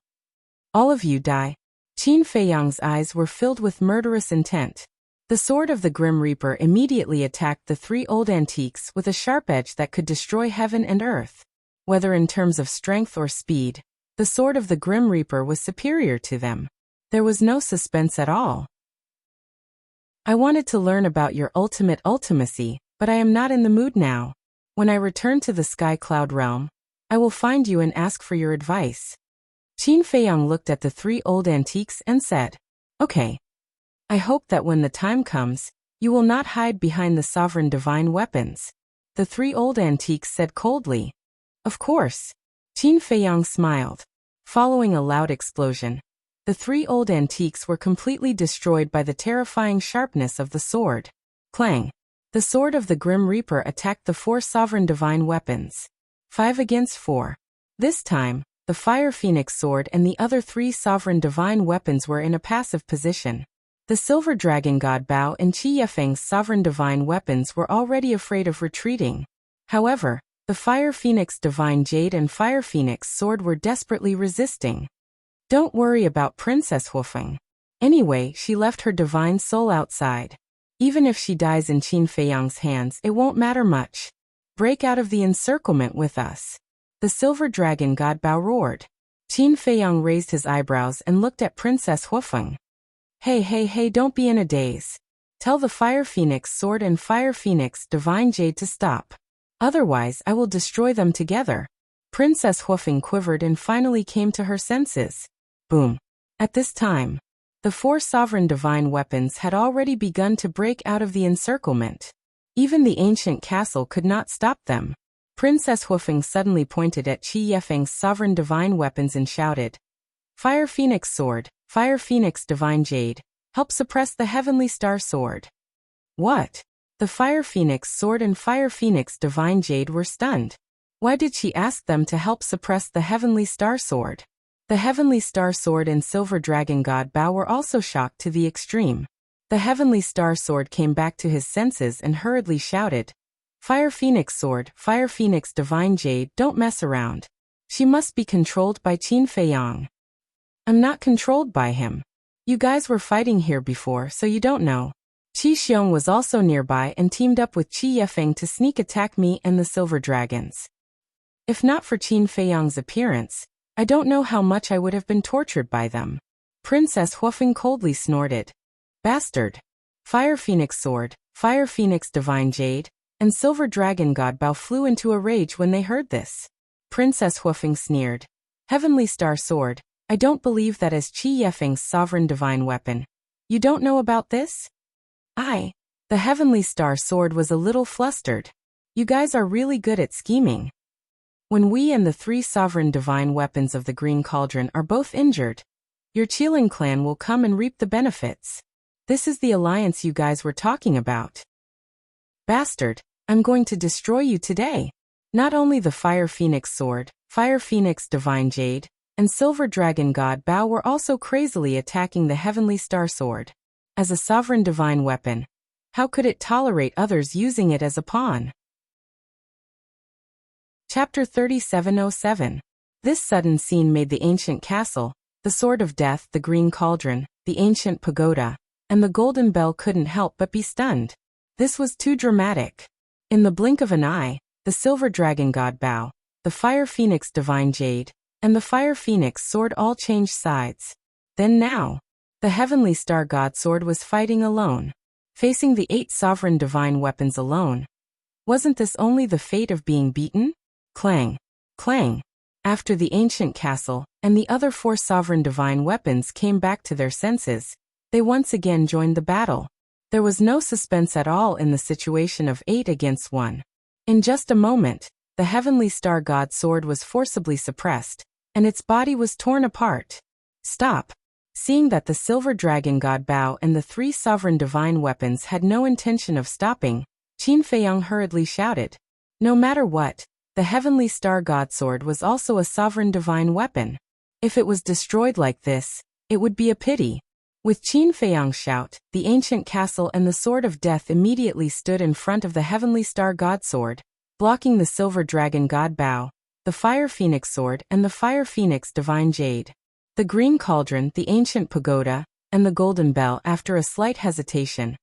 All of you die. Qin Feiyang's eyes were filled with murderous intent. The sword of the Grim Reaper immediately attacked the three old antiques with a sharp edge that could destroy heaven and earth. Whether in terms of strength or speed, the sword of the Grim Reaper was superior to them. There was no suspense at all. I wanted to learn about your ultimate ultimacy, but I am not in the mood now. When I return to the Sky Cloud realm, I will find you and ask for your advice. Qin Feiyang looked at the three old antiques and said, Okay. I hope that when the time comes, you will not hide behind the sovereign divine weapons. The three old antiques said coldly. Of course. Qin Feiyang smiled. Following a loud explosion, the three old antiques were completely destroyed by the terrifying sharpness of the sword. Clang. The sword of the Grim Reaper attacked the four sovereign divine weapons. 5 against 4. This time, the Fire Phoenix sword and the other three sovereign divine weapons were in a passive position. The Silver Dragon God Bao and Qi Yefeng's sovereign divine weapons were already afraid of retreating. However, the Fire Phoenix Divine Jade and Fire Phoenix sword were desperately resisting. Don't worry about Princess Hufeng. Anyway, she left her divine soul outside. Even if she dies in Qin Feiyang's hands, it won't matter much. Break out of the encirclement with us. The Silver Dragon God Bao roared. Qin Feiyang raised his eyebrows and looked at Princess Hufeng. Hey, don't be in a daze. Tell the Fire Phoenix sword and Fire Phoenix Divine Jade to stop. Otherwise, I will destroy them together. Princess Hufeng quivered and finally came to her senses. Boom. At this time, the four sovereign divine weapons had already begun to break out of the encirclement. Even the ancient castle could not stop them. Princess Hufeng suddenly pointed at Qi Yefeng's sovereign divine weapons and shouted, Fire Phoenix sword, Fire Phoenix Divine Jade, help suppress the Heavenly Star sword. What? The Fire Phoenix sword and Fire Phoenix Divine Jade were stunned. Why did she ask them to help suppress the Heavenly Star sword? The Heavenly Star sword and Silver Dragon God Bao were also shocked to the extreme. The Heavenly Star sword came back to his senses and hurriedly shouted, Fire Phoenix sword, Fire Phoenix Divine Jade, don't mess around. She must be controlled by Qin Feiyang. I'm not controlled by him. You guys were fighting here before, so you don't know. Qi Xiong was also nearby and teamed up with Qi Yefeng to sneak attack me and the Silver Dragons. If not for Qin Feiyang's appearance, I don't know how much I would have been tortured by them. Princess Huofeng coldly snorted. Bastard! Fire Phoenix Sword, Fire Phoenix Divine Jade, and Silver Dragon God Bao flew into a rage when they heard this. Princess Huofeng sneered. Heavenly Star Sword, I don't believe that is Qi Yefeng's sovereign divine weapon. You don't know about this? The Heavenly Star Sword was a little flustered. You guys are really good at scheming. When we and the 3 sovereign divine weapons of the Green Cauldron are both injured, your Qilin clan will come and reap the benefits. This is the alliance you guys were talking about. Bastard, I'm going to destroy you today. Not only the Fire Phoenix Sword, Fire Phoenix Divine Jade, and Silver Dragon God Bao were also crazily attacking the Heavenly Star Sword. As a sovereign divine weapon, how could it tolerate others using it as a pawn? Chapter 3707. This sudden scene made the ancient castle, the Sword of Death, the Green Cauldron, the ancient pagoda, and the Golden Bell couldn't help but be stunned. This was too dramatic. In the blink of an eye, the Silver Dragon God Bao, the Fire Phoenix Divine Jade, and the Fire Phoenix Sword all changed sides. Then now, the Heavenly Star God Sword was fighting alone, facing the 8 sovereign divine weapons alone. Wasn't this only the fate of being beaten? Clang! Clang! After the ancient castle and the other 4 sovereign divine weapons came back to their senses, they once again joined the battle. There was no suspense at all in the situation of 8 against 1. In just a moment, the Heavenly Star God Sword was forcibly suppressed, and its body was torn apart. Stop! Seeing that the Silver Dragon God Bao and the 3 sovereign divine weapons had no intention of stopping, Qin Feiyang hurriedly shouted. No matter what, the Heavenly Star God Sword was also a sovereign divine weapon. If it was destroyed like this, it would be a pity. With Qin Feiyang's shout, the ancient castle and the Sword of Death immediately stood in front of the Heavenly Star God Sword, blocking the Silver Dragon God Bao, the Fire Phoenix Sword and the Fire Phoenix Divine Jade. The Green Cauldron, the ancient pagoda, and the Golden Bell, after a slight hesitation,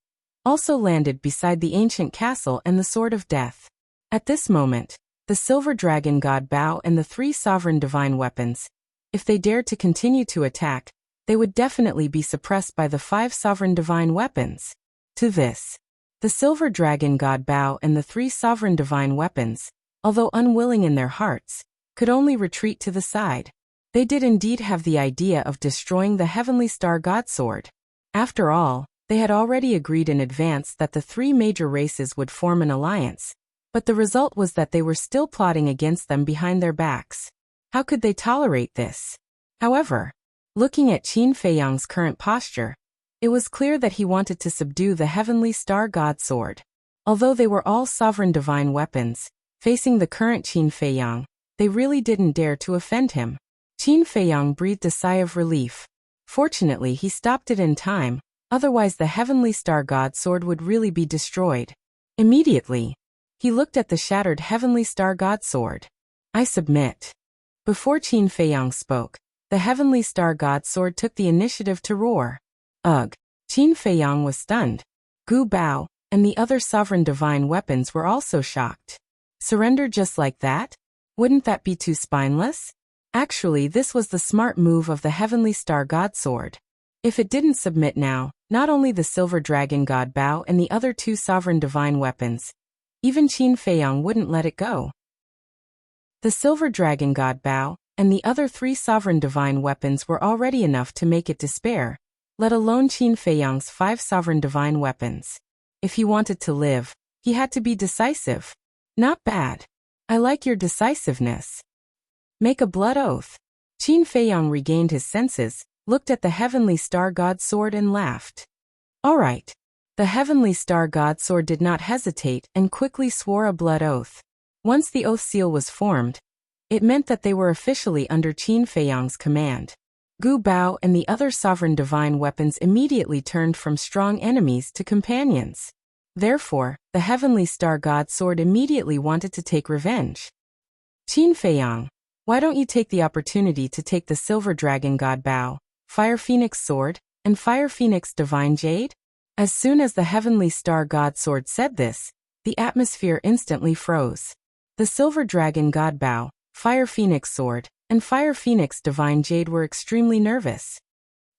also landed beside the ancient castle and the Sword of Death. At this moment, the Silver Dragon God Bao and the 3 sovereign divine weapons, if they dared to continue to attack, they would definitely be suppressed by the 5 sovereign divine weapons. To this, the Silver Dragon God Bao and the 3 sovereign divine weapons, although unwilling in their hearts, could only retreat to the side. They did indeed have the idea of destroying the Heavenly Star God Sword. After all, they had already agreed in advance that the 3 major races would form an alliance, but the result was that they were still plotting against them behind their backs. How could they tolerate this? However, looking at Qin Feiyang's current posture, it was clear that he wanted to subdue the Heavenly Star God Sword. Although they were all sovereign divine weapons, facing the current Qin Feiyang, they really didn't dare to offend him. Qin Feiyang breathed a sigh of relief. Fortunately, he stopped it in time, otherwise the Heavenly Star God Sword would really be destroyed. Immediately, he looked at the shattered Heavenly Star God Sword. I submit. Before Qin Feiyang spoke, the Heavenly Star God Sword took the initiative to roar. Ugh! Qin Feiyang was stunned. Gu Bao and the other sovereign divine weapons were also shocked. Surrender just like that? Wouldn't that be too spineless? Actually, this was the smart move of the Heavenly Star God Sword. If it didn't submit now, not only the Silver Dragon God Bao and the other 2 sovereign divine weapons, even Qin Feiyang wouldn't let it go. The Silver Dragon God Bao and the other 3 sovereign divine weapons were already enough to make it despair, let alone Qin Feiyang's 5 sovereign divine weapons. If he wanted to live, he had to be decisive. Not bad. I like your decisiveness. Make a blood oath. Qin Feiyang regained his senses, looked at the Heavenly Star God Sword and laughed. All right. The Heavenly Star God Sword did not hesitate and quickly swore a blood oath. Once the oath seal was formed, it meant that they were officially under Qin Feiyang's command. Gu Bao and the other sovereign divine weapons immediately turned from strong enemies to companions. Therefore, the Heavenly Star God Sword immediately wanted to take revenge. Qin Feiyang, why don't you take the opportunity to take the Silver Dragon God Bao, Fire Phoenix Sword, and Fire Phoenix Divine Jade? As soon as the Heavenly Star God Sword said this, the atmosphere instantly froze. The Silver Dragon God Bao, Fire Phoenix Sword, and Fire Phoenix Divine Jade were extremely nervous.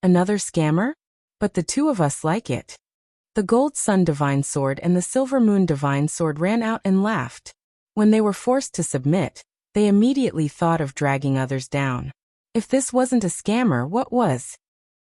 Another scammer? But the two of us like it. The Gold Sun Divine Sword and the Silver Moon Divine Sword ran out and laughed. When they were forced to submit, they immediately thought of dragging others down. If this wasn't a scammer, what was?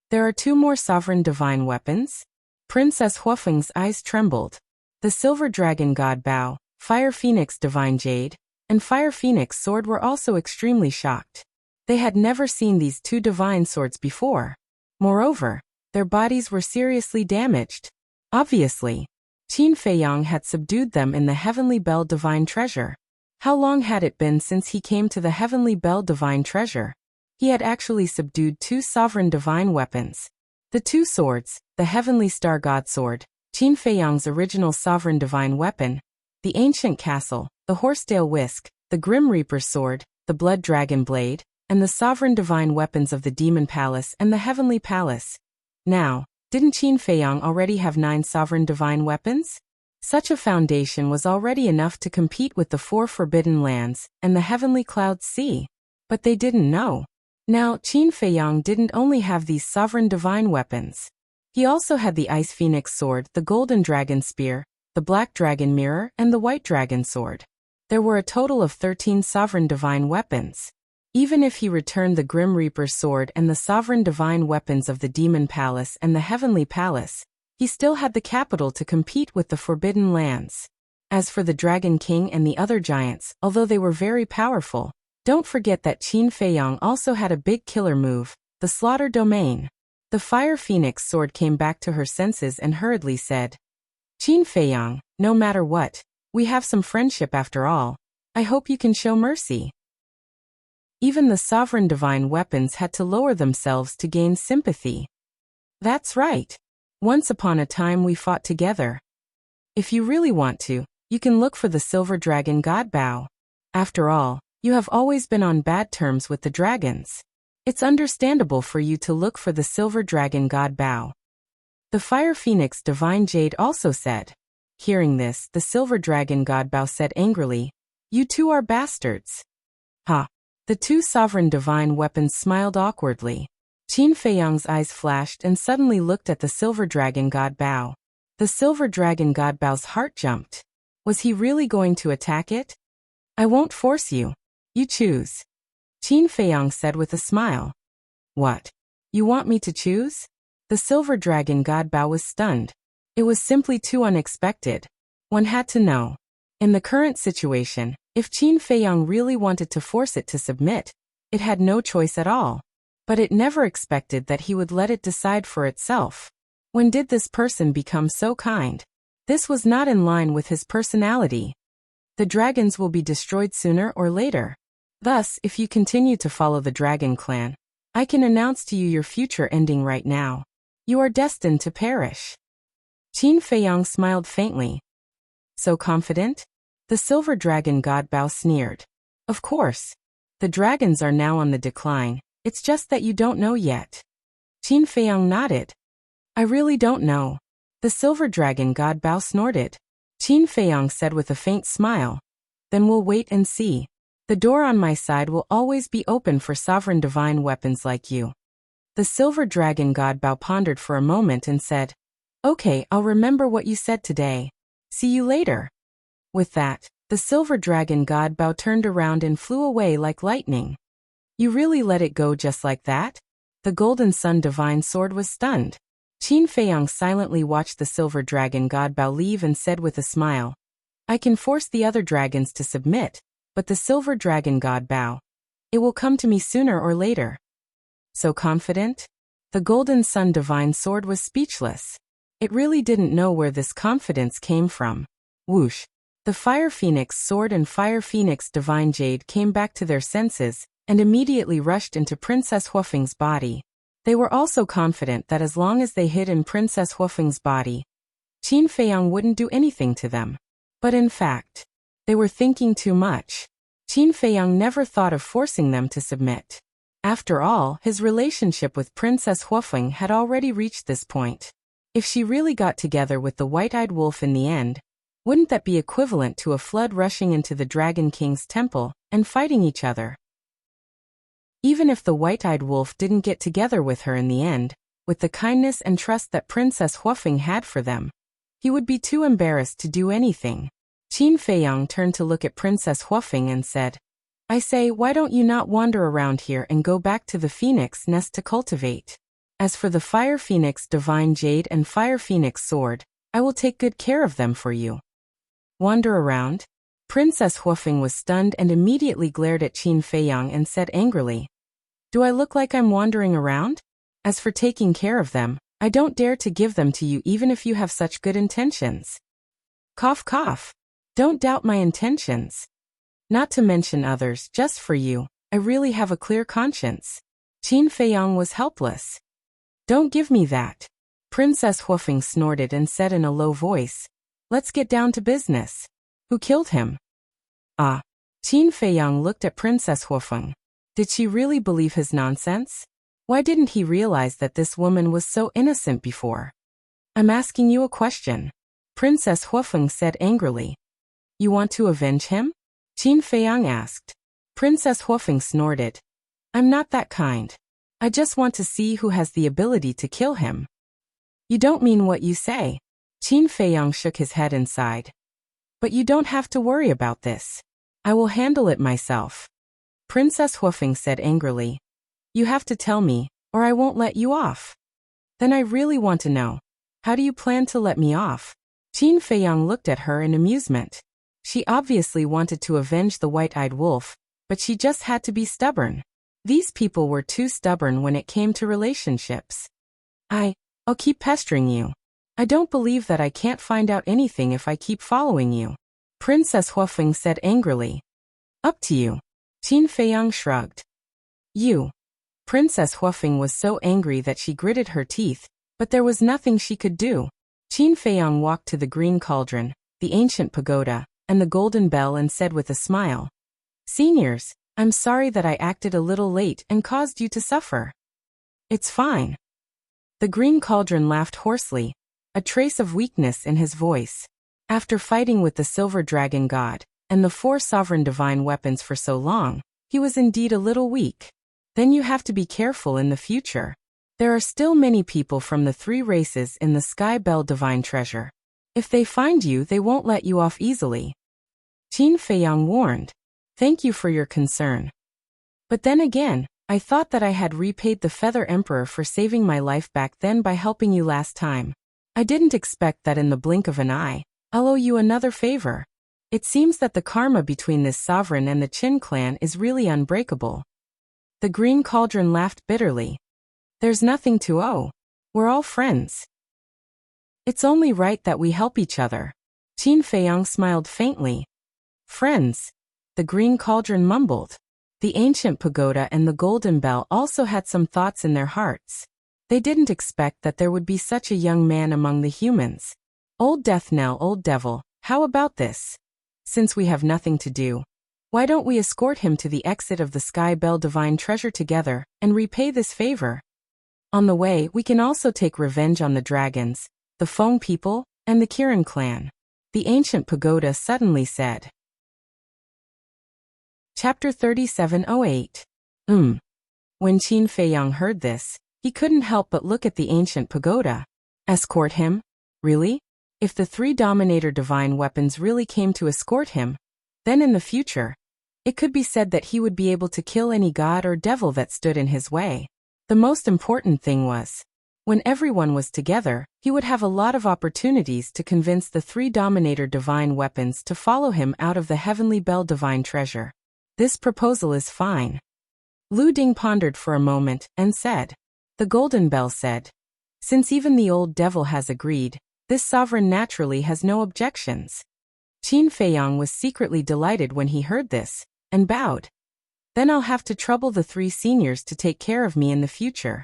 There are two more sovereign divine weapons? Princess Huofeng's eyes trembled. The Silver Dragon God Bao, Fire Phoenix Divine Jade, and Fire Phoenix Sword were also extremely shocked. They had never seen these two divine swords before. Moreover, their bodies were seriously damaged. Obviously, Qin Feiyang had subdued them in the Heavenly Bell Divine Treasure. How long had it been since he came to the Heavenly Bell Divine Treasure? He had actually subdued two sovereign divine weapons. The two swords, the Heavenly Star God Sword, Qin Feiyang's original sovereign divine weapon, the Ancient Castle, the Horsetail Whisk, the Grim Reaper's Sword, the Blood Dragon Blade, and the sovereign divine weapons of the Demon Palace and the Heavenly Palace. Now, didn't Qin Feiyang already have 9 sovereign divine weapons? Such a foundation was already enough to compete with the 4 Forbidden Lands and the Heavenly Cloud Sea. But they didn't know. Now, Qin Feiyang didn't only have these sovereign divine weapons. He also had the Ice Phoenix Sword, the Golden Dragon Spear, the Black Dragon Mirror, and the White Dragon Sword. There were a total of 13 sovereign divine weapons. Even if he returned the Grim Reaper's Sword and the sovereign divine weapons of the Demon Palace and the Heavenly Palace, he still had the capital to compete with the Forbidden Lands. As for the Dragon King and the other giants, although they were very powerful, don't forget that Qin Feiyang also had a big killer move, the Slaughter Domain. The Fire Phoenix Sword came back to her senses and hurriedly said, Qin Feiyang, no matter what, we have some friendship after all. I hope you can show mercy. Even the sovereign divine weapons had to lower themselves to gain sympathy. That's right. Once upon a time we fought together. If you really want to, you can look for the Silver Dragon God Bao. After all, you have always been on bad terms with the dragons. It's understandable for you to look for the Silver Dragon God Bao. The Fire Phoenix Divine Jade also said. Hearing this, the Silver Dragon God Bao said angrily, You two are bastards. Ha! The two sovereign divine weapons smiled awkwardly. Qin Feiyang's eyes flashed and suddenly looked at the Silver Dragon God Bao. The Silver Dragon God Bao's heart jumped. Was he really going to attack it? I won't force you. You choose. Qin Feiyang said with a smile. What? You want me to choose? The Silver Dragon God Bao was stunned. It was simply too unexpected. One had to know. In the current situation, if Qin Feiyang really wanted to force it to submit, it had no choice at all. But it never expected that he would let it decide for itself. When did this person become so kind? This was not in line with his personality. The dragons will be destroyed sooner or later. Thus, if you continue to follow the Dragon Clan, I can announce to you your future ending right now. You are destined to perish. Qin Feiyang smiled faintly. So confident? The Silver Dragon God Bao sneered. Of course. The dragons are now on the decline, it's just that you don't know yet. Qin Feiyang nodded. I really don't know. The Silver Dragon God Bao snorted. Qin Feiyang said with a faint smile. Then we'll wait and see. The door on my side will always be open for sovereign divine weapons like you. The Silver Dragon God Bao pondered for a moment and said, Okay, I'll remember what you said today. See you later. With that, the Silver Dragon God Bao turned around and flew away like lightning. You really let it go just like that? The Golden Sun Divine Sword was stunned. Qin Feiyang silently watched the Silver Dragon God Bao leave and said with a smile, I can force the other dragons to submit, but the Silver Dragon God Bao, it will come to me sooner or later. So confident? The Golden Sun Divine Sword was speechless. It really didn't know where this confidence came from. Whoosh! The Fire Phoenix Sword and Fire Phoenix Divine Jade came back to their senses and immediately rushed into Princess Huofeng's body. They were also confident that as long as they hid in Princess Huofeng's body, Qin Feiyang wouldn't do anything to them. But in fact, they were thinking too much. Qin Feiyang never thought of forcing them to submit. After all, his relationship with Princess Huofeng had already reached this point. If she really got together with the White-Eyed Wolf in the end, wouldn't that be equivalent to a flood rushing into the Dragon King's temple and fighting each other. Even if the white-eyed wolf didn't get together with her in the end, with the kindness and trust that Princess Huofeng had for them, he would be too embarrassed to do anything. Qin Feiyang turned to look at Princess Huofeng and said, I say, why don't you not wander around here and go back to the phoenix nest to cultivate? As for the Fire Phoenix Divine Jade and Fire Phoenix Sword, I will take good care of them for you. Wander around? Princess Huofeng was stunned and immediately glared at Qin Feiyang and said angrily, Do I look like I'm wandering around? As for taking care of them, I don't dare to give them to you even if you have such good intentions. Cough cough. Don't doubt my intentions. Not to mention others, just for you, I really have a clear conscience. Qin Feiyang was helpless. Don't give me that. Princess Huofeng snorted and said in a low voice, Let's get down to business. Who killed him? Ah. Qin Feiyang looked at Princess Huofeng. Did she really believe his nonsense? Why didn't he realize that this woman was so innocent before? I'm asking you a question. Princess Huofeng said angrily. You want to avenge him? Qin Feiyang asked. Princess Huofeng snorted. I'm not that kind. I just want to see who has the ability to kill him. You don't mean what you say. Qin Feiyang shook his head and sighed. But you don't have to worry about this. I will handle it myself. Princess Huofeng said angrily. You have to tell me, or I won't let you off. Then I really want to know. How do you plan to let me off? Qin Feiyang looked at her in amusement. She obviously wanted to avenge the white-eyed wolf, but she just had to be stubborn. These people were too stubborn when it came to relationships. I'll keep pestering you. I don't believe that I can't find out anything if I keep following you. Princess Huofeng said angrily. Up to you. Qin Feiyang shrugged. You. Princess Huofeng was so angry that she gritted her teeth, but there was nothing she could do. Qin Feiyang walked to the green cauldron, the ancient pagoda, and the golden bell and said with a smile, Seniors, I'm sorry that I acted a little late and caused you to suffer. It's fine. The green cauldron laughed hoarsely, a trace of weakness in his voice. After fighting with the silver dragon god, and the 4 sovereign divine weapons for so long, he was indeed a little weak. Then you have to be careful in the future. There are still many people from the 3 races in the Sky Bell Divine Treasure. If they find you, they won't let you off easily. Qin Feiyang warned. Thank you for your concern. But then again, I thought that I had repaid the Feather Emperor for saving my life back then by helping you last time. I didn't expect that in the blink of an eye, I'll owe you another favor. It seems that the karma between this sovereign and the Qin clan is really unbreakable. The green cauldron laughed bitterly. There's nothing to owe. We're all friends. It's only right that we help each other. Qin Feiyang smiled faintly. Friends. The green cauldron mumbled. The ancient pagoda and the golden bell also had some thoughts in their hearts. They didn't expect that there would be such a young man among the humans. Old Death Knell, old devil, how about this? Since we have nothing to do, why don't we escort him to the exit of the Sky Bell Divine Treasure together and repay this favor? On the way, we can also take revenge on the dragons, the Feng people, and the Kirin clan. The ancient pagoda suddenly said. Chapter 3708. When Qin Feiyang heard this, he couldn't help but look at the ancient pagoda. Escort him? Really? If the 3 Dominator divine weapons really came to escort him, then in the future, it could be said that he would be able to kill any god or devil that stood in his way. The most important thing was, when everyone was together, he would have a lot of opportunities to convince the 3 Dominator divine weapons to follow him out of the Heavenly Bell Divine Treasure. This proposal is fine. Lu Ding pondered for a moment and said. The Golden Bell said. Since even the old devil has agreed, this sovereign naturally has no objections. Qin Feiyang was secretly delighted when he heard this, and bowed. Then I'll have to trouble the 3 seniors to take care of me in the future.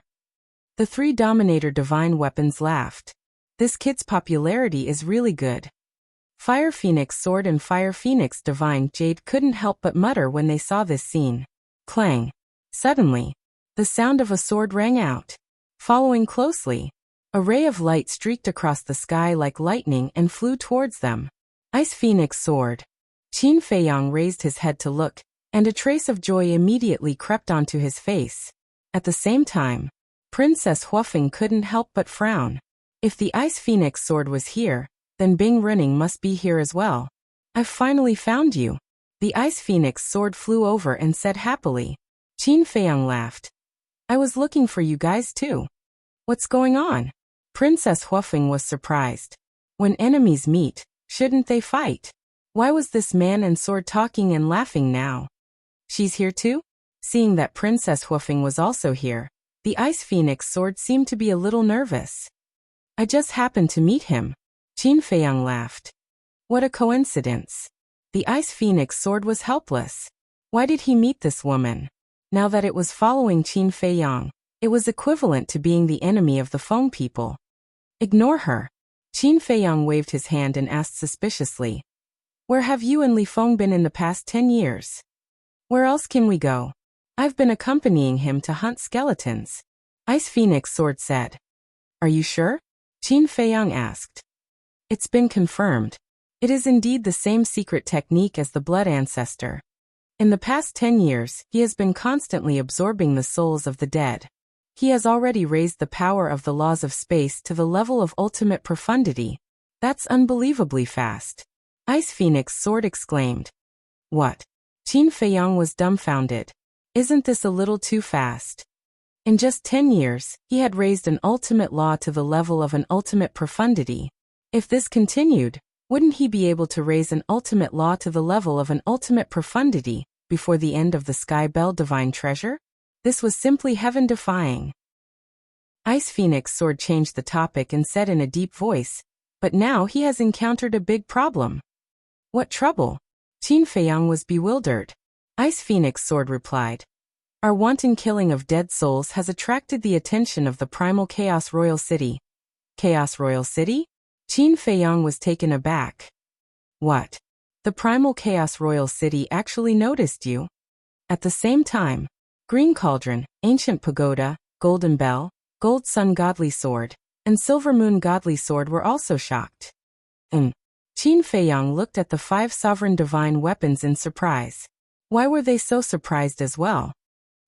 The 3 Dominator divine weapons laughed. This kid's popularity is really good. Fire Phoenix Sword and Fire Phoenix Divine Jade couldn't help but mutter when they saw this scene. Clang. Suddenly, the sound of a sword rang out. Following closely, a ray of light streaked across the sky like lightning and flew towards them. Ice Phoenix Sword. Qin Feiyang raised his head to look, and a trace of joy immediately crept onto his face. At the same time, Princess Huofeng couldn't help but frown. If the Ice Phoenix sword was here, then Bing Running must be here as well. I've finally found you. The Ice Phoenix sword flew over and said happily. Qin Feiyang laughed. I was looking for you guys too. What's going on? Princess Huofeng was surprised. When enemies meet, shouldn't they fight? Why was this man and sword talking and laughing now? She's here too? Seeing that Princess Huofeng was also here, the Ice Phoenix sword seemed to be a little nervous. I just happened to meet him. Qin Feiyang laughed. What a coincidence. The Ice Phoenix sword was helpless. Why did he meet this woman? Now that it was following Qin Feiyang, it was equivalent to being the enemy of the Feng people. Ignore her. Qin Feiyang waved his hand and asked suspiciously. Where have you and Li Feng been in the past 10 years? Where else can we go? I've been accompanying him to hunt skeletons. Ice Phoenix sword said. Are you sure? Qin Feiyang asked. It's been confirmed. It is indeed the same secret technique as the Blood Ancestor. In the past 10 years, he has been constantly absorbing the souls of the dead. He has already raised the power of the laws of space to the level of ultimate profundity. That's unbelievably fast. Ice Phoenix sword exclaimed. What? Qin Feiyang was dumbfounded. Isn't this a little too fast? In just 10 years, he had raised an ultimate law to the level of an ultimate profundity. If this continued, wouldn't he be able to raise an ultimate law to the level of an ultimate profundity before the end of the Sky Bell Divine Treasure? This was simply heaven-defying. Ice Phoenix sword changed the topic and said in a deep voice, but now he has encountered a big problem. What trouble? Qin Feiyang was bewildered. Ice Phoenix sword replied. Our wanton killing of dead souls has attracted the attention of the primal Chaos Royal City. Chaos Royal City? Qin Feiyang was taken aback. What? The primal Chaos Royal City actually noticed you? At the same time, Green Cauldron, Ancient Pagoda, Golden Bell, Gold Sun Godly Sword, and Silver Moon Godly Sword were also shocked. Qin Feiyang looked at the 5 sovereign divine weapons in surprise. Why were they so surprised as well?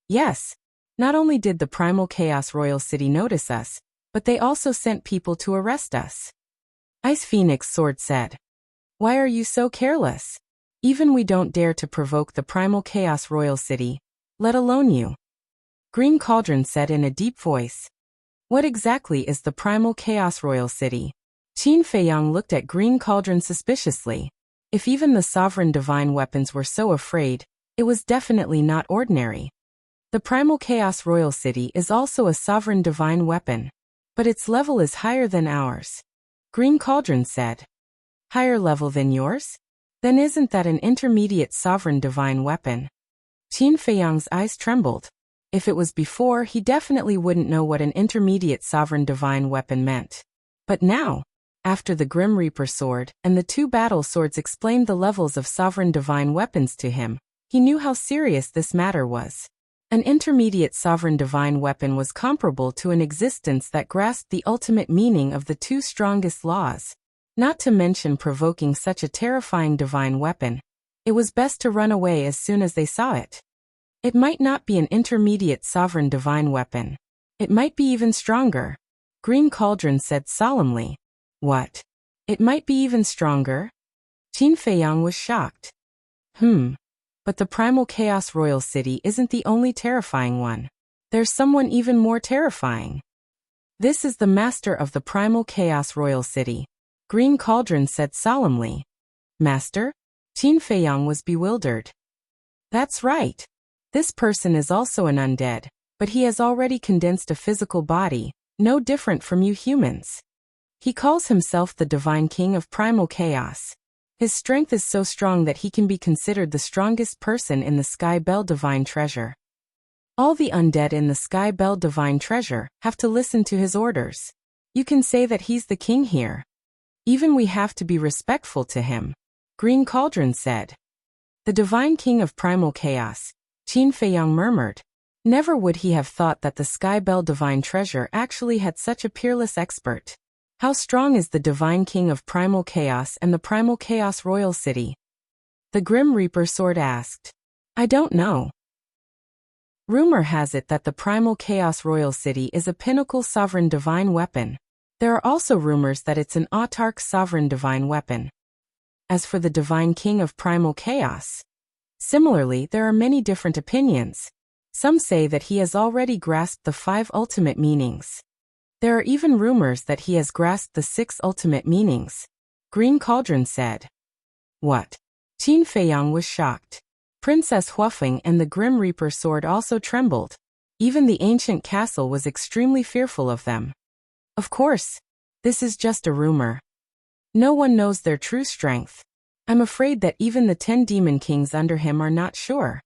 Yes, not only did the primal Chaos Royal City notice us, but they also sent people to arrest us. Ice Phoenix sword said. Why are you so careless? Even we don't dare to provoke the primal Chaos Royal City, let alone you. Green Cauldron said in a deep voice. What exactly is the primal Chaos Royal City? Qin Feiyang looked at Green Cauldron suspiciously. If even the sovereign divine weapons were so afraid, it was definitely not ordinary. The primal Chaos Royal City is also a sovereign divine weapon, but its level is higher than ours. Green Cauldron said. Higher level than yours? Then isn't that an intermediate sovereign divine weapon? Qin Feiyang's eyes trembled. If it was before, he definitely wouldn't know what an intermediate sovereign divine weapon meant. But now, after the Grim Reaper sword and the 2 battle swords explained the levels of sovereign divine weapons to him, he knew how serious this matter was. An intermediate sovereign divine weapon was comparable to an existence that grasped the ultimate meaning of the 2 strongest laws. Not to mention provoking such a terrifying divine weapon, it was best to run away as soon as they saw it. It might not be an intermediate sovereign divine weapon. It might be even stronger. Green Cauldron said solemnly. What? It might be even stronger? Qin Feiyang was shocked. But the primal Chaos Royal City isn't the only terrifying one. There's someone even more terrifying. This is the master of the primal Chaos Royal City. Green Cauldron said solemnly. Master? Qin Feiyang was bewildered. That's right. This person is also an undead, but he has already condensed a physical body, no different from you humans. He calls himself the Divine King of Primal Chaos. His strength is so strong that he can be considered the strongest person in the Sky Bell Divine Treasure. All the undead in the Sky Bell Divine Treasure have to listen to his orders. You can say that he's the king here. Even we have to be respectful to him, Green Cauldron said. The Divine King of Primal Chaos, Qin Feiyang murmured. Never would he have thought that the Sky Bell Divine Treasure actually had such a peerless expert. How strong is the Divine King of Primal Chaos and the Primal Chaos Royal City? The Grim Reaper sword asked. I don't know. Rumor has it that the primal chaos royal city is a pinnacle sovereign divine weapon. There are also rumors that it's an autarch sovereign divine weapon. As for the divine king of primal chaos, similarly, there are many different opinions. Some say that he has already grasped the 5 ultimate meanings. There are even rumors that he has grasped the 6 ultimate meanings. Green Cauldron said. What? Qin Feiyang was shocked. Princess Huafeng and the Grim Reaper sword also trembled. Even the ancient castle was extremely fearful of them. Of course, this is just a rumor. No one knows their true strength. I'm afraid that even the 10 demon kings under him are not sure.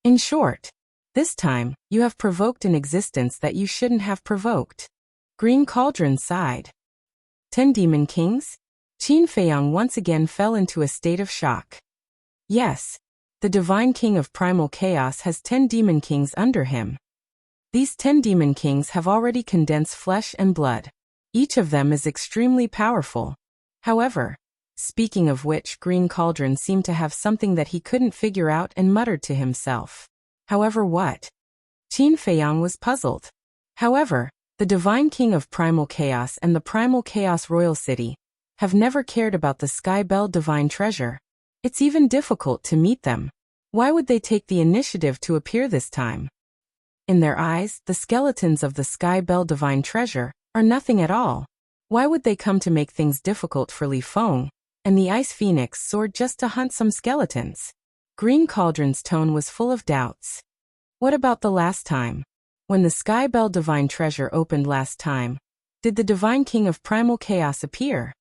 In short, this time, you have provoked an existence that you shouldn't have provoked. Green Cauldron sighed. 10 demon kings? Qin Feiyang once again fell into a state of shock. Yes. The divine king of primal chaos has 10 demon kings under him. These 10 demon kings have already condensed flesh and blood. Each of them is extremely powerful. However, speaking of which, Green Cauldron seemed to have something that he couldn't figure out and muttered to himself. However, what? Qin Feiyang was puzzled. However, the divine king of primal chaos and the primal chaos royal city have never cared about the Sky Bell divine treasure. It's even difficult to meet them. Why would they take the initiative to appear this time? In their eyes, the skeletons of the Sky Bell divine treasure are nothing at all. Why would they come to make things difficult for Li Feng and the Ice Phoenix sword just to hunt some skeletons? Green Cauldron's tone was full of doubts. What about the last time? When the Sky Bell divine treasure opened last time, did the divine king of primal chaos appear?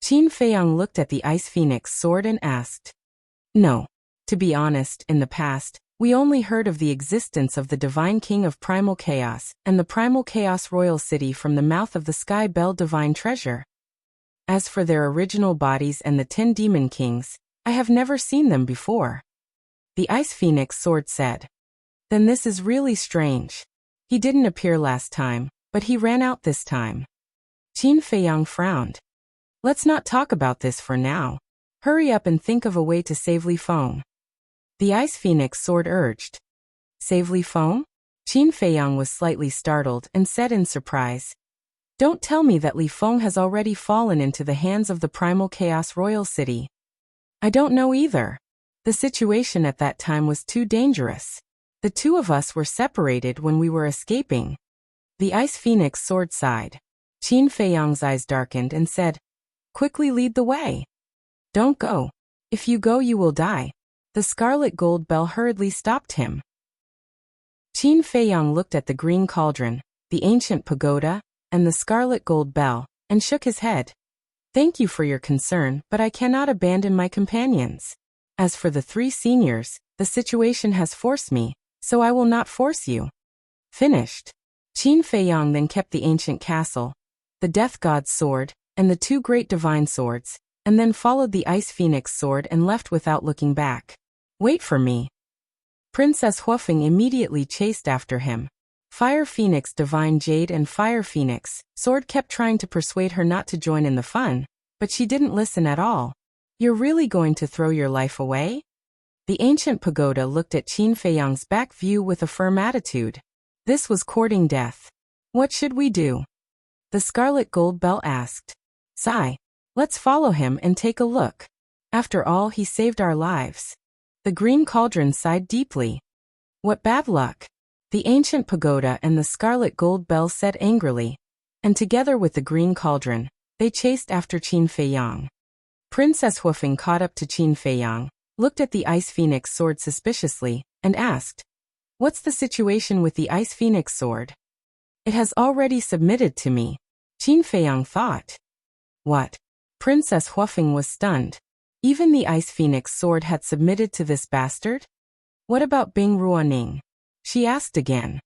Qin Feiyang looked at the Ice Phoenix sword and asked. No. To be honest, in the past, we only heard of the existence of the divine king of primal chaos and the primal chaos royal city from the mouth of the Sky Bell divine treasure. As for their original bodies and the 10 demon kings, I have never seen them before. The Ice Phoenix sword said. Then this is really strange. He didn't appear last time, but he ran out this time. Qin Feiyang frowned. Let's not talk about this for now. Hurry up and think of a way to save Li Feng. The Ice Phoenix sword urged. Save Li Feng? Qin Feiyang was slightly startled and said in surprise. Don't tell me that Li Feng has already fallen into the hands of the primal chaos royal city. I don't know either. The situation at that time was too dangerous. The two of us were separated when we were escaping. The Ice Phoenix sword sighed. Qin Feiyang's eyes darkened and said, Quickly lead the way. Don't go. If you go, you will die. The Scarlet Gold Bell hurriedly stopped him. Qin Feiyang looked at the Green Cauldron, the ancient pagoda, and the Scarlet Gold Bell, and shook his head. Thank you for your concern, but I cannot abandon my companions. As for the 3 seniors, the situation has forced me, so I will not force you. Finished. Qin Feiyang then kept the ancient castle, the Death God's sword, and the 2 great divine swords, and then followed the Ice Phoenix sword and left without looking back. Wait for me. Princess Huafeng immediately chased after him. Fire Phoenix Divine Jade and Fire Phoenix sword kept trying to persuade her not to join in the fun, but she didn't listen at all. You're really going to throw your life away? The ancient pagoda looked at Qin Feiyang's back view with a firm attitude. This was courting death. What should we do? The Scarlet Gold Bell asked. Sigh. Let's follow him and take a look. After all, he saved our lives. The Green Cauldron sighed deeply. What bad luck. The ancient pagoda and the Scarlet Gold Bell said angrily. And together with the Green Cauldron, they chased after Qin Feiyang. Princess Huafeng caught up to Qin Feiyang, looked at the Ice Phoenix sword suspiciously, and asked, What's the situation with the Ice Phoenix sword? It has already submitted to me. Qin Feiyang thought. What? Princess Huafeng was stunned. Even the Ice Phoenix sword had submitted to this bastard? What about Bing Ruoning? She asked again.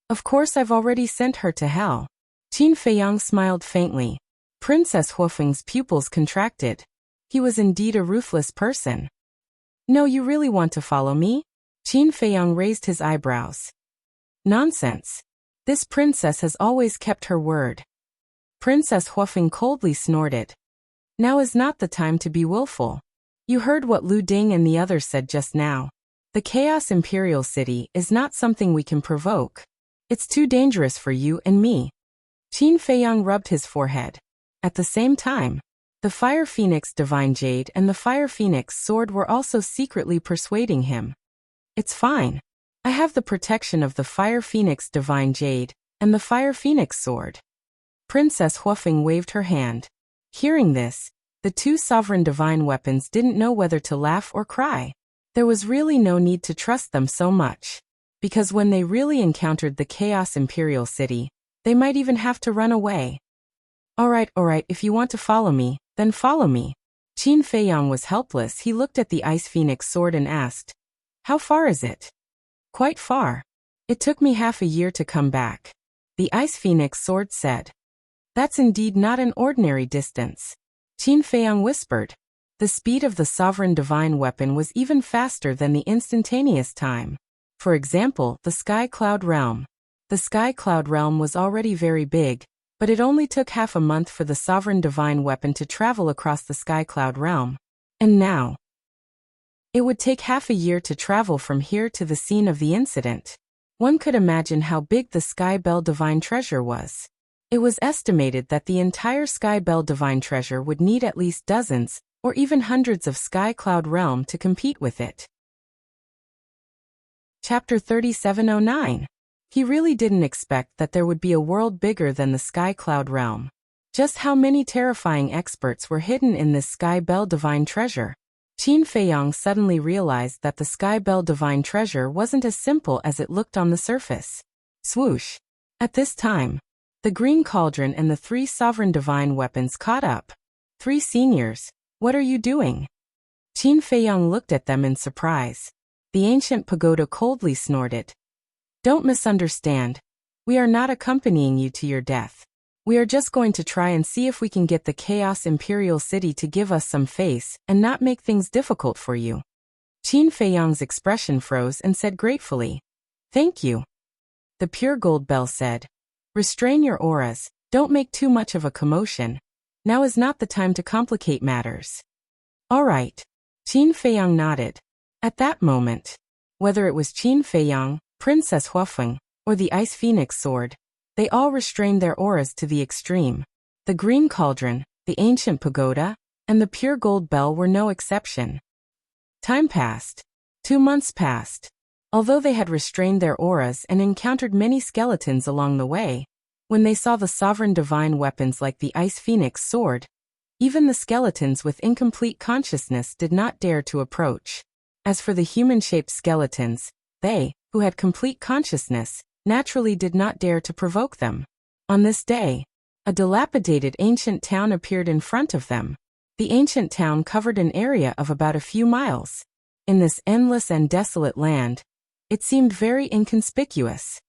Of course I've already sent her to hell. Qin Feiyang smiled faintly. Princess Huafeng's pupils contracted. He was indeed a ruthless person. No, you really want to follow me? Qin Feiyang raised his eyebrows. Nonsense. This princess has always kept her word. Princess Huafeng coldly snorted. Now is not the time to be willful. You heard what Lu Ding and the others said just now. The Chaos Imperial City is not something we can provoke. It's too dangerous for you and me. Qin Feiyang rubbed his forehead. At the same time, the Fire Phoenix Divine Jade and the Fire Phoenix Sword were also secretly persuading him. It's fine. I have the protection of the Fire Phoenix Divine Jade and the Fire Phoenix Sword. Princess Huofeng waved her hand. Hearing this, the two sovereign divine weapons didn't know whether to laugh or cry. There was really no need to trust them so much, because when they really encountered the Chaos Imperial City, they might even have to run away. All right, if you want to follow me, then follow me. Qin Feiyang was helpless. He looked at the Ice Phoenix Sword and asked, how far is it? Quite far. It took me half a year to come back. The Ice Phoenix Sword said. That's indeed not an ordinary distance. Qin Feiyang whispered. The speed of the sovereign divine weapon was even faster than the instantaneous time. For example, the Sky Cloud Realm. The Sky Cloud Realm was already very big, but it only took half a month for the sovereign divine weapon to travel across the Sky Cloud Realm. And now, it would take half a year to travel from here to the scene of the incident. One could imagine how big the Sky Bell Divine Treasure was. It was estimated that the entire Sky Bell Divine Treasure would need at least dozens, or even hundreds of Sky Cloud Realm to compete with it. Chapter 3709. He really didn't expect that there would be a world bigger than the Sky Cloud Realm. Just how many terrifying experts were hidden in this Sky Bell Divine Treasure? Qin Feiyang suddenly realized that the Sky Bell Divine Treasure wasn't as simple as it looked on the surface. Swoosh! At this time, the Green Cauldron and the three sovereign divine weapons caught up. Three seniors, what are you doing? Qin Feiyang looked at them in surprise. The ancient pagoda coldly snorted. Don't misunderstand. We are not accompanying you to your death. We are just going to try and see if we can get the Chaos Imperial City to give us some face and not make things difficult for you. Qin Feiyang's expression froze and said gratefully, thank you. The Pure Gold Bell said, restrain your auras, don't make too much of a commotion. Now is not the time to complicate matters. All right. Qin Feiyang nodded. At that moment, whether it was Qin Feiyang, Princess Huofeng, or the Ice Phoenix Sword, they all restrained their auras to the extreme. The Green Cauldron, the Ancient Pagoda, and the Pure Gold Bell were no exception. Time passed. 2 months passed. Although they had restrained their auras and encountered many skeletons along the way, when they saw the sovereign divine weapons like the Ice Phoenix Sword, even the skeletons with incomplete consciousness did not dare to approach. As for the human-shaped skeletons, they, who had complete consciousness, naturally did not dare to provoke them. On this day, a dilapidated ancient town appeared in front of them. The ancient town covered an area of about a few miles. In this endless and desolate land, it seemed very inconspicuous.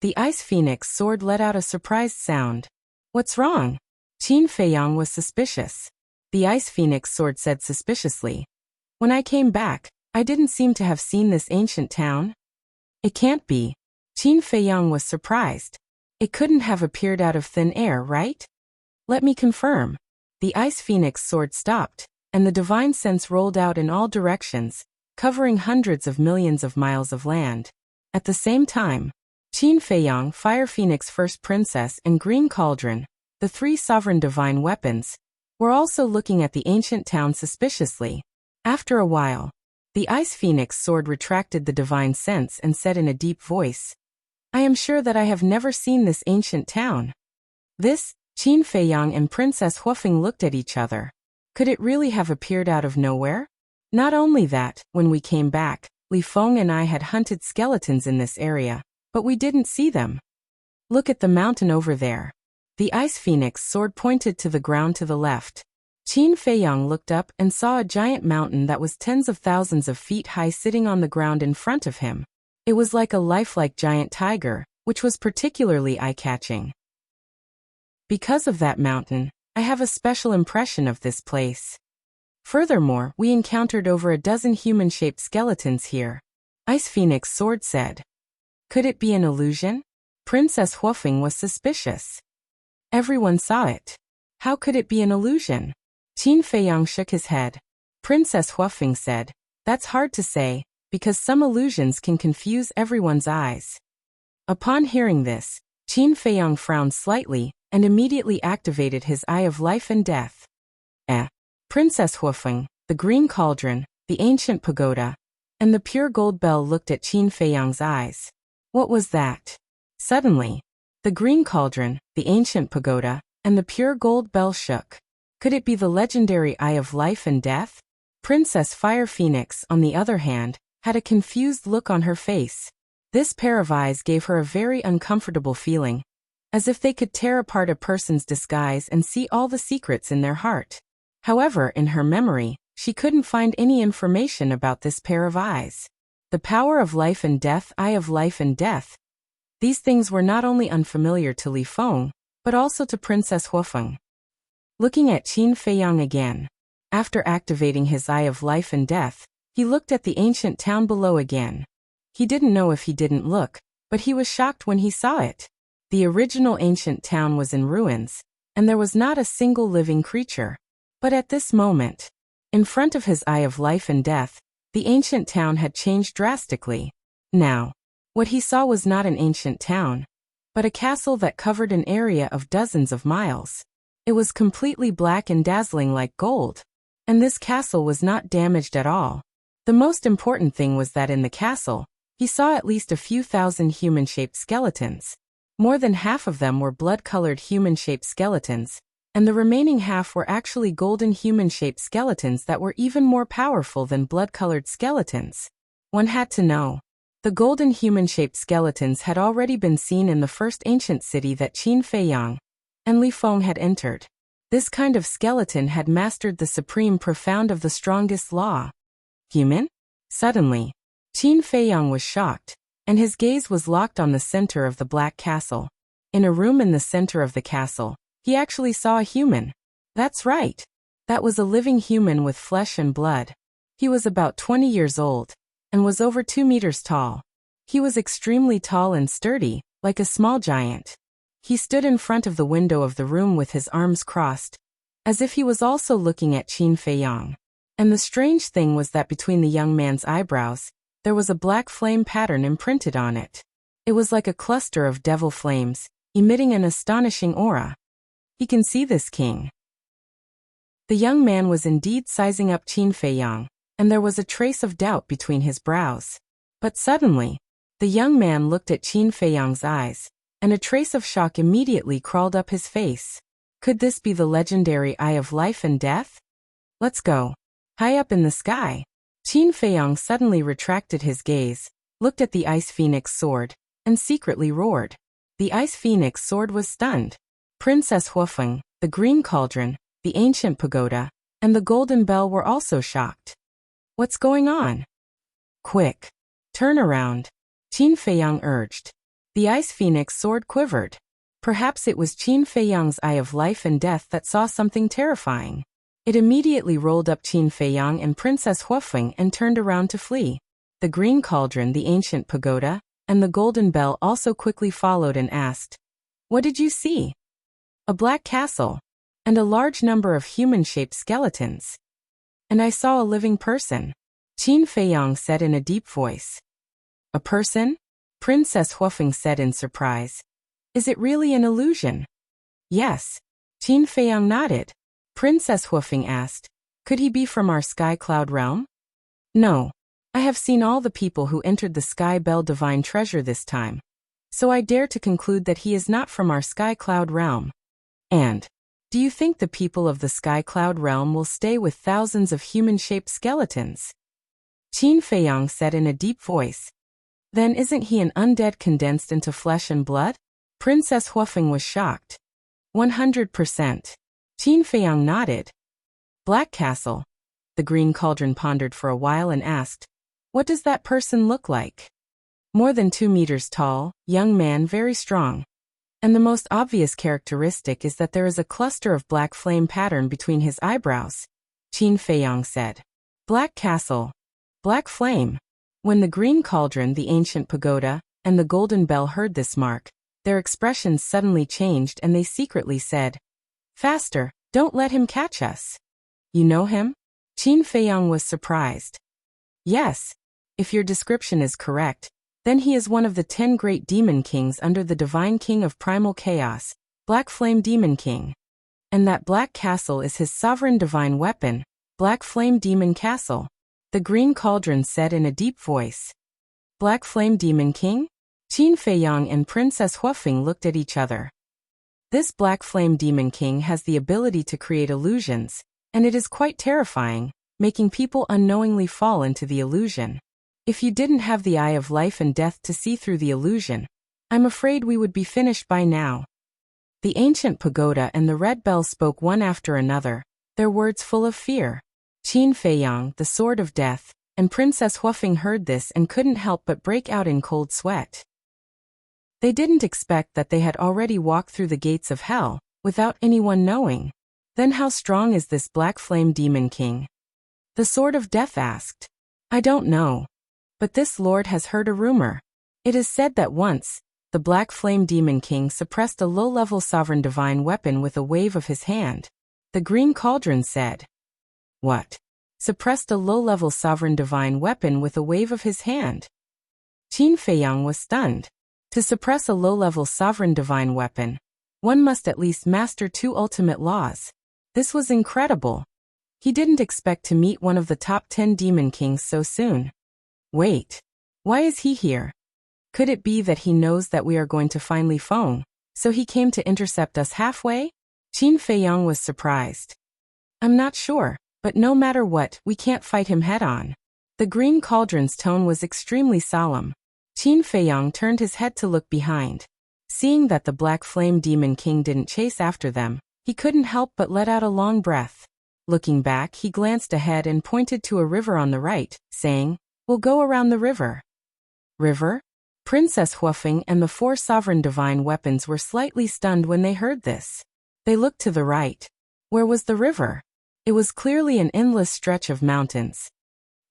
The Ice Phoenix Sword let out a surprised sound. What's wrong? Qin Feiyang was suspicious. The Ice Phoenix Sword said suspiciously. When I came back, I didn't seem to have seen this ancient town. It can't be. Qin Feiyang was surprised. It couldn't have appeared out of thin air, right? Let me confirm. The Ice Phoenix Sword stopped, and the divine sense rolled out in all directions, covering hundreds of millions of miles of land. At the same time, Qin Feiyang, Fire Phoenix First Princess, and Green Cauldron, the three sovereign divine weapons, were also looking at the ancient town suspiciously. After a while, the Ice Phoenix Sword retracted the divine sense and said in a deep voice, I am sure that I have never seen this ancient town. This, Qin Feiyang and Princess Huofeng looked at each other. Could it really have appeared out of nowhere? Not only that, when we came back, Li Feng and I had hunted skeletons in this area, but we didn't see them. Look at the mountain over there. The Ice Phoenix Sword pointed to the ground to the left. Qin Feiyang looked up and saw a giant mountain that was tens of thousands of feet high sitting on the ground in front of him. It was like a lifelike giant tiger, which was particularly eye-catching. Because of that mountain, I have a special impression of this place. Furthermore, we encountered over a dozen human-shaped skeletons here. Ice Phoenix Sword said. Could it be an illusion? Princess Huofeng was suspicious. Everyone saw it. How could it be an illusion? Qin Feiyang shook his head. Princess Huofeng said, that's hard to say, because some illusions can confuse everyone's eyes. Upon hearing this, Qin Feiyang frowned slightly and immediately activated his Eye of Life and Death. Princess Huofeng, the Green Cauldron, the Ancient Pagoda, and the Pure Gold Bell looked at Qin Feiyang's eyes. What was that? Suddenly, the Green Cauldron, the Ancient Pagoda, and the Pure Gold Bell shook. Could it be the legendary Eye of Life and Death? Princess Fire Phoenix, on the other hand, had a confused look on her face. This pair of eyes gave her a very uncomfortable feeling, as if they could tear apart a person's disguise and see all the secrets in their heart. However, in her memory, she couldn't find any information about this pair of eyes. The power of life and death, Eye of Life and Death. These things were not only unfamiliar to Li Feng, but also to Princess Huofeng. Looking at Qin Feiyang again, after activating his Eye of Life and Death, he looked at the ancient town below again. He didn't know if he didn't look, but he was shocked when he saw it. The original ancient town was in ruins, and there was not a single living creature. But at this moment, in front of his Eye of Life and Death, the ancient town had changed drastically. Now, what he saw was not an ancient town, but a castle that covered an area of dozens of miles. It was completely black and dazzling like gold, and this castle was not damaged at all. The most important thing was that in the castle, he saw at least a few thousand human-shaped skeletons. More than half of them were blood-colored human-shaped skeletons, and the remaining half were actually golden human-shaped skeletons that were even more powerful than blood-colored skeletons. One had to know. The golden human-shaped skeletons had already been seen in the first ancient city that Qin Feiyang and Li Feng had entered. This kind of skeleton had mastered the supreme profound of the strongest law. Human? Suddenly, Qin Feiyang was shocked, and his gaze was locked on the center of the Black Castle. In a room in the center of the castle, he actually saw a human. That's right. That was a living human with flesh and blood. He was about 20 years old, and was over 2 meters tall. He was extremely tall and sturdy, like a small giant. He stood in front of the window of the room with his arms crossed, as if he was also looking at Qin Feiyang. And the strange thing was that between the young man's eyebrows, there was a black flame pattern imprinted on it. It was like a cluster of devil flames, emitting an astonishing aura. He can see this, king. The young man was indeed sizing up Qin Feiyang, and there was a trace of doubt between his brows. But suddenly, the young man looked at Qin Feiyang's eyes, and a trace of shock immediately crawled up his face. Could this be the legendary Eye of Life and Death? Let's go. High up in the sky, Qin Feiyang suddenly retracted his gaze, looked at the Ice Phoenix sword, and secretly roared. The Ice Phoenix sword was stunned. Princess Huofeng, the Green Cauldron, the Ancient Pagoda, and the Golden Bell were also shocked. What's going on? Quick. Turn around. Qin Feiyang urged. The Ice Phoenix sword quivered. Perhaps it was Qin Feiyang's Eye of Life and Death that saw something terrifying. It immediately rolled up Qin Feiyang and Princess Huofeng and turned around to flee. The Green Cauldron, the Ancient Pagoda, and the Golden Bell also quickly followed and asked, "What did you see?" "A black castle, and a large number of human-shaped skeletons. And I saw a living person," Qin Feiyang said in a deep voice. "A person?" Princess Huofeng said in surprise. "Is it really an illusion?" "Yes." Qin Feiyang nodded. Princess Huofeng asked, "Could he be from our Sky Cloud realm?" "No. I have seen all the people who entered the Sky Bell Divine Treasure this time, so I dare to conclude that he is not from our Sky Cloud realm." "And, do you think the people of the Sky Cloud realm will stay with thousands of human-shaped skeletons?" Qin Feiyang said in a deep voice. "Then isn't he an undead condensed into flesh and blood?" Princess Huofeng was shocked. 100%. Qin Feiyang nodded. "Black Castle." The Green Cauldron pondered for a while and asked, "What does that person look like?" "More than 2 meters tall, young man, very strong. And the most obvious characteristic is that there is a cluster of black flame pattern between his eyebrows," Qin Feiyang said. "Black Castle. Black flame." When the Green Cauldron, the Ancient Pagoda, and the Golden Bell heard this mark, their expressions suddenly changed and they secretly said, "Faster, don't let him catch us." "You know him?" Qin Feiyang was surprised. "Yes. If your description is correct, then he is one of the 10 great demon kings under the divine king of primal chaos, Black Flame Demon King. And that black castle is his sovereign divine weapon, Black Flame Demon Castle. The Green Cauldron said in a deep voice. Black Flame Demon King? Qin Feiyang and Princess Huafeng looked at each other. This Black Flame Demon King has the ability to create illusions, and it is quite terrifying, making people unknowingly fall into the illusion. If you didn't have the eye of life and death to see through the illusion, I'm afraid we would be finished by now. The ancient pagoda and the red bell spoke one after another, their words full of fear. Qin Feiyang, the sword of death, and Princess Huafeng heard this and couldn't help but break out in cold sweat. They didn't expect that they had already walked through the gates of hell, without anyone knowing. Then how strong is this Black Flame Demon King? The Sword of Death asked. I don't know. But this lord has heard a rumor. It is said that once, the Black Flame Demon King suppressed a low-level sovereign divine weapon with a wave of his hand. The Green Cauldron said. What? Suppressed a low-level sovereign divine weapon with a wave of his hand? Qin Feiyang was stunned. To suppress a low-level sovereign divine weapon, one must at least master 2 ultimate laws. This was incredible. He didn't expect to meet one of the top 10 demon kings so soon. Wait. Why is he here? Could it be that he knows that we are going to finally Feng, so he came to intercept us halfway? Qin Feiyang was surprised. I'm not sure, but no matter what, we can't fight him head-on. The Green Cauldron's tone was extremely solemn. Qin Feiyang turned his head to look behind. Seeing that the Black Flame Demon King didn't chase after them, he couldn't help but let out a long breath. Looking back, he glanced ahead and pointed to a river on the right, saying, We'll go around the river. River? Princess Huafeng and the 4 sovereign divine weapons were slightly stunned when they heard this. They looked to the right. Where was the river? It was clearly an endless stretch of mountains.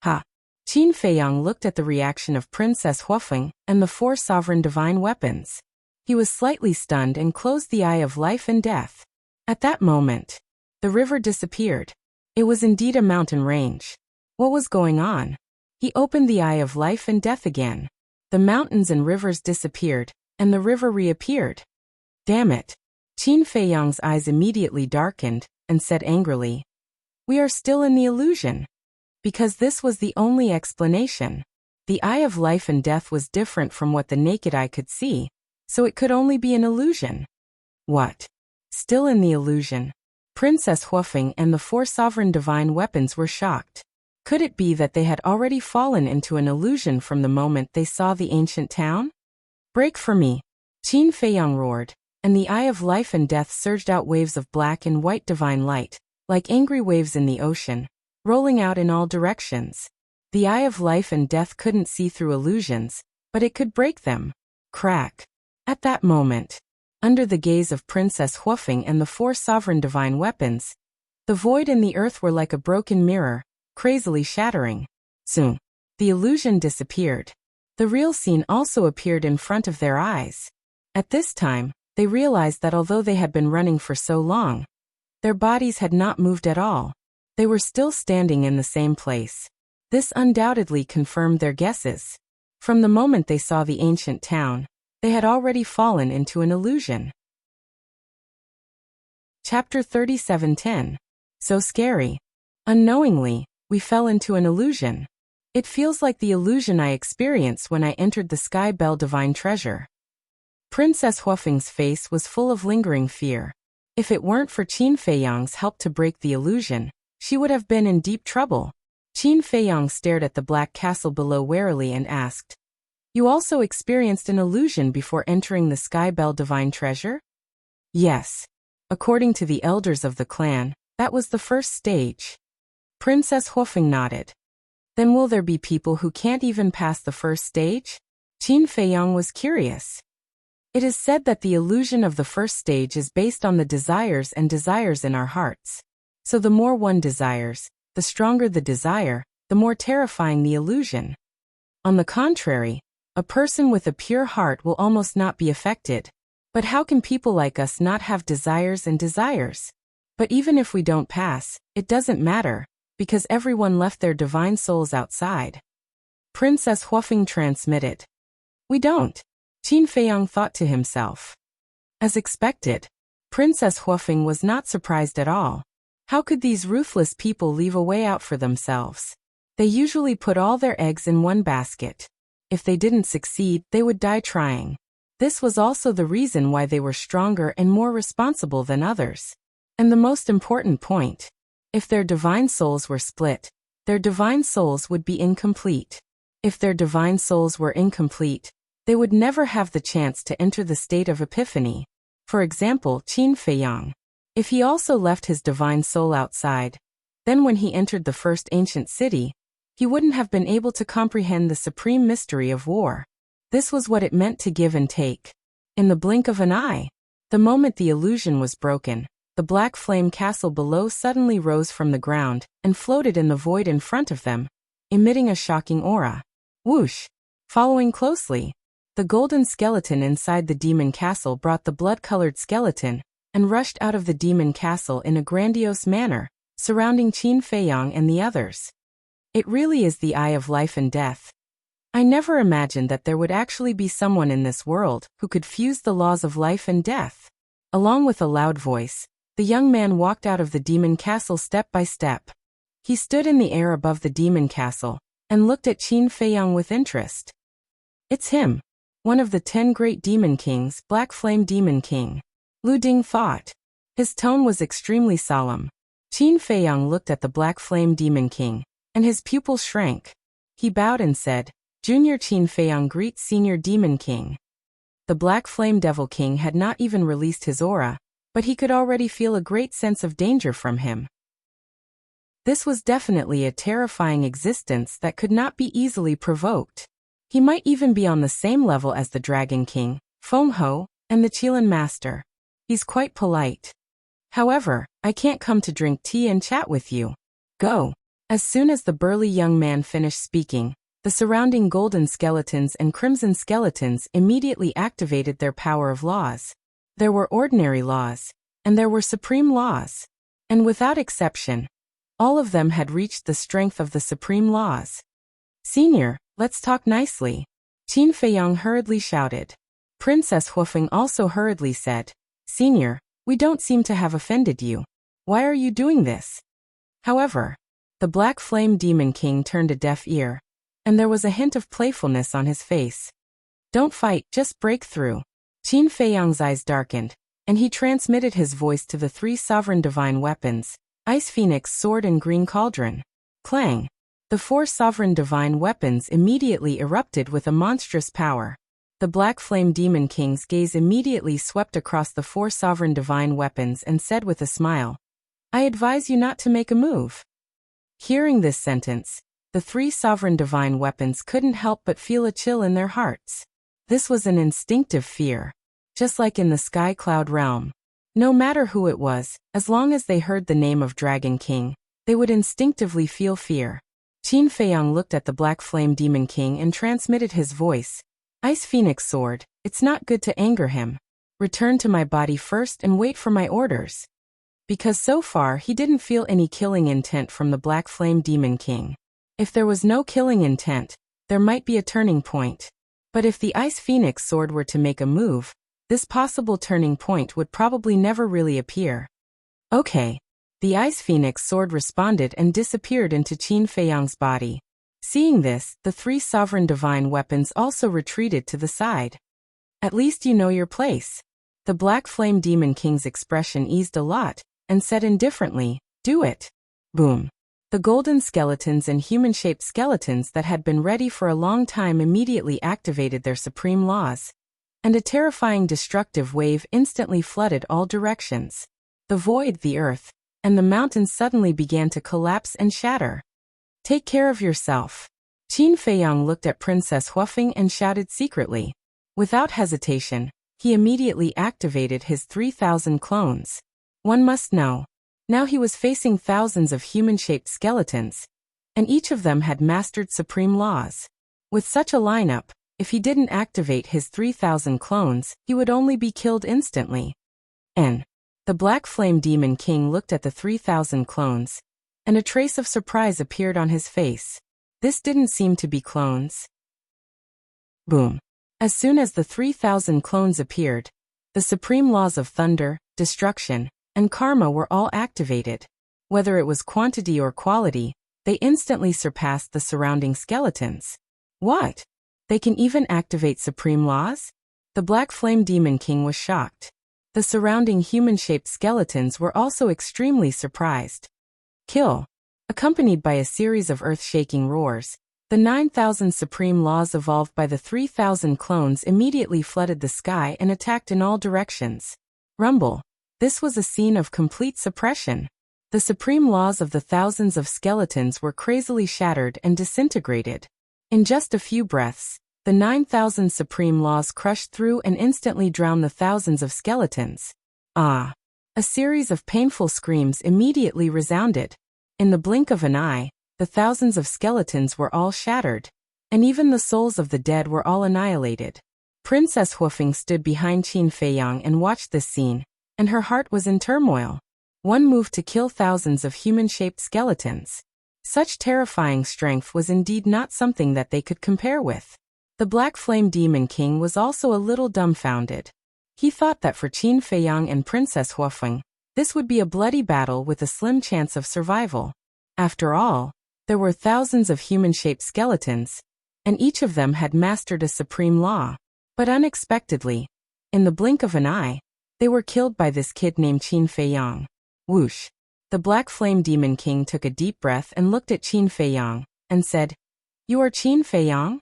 Ha! Qin Feiyang looked at the reaction of Princess Huafeng and the 4 sovereign divine weapons. He was slightly stunned and closed the eye of life and death. At that moment, the river disappeared. It was indeed a mountain range. What was going on? He opened the eye of life and death again. The mountains and rivers disappeared, and the river reappeared. Damn it! Qin Feiyang's eyes immediately darkened, and said angrily, We are still in the illusion. Because this was the only explanation. The eye of life and death was different from what the naked eye could see, so it could only be an illusion. What? Still in the illusion? Princess Huafeng and the 4 sovereign divine weapons were shocked. Could it be that they had already fallen into an illusion from the moment they saw the ancient town? Break for me! Qin Feiyang roared, and the eye of life and death surged out waves of black and white divine light, like angry waves in the ocean, rolling out in all directions. The eye of life and death couldn't see through illusions, but it could break them. Crack. At that moment, under the gaze of Princess Huafeng and the 4 sovereign divine weapons, the void and the earth were like a broken mirror, crazily shattering. Soon, the illusion disappeared. The real scene also appeared in front of their eyes. At this time, they realized that although they had been running for so long, their bodies had not moved at all. They were still standing in the same place. This undoubtedly confirmed their guesses. From the moment they saw the ancient town, they had already fallen into an illusion. Chapter 37:10. So scary. Unknowingly, we fell into an illusion. It feels like the illusion I experienced when I entered the Sky Bell Divine Treasure. Princess Huafeng's face was full of lingering fear. If it weren't for Qin Feiyang's help to break the illusion, she would have been in deep trouble. Qin Feiyang stared at the black castle below warily and asked, You also experienced an illusion before entering the Sky Bell Divine Treasure? Yes. According to the elders of the clan, that was the first stage. Princess Huafeng nodded. Then will there be people who can't even pass the first stage? Qin Feiyang was curious. It is said that the illusion of the first stage is based on the desires and desires in our hearts. So the more one desires, the stronger the desire, the more terrifying the illusion. On the contrary, a person with a pure heart will almost not be affected. But how can people like us not have desires and desires? But even if we don't pass, it doesn't matter, because everyone left their divine souls outside. Princess Huofeng transmitted. We don't. Qin Feiyang thought to himself. As expected, Princess Huofeng was not surprised at all. How could these ruthless people leave a way out for themselves? They usually put all their eggs in one basket. If they didn't succeed, they would die trying. This was also the reason why they were stronger and more responsible than others. And the most important point, if their divine souls were split, their divine souls would be incomplete. If their divine souls were incomplete, they would never have the chance to enter the state of epiphany. For example, Qin Feiyang. If he also left his divine soul outside, then when he entered the first ancient city, he wouldn't have been able to comprehend the supreme mystery of war. This was what it meant to give and take. In the blink of an eye, the moment the illusion was broken, the black flame castle below suddenly rose from the ground and floated in the void in front of them, emitting a shocking aura. Whoosh! Following closely, the golden skeleton inside the demon castle brought the blood-colored skeleton and rushed out of the demon castle in a grandiose manner, surrounding Qin Feiyang and the others. It really is the eye of life and death. I never imagined that there would actually be someone in this world who could fuse the laws of life and death. Along with a loud voice, the young man walked out of the demon castle step by step. He stood in the air above the demon castle and looked at Qin Feiyang with interest. It's him, one of the 10 great demon kings, Black Flame Demon King. Lu Ding thought. His tone was extremely solemn. Qin Feiyang looked at the Black Flame Demon King, and his pupils shrank. He bowed and said, Junior Qin Feiyang greets Senior Demon King. The Black Flame Devil King had not even released his aura, but he could already feel a great sense of danger from him. This was definitely a terrifying existence that could not be easily provoked. He might even be on the same level as the Dragon King, Feng Ho, and the Qilin Master. He's quite polite. However, I can't come to drink tea and chat with you. Go. As soon as the burly young man finished speaking, the surrounding golden skeletons and crimson skeletons immediately activated their power of laws. There were ordinary laws, and there were supreme laws. And without exception, all of them had reached the strength of the supreme laws. Senior, let's talk nicely. Qin Feiyang hurriedly shouted. Princess Huofeng also hurriedly said, Senior, we don't seem to have offended you. Why are you doing this? However, the Black Flame Demon King turned a deaf ear, and there was a hint of playfulness on his face. Don't fight, just break through. Qin Feiyang's eyes darkened, and he transmitted his voice to the 3 sovereign divine weapons, Ice Phoenix Sword and Green Cauldron. Clang! The 4 sovereign divine weapons immediately erupted with a monstrous power. The Black Flame Demon King's gaze immediately swept across the 4 sovereign divine weapons and said with a smile, I advise you not to make a move. Hearing this sentence, the 3 sovereign divine weapons couldn't help but feel a chill in their hearts. This was an instinctive fear. Just like in the Sky Cloud realm. No matter who it was, as long as they heard the name of Dragon King, they would instinctively feel fear. Qin Feiyang looked at the Black Flame Demon King and transmitted his voice. Ice Phoenix Sword, it's not good to anger him. Return to my body first and wait for my orders. Because so far he didn't feel any killing intent from the Black Flame Demon King. If there was no killing intent, there might be a turning point. But if the Ice Phoenix Sword were to make a move, this possible turning point would probably never really appear. Okay. The Ice Phoenix Sword responded and disappeared into Qin Feiyang's body. Seeing this, the 3 sovereign divine weapons also retreated to the side. At least you know your place. The Black Flame Demon King's expression eased a lot, and said indifferently, do it. Boom. The golden skeletons and human-shaped skeletons that had been ready for a long time immediately activated their supreme laws. And a terrifying destructive wave instantly flooded all directions. The void, the earth, and the mountains suddenly began to collapse and shatter. Take care of yourself. Qin Feiyang looked at Princess Huofeng and shouted secretly. Without hesitation, he immediately activated his 3,000 clones. One must know. Now he was facing thousands of human-shaped skeletons, and each of them had mastered supreme laws. With such a lineup, if he didn't activate his 3,000 clones, he would only be killed instantly. The Black Flame Demon King looked at the 3,000 clones, and a trace of surprise appeared on his face. This didn't seem to be clones. Boom. As soon as the 3,000 clones appeared, the supreme laws of thunder, destruction, and karma were all activated. Whether it was quantity or quality, they instantly surpassed the surrounding skeletons. What? They can even activate supreme laws? The Black Flame Demon King was shocked. The surrounding human-shaped skeletons were also extremely surprised. Kill. Accompanied by a series of earth-shaking roars, the 9,000 supreme laws evolved by the 3,000 clones immediately flooded the sky and attacked in all directions. Rumble. This was a scene of complete suppression. The supreme laws of the thousands of skeletons were crazily shattered and disintegrated. In just a few breaths, the 9,000 supreme laws crushed through and instantly drowned the thousands of skeletons. Ah! A series of painful screams immediately resounded. In the blink of an eye, the thousands of skeletons were all shattered, and even the souls of the dead were all annihilated. Princess Huofeng stood behind Qin Feiyang and watched this scene, and her heart was in turmoil. One move to kill thousands of human-shaped skeletons. Such terrifying strength was indeed not something that they could compare with. The Black Flame Demon King was also a little dumbfounded. He thought that for Qin Feiyang and Princess Huofeng, this would be a bloody battle with a slim chance of survival. After all, there were thousands of human-shaped skeletons, and each of them had mastered a supreme law. But unexpectedly, in the blink of an eye, they were killed by this kid named Qin Feiyang. Whoosh! The Black Flame Demon King took a deep breath and looked at Qin Feiyang, and said, "You are Qin Feiyang?"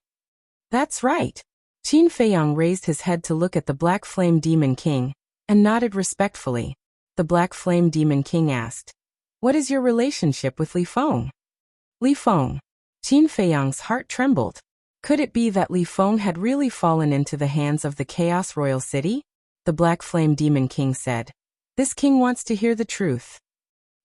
"That's right." Qin Feiyang raised his head to look at the Black Flame Demon King, and nodded respectfully. The Black Flame Demon King asked, "What is your relationship with Li Feng?" Li Feng. Qin Feiyang's heart trembled. Could it be that Li Feng had really fallen into the hands of the Chaos Royal City? The Black Flame Demon King said, "This king wants to hear the truth."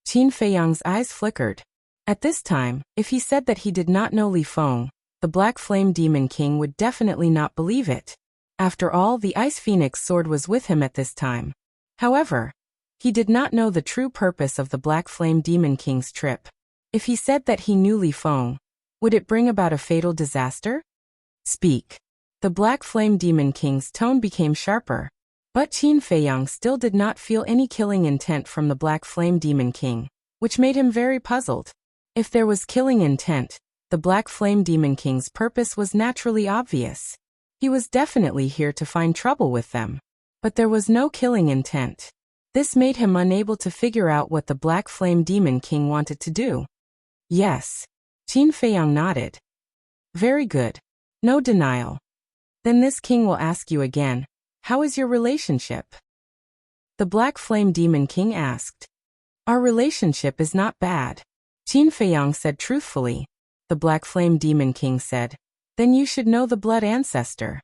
Qin Feiyang's eyes flickered. At this time, if he said that he did not know Li Feng, the Black Flame Demon King would definitely not believe it. After all, the Ice Phoenix sword was with him at this time. However, he did not know the true purpose of the Black Flame Demon King's trip. If he said that he knew Li Feng, would it bring about a fatal disaster? Speak. The Black Flame Demon King's tone became sharper. But Qin Feiyang still did not feel any killing intent from the Black Flame Demon King, which made him very puzzled. If there was killing intent, the Black Flame Demon King's purpose was naturally obvious. He was definitely here to find trouble with them. But there was no killing intent. This made him unable to figure out what the Black Flame Demon King wanted to do. Yes. Qin Feiyang nodded. Very good. No denial. Then this king will ask you again, how is your relationship? The Black Flame Demon King asked. Our relationship is not bad. Qin Feiyang said truthfully. The Black Flame Demon King said, then you should know the Blood Ancestor.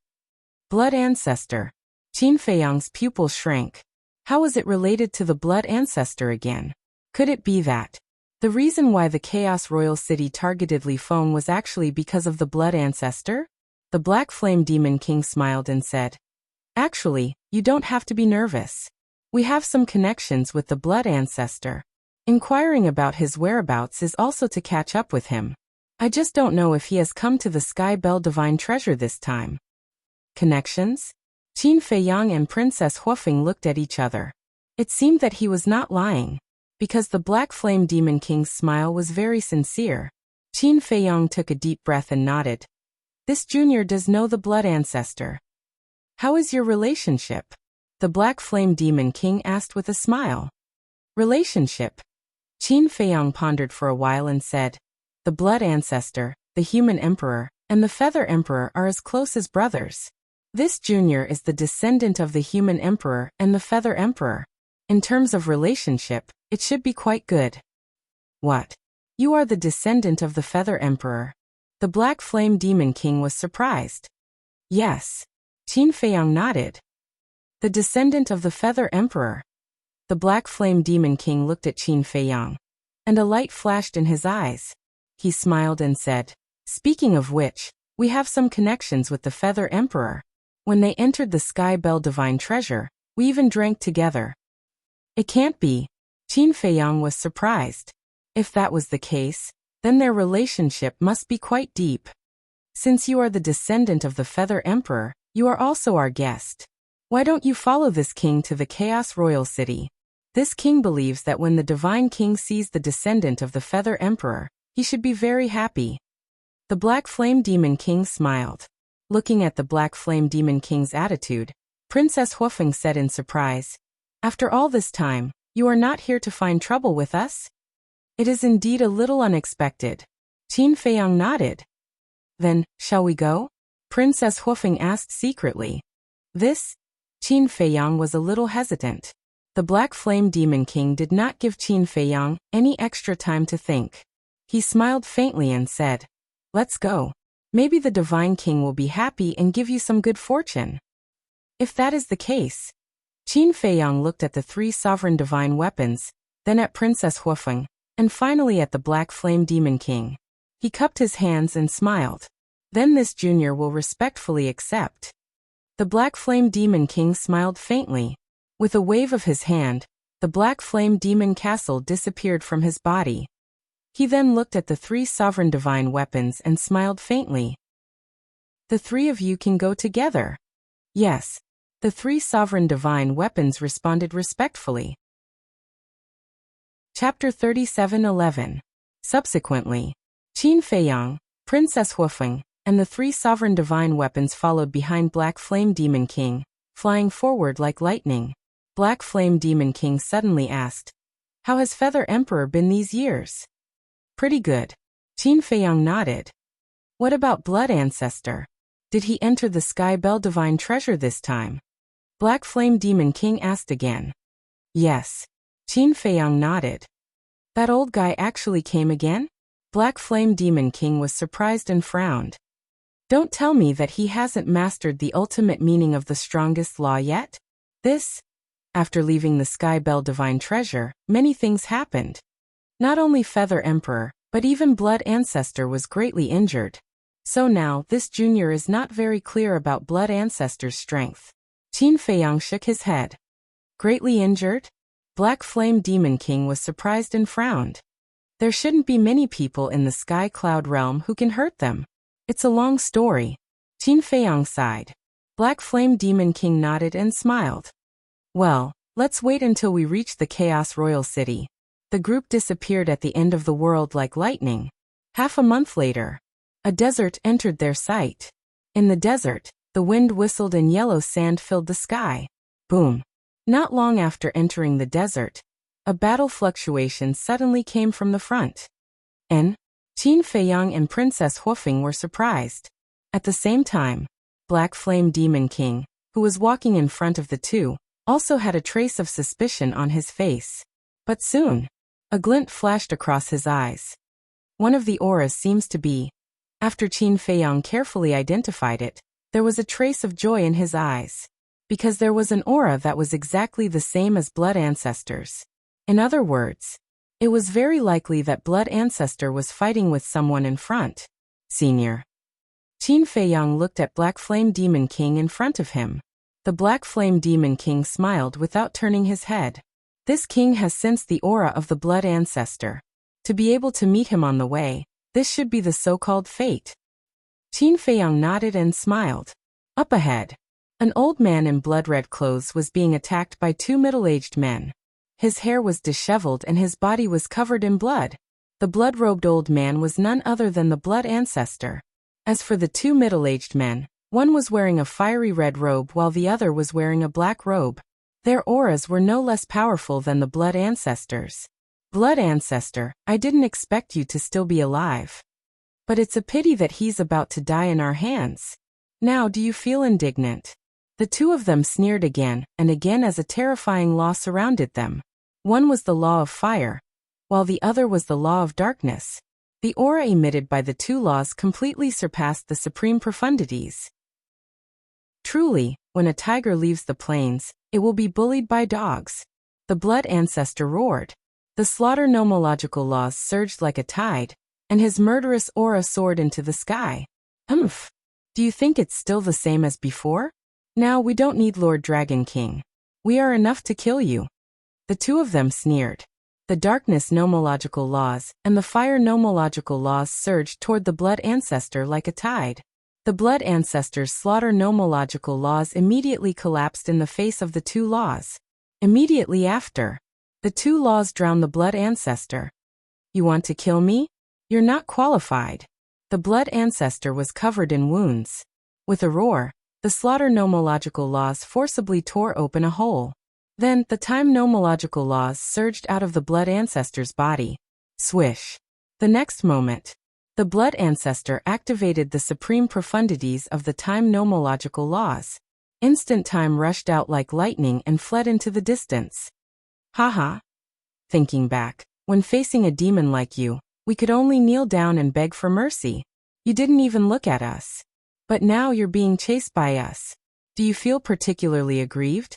Blood Ancestor. Qin Feiyang's pupil shrank. How was it related to the Blood Ancestor again? Could it be that the reason why the Chaos Royal City targeted Li Feng was actually because of the Blood Ancestor? The Black Flame Demon King smiled and said, actually, you don't have to be nervous. We have some connections with the Blood Ancestor. Inquiring about his whereabouts is also to catch up with him. I just don't know if he has come to the Sky Bell Divine Treasure this time. Connections? Qin Feiyang and Princess Huofeng looked at each other. It seemed that he was not lying, because the Black Flame Demon King's smile was very sincere. Qin Feiyang took a deep breath and nodded. This junior does know the Blood Ancestor. How is your relationship? The Black Flame Demon King asked with a smile. Relationship? Qin Feiyang pondered for a while and said, the Blood Ancestor, the Human Emperor, and the Feather Emperor are as close as brothers. This junior is the descendant of the Human Emperor and the Feather Emperor. In terms of relationship, it should be quite good. What? You are the descendant of the Feather Emperor? The Black Flame Demon King was surprised. Yes. Qin Feiyang nodded. The descendant of the Feather Emperor. The Black Flame Demon King looked at Qin Feiyang, and a light flashed in his eyes. He smiled and said, speaking of which, we have some connections with the Feather Emperor. When they entered the Sky Bell Divine Treasure, we even drank together. It can't be. Qin Feiyang was surprised. If that was the case, then their relationship must be quite deep. Since you are the descendant of the Feather Emperor, you are also our guest. Why don't you follow this king to the Chaos Royal City? This king believes that when the Divine King sees the descendant of the Feather Emperor, he should be very happy. The Black Flame Demon King smiled. Looking at the Black Flame Demon King's attitude, Princess Huofeng said in surprise, "After all this time, you are not here to find trouble with us?" "It is indeed a little unexpected." Qin Feiyang nodded. "Then, shall we go?" Princess Huofeng asked secretly. Qin Feiyang was a little hesitant. The Black Flame Demon King did not give Qin Feiyang any extra time to think. He smiled faintly and said, "Let's go. Maybe the Divine King will be happy and give you some good fortune." If that is the case. Qin Feiyang looked at the 3 sovereign divine weapons, then at Princess Huofeng, and finally at the Black Flame Demon King. He cupped his hands and smiled. "Then this junior will respectfully accept." The Black Flame Demon King smiled faintly. With a wave of his hand, the Black Flame Demon Castle disappeared from his body. He then looked at the 3 sovereign divine weapons and smiled faintly. "The 3 of you can go together." "Yes." The 3 sovereign divine weapons responded respectfully. Chapter 37:11. Subsequently, Qin Feiyang, Princess Huofeng, and the 3 sovereign divine weapons followed behind Black Flame Demon King, flying forward like lightning. Black Flame Demon King suddenly asked, "How has Feather Emperor been these years?" "Pretty good." Qin Feiyang nodded. "What about Blood Ancestor? Did he enter the Sky Bell Divine Treasure this time?" Black Flame Demon King asked again. "Yes." Qin Feiyang nodded. "That old guy actually came again?" Black Flame Demon King was surprised and frowned. "Don't tell me that he hasn't mastered the ultimate meaning of the strongest law yet?" After leaving the Sky Bell Divine Treasure, many things happened. Not only Feather Emperor, but even Blood Ancestor was greatly injured. So now, this junior is not very clear about Blood Ancestor's strength. Qin Feiyang shook his head. "Greatly injured?" Black Flame Demon King was surprised and frowned. "There shouldn't be many people in the Sky Cloud realm who can hurt them. It's a long story." Qin Feiyang sighed. Black Flame Demon King nodded and smiled. "Well, let's wait until we reach the Chaos Royal City." The group disappeared at the end of the world like lightning. Half a month later, a desert entered their sight. In the desert, the wind whistled and yellow sand filled the sky. Boom. Not long after entering the desert, a battle fluctuation suddenly came from the front. Qin Feiyang and Princess Huofeng were surprised. At the same time, Black Flame Demon King, who was walking in front of the 2, also had a trace of suspicion on his face. But soon, a glint flashed across his eyes. One of the auras seems to be. After Qin Feiyang carefully identified it, there was a trace of joy in his eyes. Because there was an aura that was exactly the same as Blood Ancestor's. In other words, it was very likely that Blood Ancestor was fighting with someone in front. Senior. Qin Feiyang looked at Black Flame Demon King in front of him. The Black Flame Demon King smiled without turning his head. This king has sensed the aura of the Blood Ancestor. To be able to meet him on the way, this should be the so-called fate. Qin Feiyang nodded and smiled. Up ahead, an old man in blood-red clothes was being attacked by 2 middle-aged men. His hair was disheveled and his body was covered in blood. The blood-robed old man was none other than the Blood Ancestor. As for the 2 middle-aged men, one was wearing a fiery red robe while the other was wearing a black robe. Their auras were no less powerful than the Blood Ancestor's. Blood Ancestor, I didn't expect you to still be alive. But it's a pity that he's about to die in our hands. Now do you feel indignant? The 2 of them sneered again and again as a terrifying law surrounded them. One was the law of fire, while the other was the law of darkness. The aura emitted by the 2 laws completely surpassed the supreme profundities. Truly, when a tiger leaves the plains, it will be bullied by dogs. The Blood Ancestor roared. The slaughter nomological laws surged like a tide, and his murderous aura soared into the sky. Humph! Do you think it's still the same as before? Now we don't need Lord Dragon King. We are enough to kill you. The 2 of them sneered. The darkness nomological laws and the fire nomological laws surged toward the blood ancestor like a tide. The blood ancestor's slaughter nomological laws immediately collapsed in the face of the two laws. Immediately after, the two laws drowned the blood ancestor. You want to kill me? You're not qualified. The blood ancestor was covered in wounds. With a roar, the slaughter nomological laws forcibly tore open a hole. Then, the time nomological laws surged out of the blood ancestor's body. Swish. The next moment, the blood ancestor activated the supreme profundities of the time nomological laws. Instant time rushed out like lightning and fled into the distance. Haha. Thinking back, when facing a demon like you, we could only kneel down and beg for mercy. You didn't even look at us. But now you're being chased by us. Do you feel particularly aggrieved?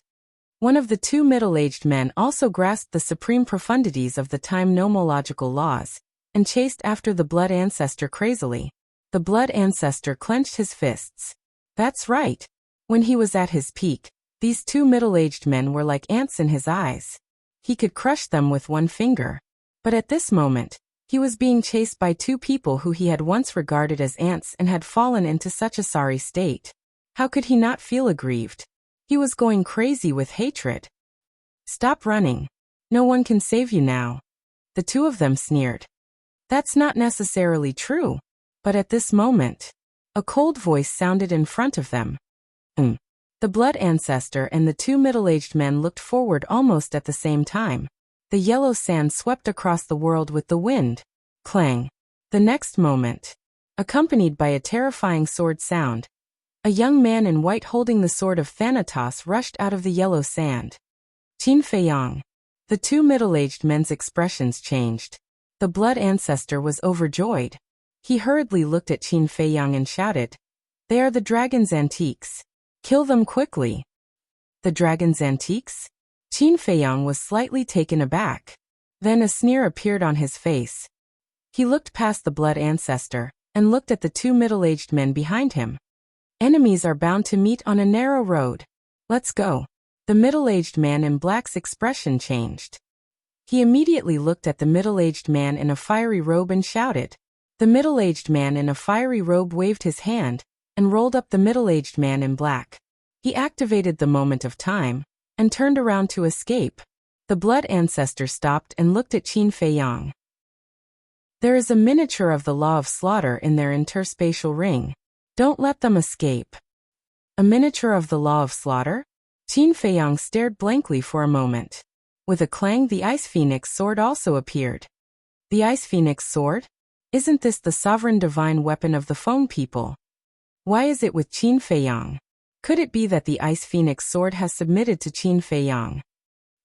One of the two middle-aged men also grasped the supreme profundities of the time nomological laws, and chased after the blood ancestor crazily. The blood ancestor clenched his fists. That's right. When he was at his peak, these two middle-aged men were like ants in his eyes. He could crush them with one finger. But at this moment, he was being chased by two people who he had once regarded as ants and had fallen into such a sorry state. How could he not feel aggrieved? He was going crazy with hatred. Stop running. No one can save you now. The two of them sneered. That's not necessarily true. But at this moment, a cold voice sounded in front of them. The blood ancestor and the two middle-aged men looked forward almost at the same time. The yellow sand swept across the world with the wind. Clang. The next moment, accompanied by a terrifying sword sound, a young man in white holding the sword of Thanatos rushed out of the yellow sand. Qin Feiyang. The two middle-aged men's expressions changed. The blood ancestor was overjoyed. He hurriedly looked at Qin Feiyang and shouted, "They are the dragon's antiques. Kill them quickly." The dragon's antiques? Qin Feiyang was slightly taken aback. Then a sneer appeared on his face. He looked past the blood ancestor, and looked at the two middle-aged men behind him. Enemies are bound to meet on a narrow road. Let's go. The middle-aged man in black's expression changed. He immediately looked at the middle-aged man in a fiery robe and shouted. The middle-aged man in a fiery robe waved his hand, and rolled up the middle-aged man in black. He activated the moment of time, and turned around to escape. The blood ancestor stopped and looked at Qin Feiyang. There is a miniature of the law of slaughter in their interspatial ring. Don't let them escape. A miniature of the law of slaughter? Qin Feiyang stared blankly for a moment. With a clang, the Ice Phoenix sword also appeared. The Ice Phoenix sword? Isn't this the sovereign divine weapon of the Feng people? Why is it with Qin Feiyang? Could it be that the Ice Phoenix sword has submitted to Qin Feiyang?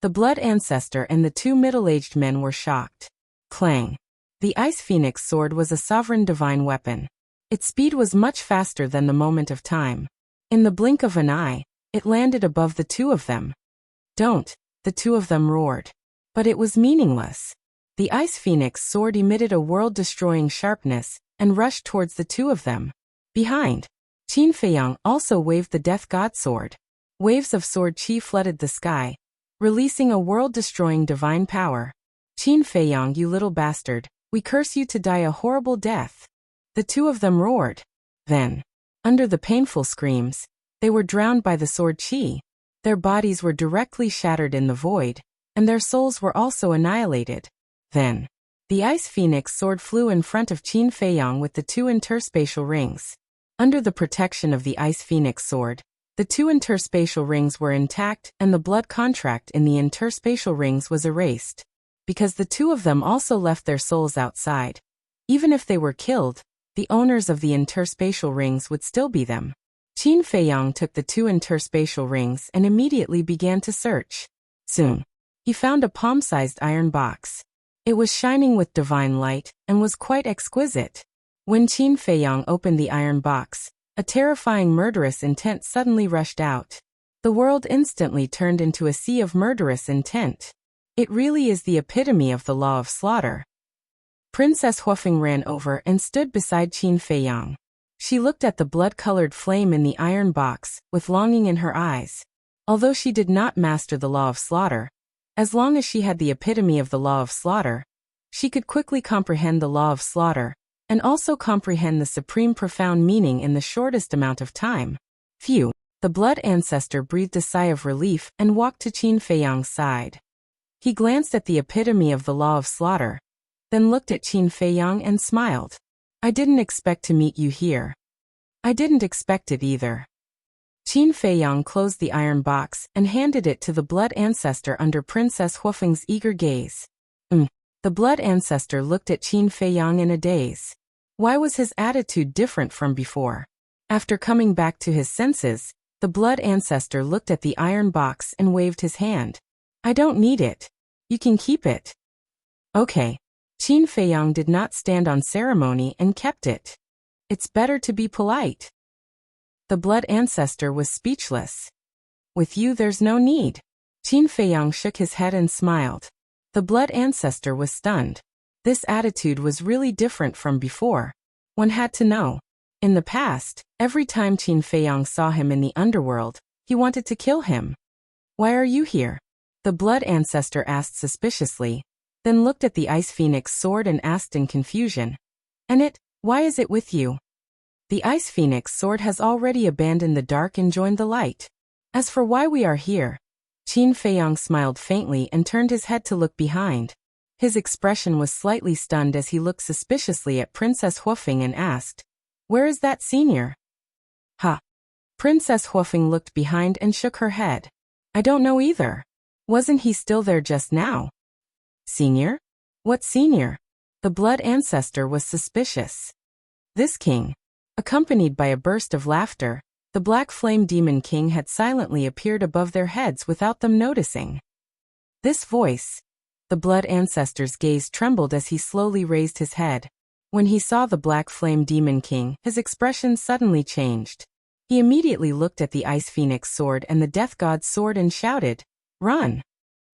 The blood ancestor and the two middle-aged men were shocked. Clang. The Ice Phoenix sword was a sovereign divine weapon. Its speed was much faster than the moment of time. In the blink of an eye, it landed above the two of them. Don't, the two of them roared. But it was meaningless. The Ice Phoenix sword emitted a world-destroying sharpness, and rushed towards the two of them. Behind, Qin Feiyang also waved the Death God sword. Waves of sword chi flooded the sky, releasing a world-destroying divine power. Qin Feiyang, you little bastard, we curse you to die a horrible death. The two of them roared. Then, under the painful screams, they were drowned by the sword chi. Their bodies were directly shattered in the void, and their souls were also annihilated. Then, the Ice Phoenix sword flew in front of Qin Feiyang with the two interspatial rings. Under the protection of the Ice Phoenix sword, the two interspatial rings were intact and the blood contract in the interspatial rings was erased. Because the two of them also left their souls outside. Even if they were killed, the owners of the interspatial rings would still be them. Qin Feiyang took the two interspatial rings and immediately began to search. Soon, he found a palm-sized iron box. It was shining with divine light and was quite exquisite. When Qin Feiyang opened the iron box, a terrifying murderous intent suddenly rushed out. The world instantly turned into a sea of murderous intent. It really is the epitome of the law of slaughter. Princess Huofeng ran over and stood beside Qin Feiyang. She looked at the blood-colored flame in the iron box, with longing in her eyes. Although she did not master the law of slaughter, As long as she had the epitome of the law of slaughter, she could quickly comprehend the law of slaughter, and also comprehend the supreme profound meaning in the shortest amount of time. Phew! The blood ancestor breathed a sigh of relief and walked to Qin Feiyang's side. He glanced at the epitome of the law of slaughter, then looked at Qin Feiyang and smiled. I didn't expect to meet you here. I didn't expect it either. Qin Feiyang closed the iron box and handed it to the blood ancestor under Princess Huofeng's eager gaze. The blood ancestor looked at Qin Feiyang in a daze. Why was his attitude different from before? After coming back to his senses, the blood ancestor looked at the iron box and waved his hand. I don't need it. You can keep it. Okay. Qin Feiyang did not stand on ceremony and kept it. It's better to be polite. The blood ancestor was speechless. With you there's no need. Qin Feiyang shook his head and smiled. The blood ancestor was stunned. This attitude was really different from before. One had to know. In the past, every time Qin Feiyang saw him in the underworld, he wanted to kill him. Why are you here? The blood ancestor asked suspiciously, then looked at the Ice Phoenix sword and asked in confusion. And why is it with you? The Ice Phoenix sword has already abandoned the dark and joined the light. As for why we are here, Qin Feiyang smiled faintly and turned his head to look behind. His expression was slightly stunned as he looked suspiciously at Princess Huofeng and asked, Where is that senior? Ha! Princess Huofeng looked behind and shook her head. I don't know either. Wasn't he still there just now? Senior? What senior? The blood ancestor was suspicious. This king. Accompanied by a burst of laughter, the Black Flame Demon King had silently appeared above their heads without them noticing. This voice. The blood ancestor's gaze trembled as he slowly raised his head. When he saw the Black Flame Demon King, his expression suddenly changed. He immediately looked at the Ice Phoenix sword and the Death God's sword and shouted, Run!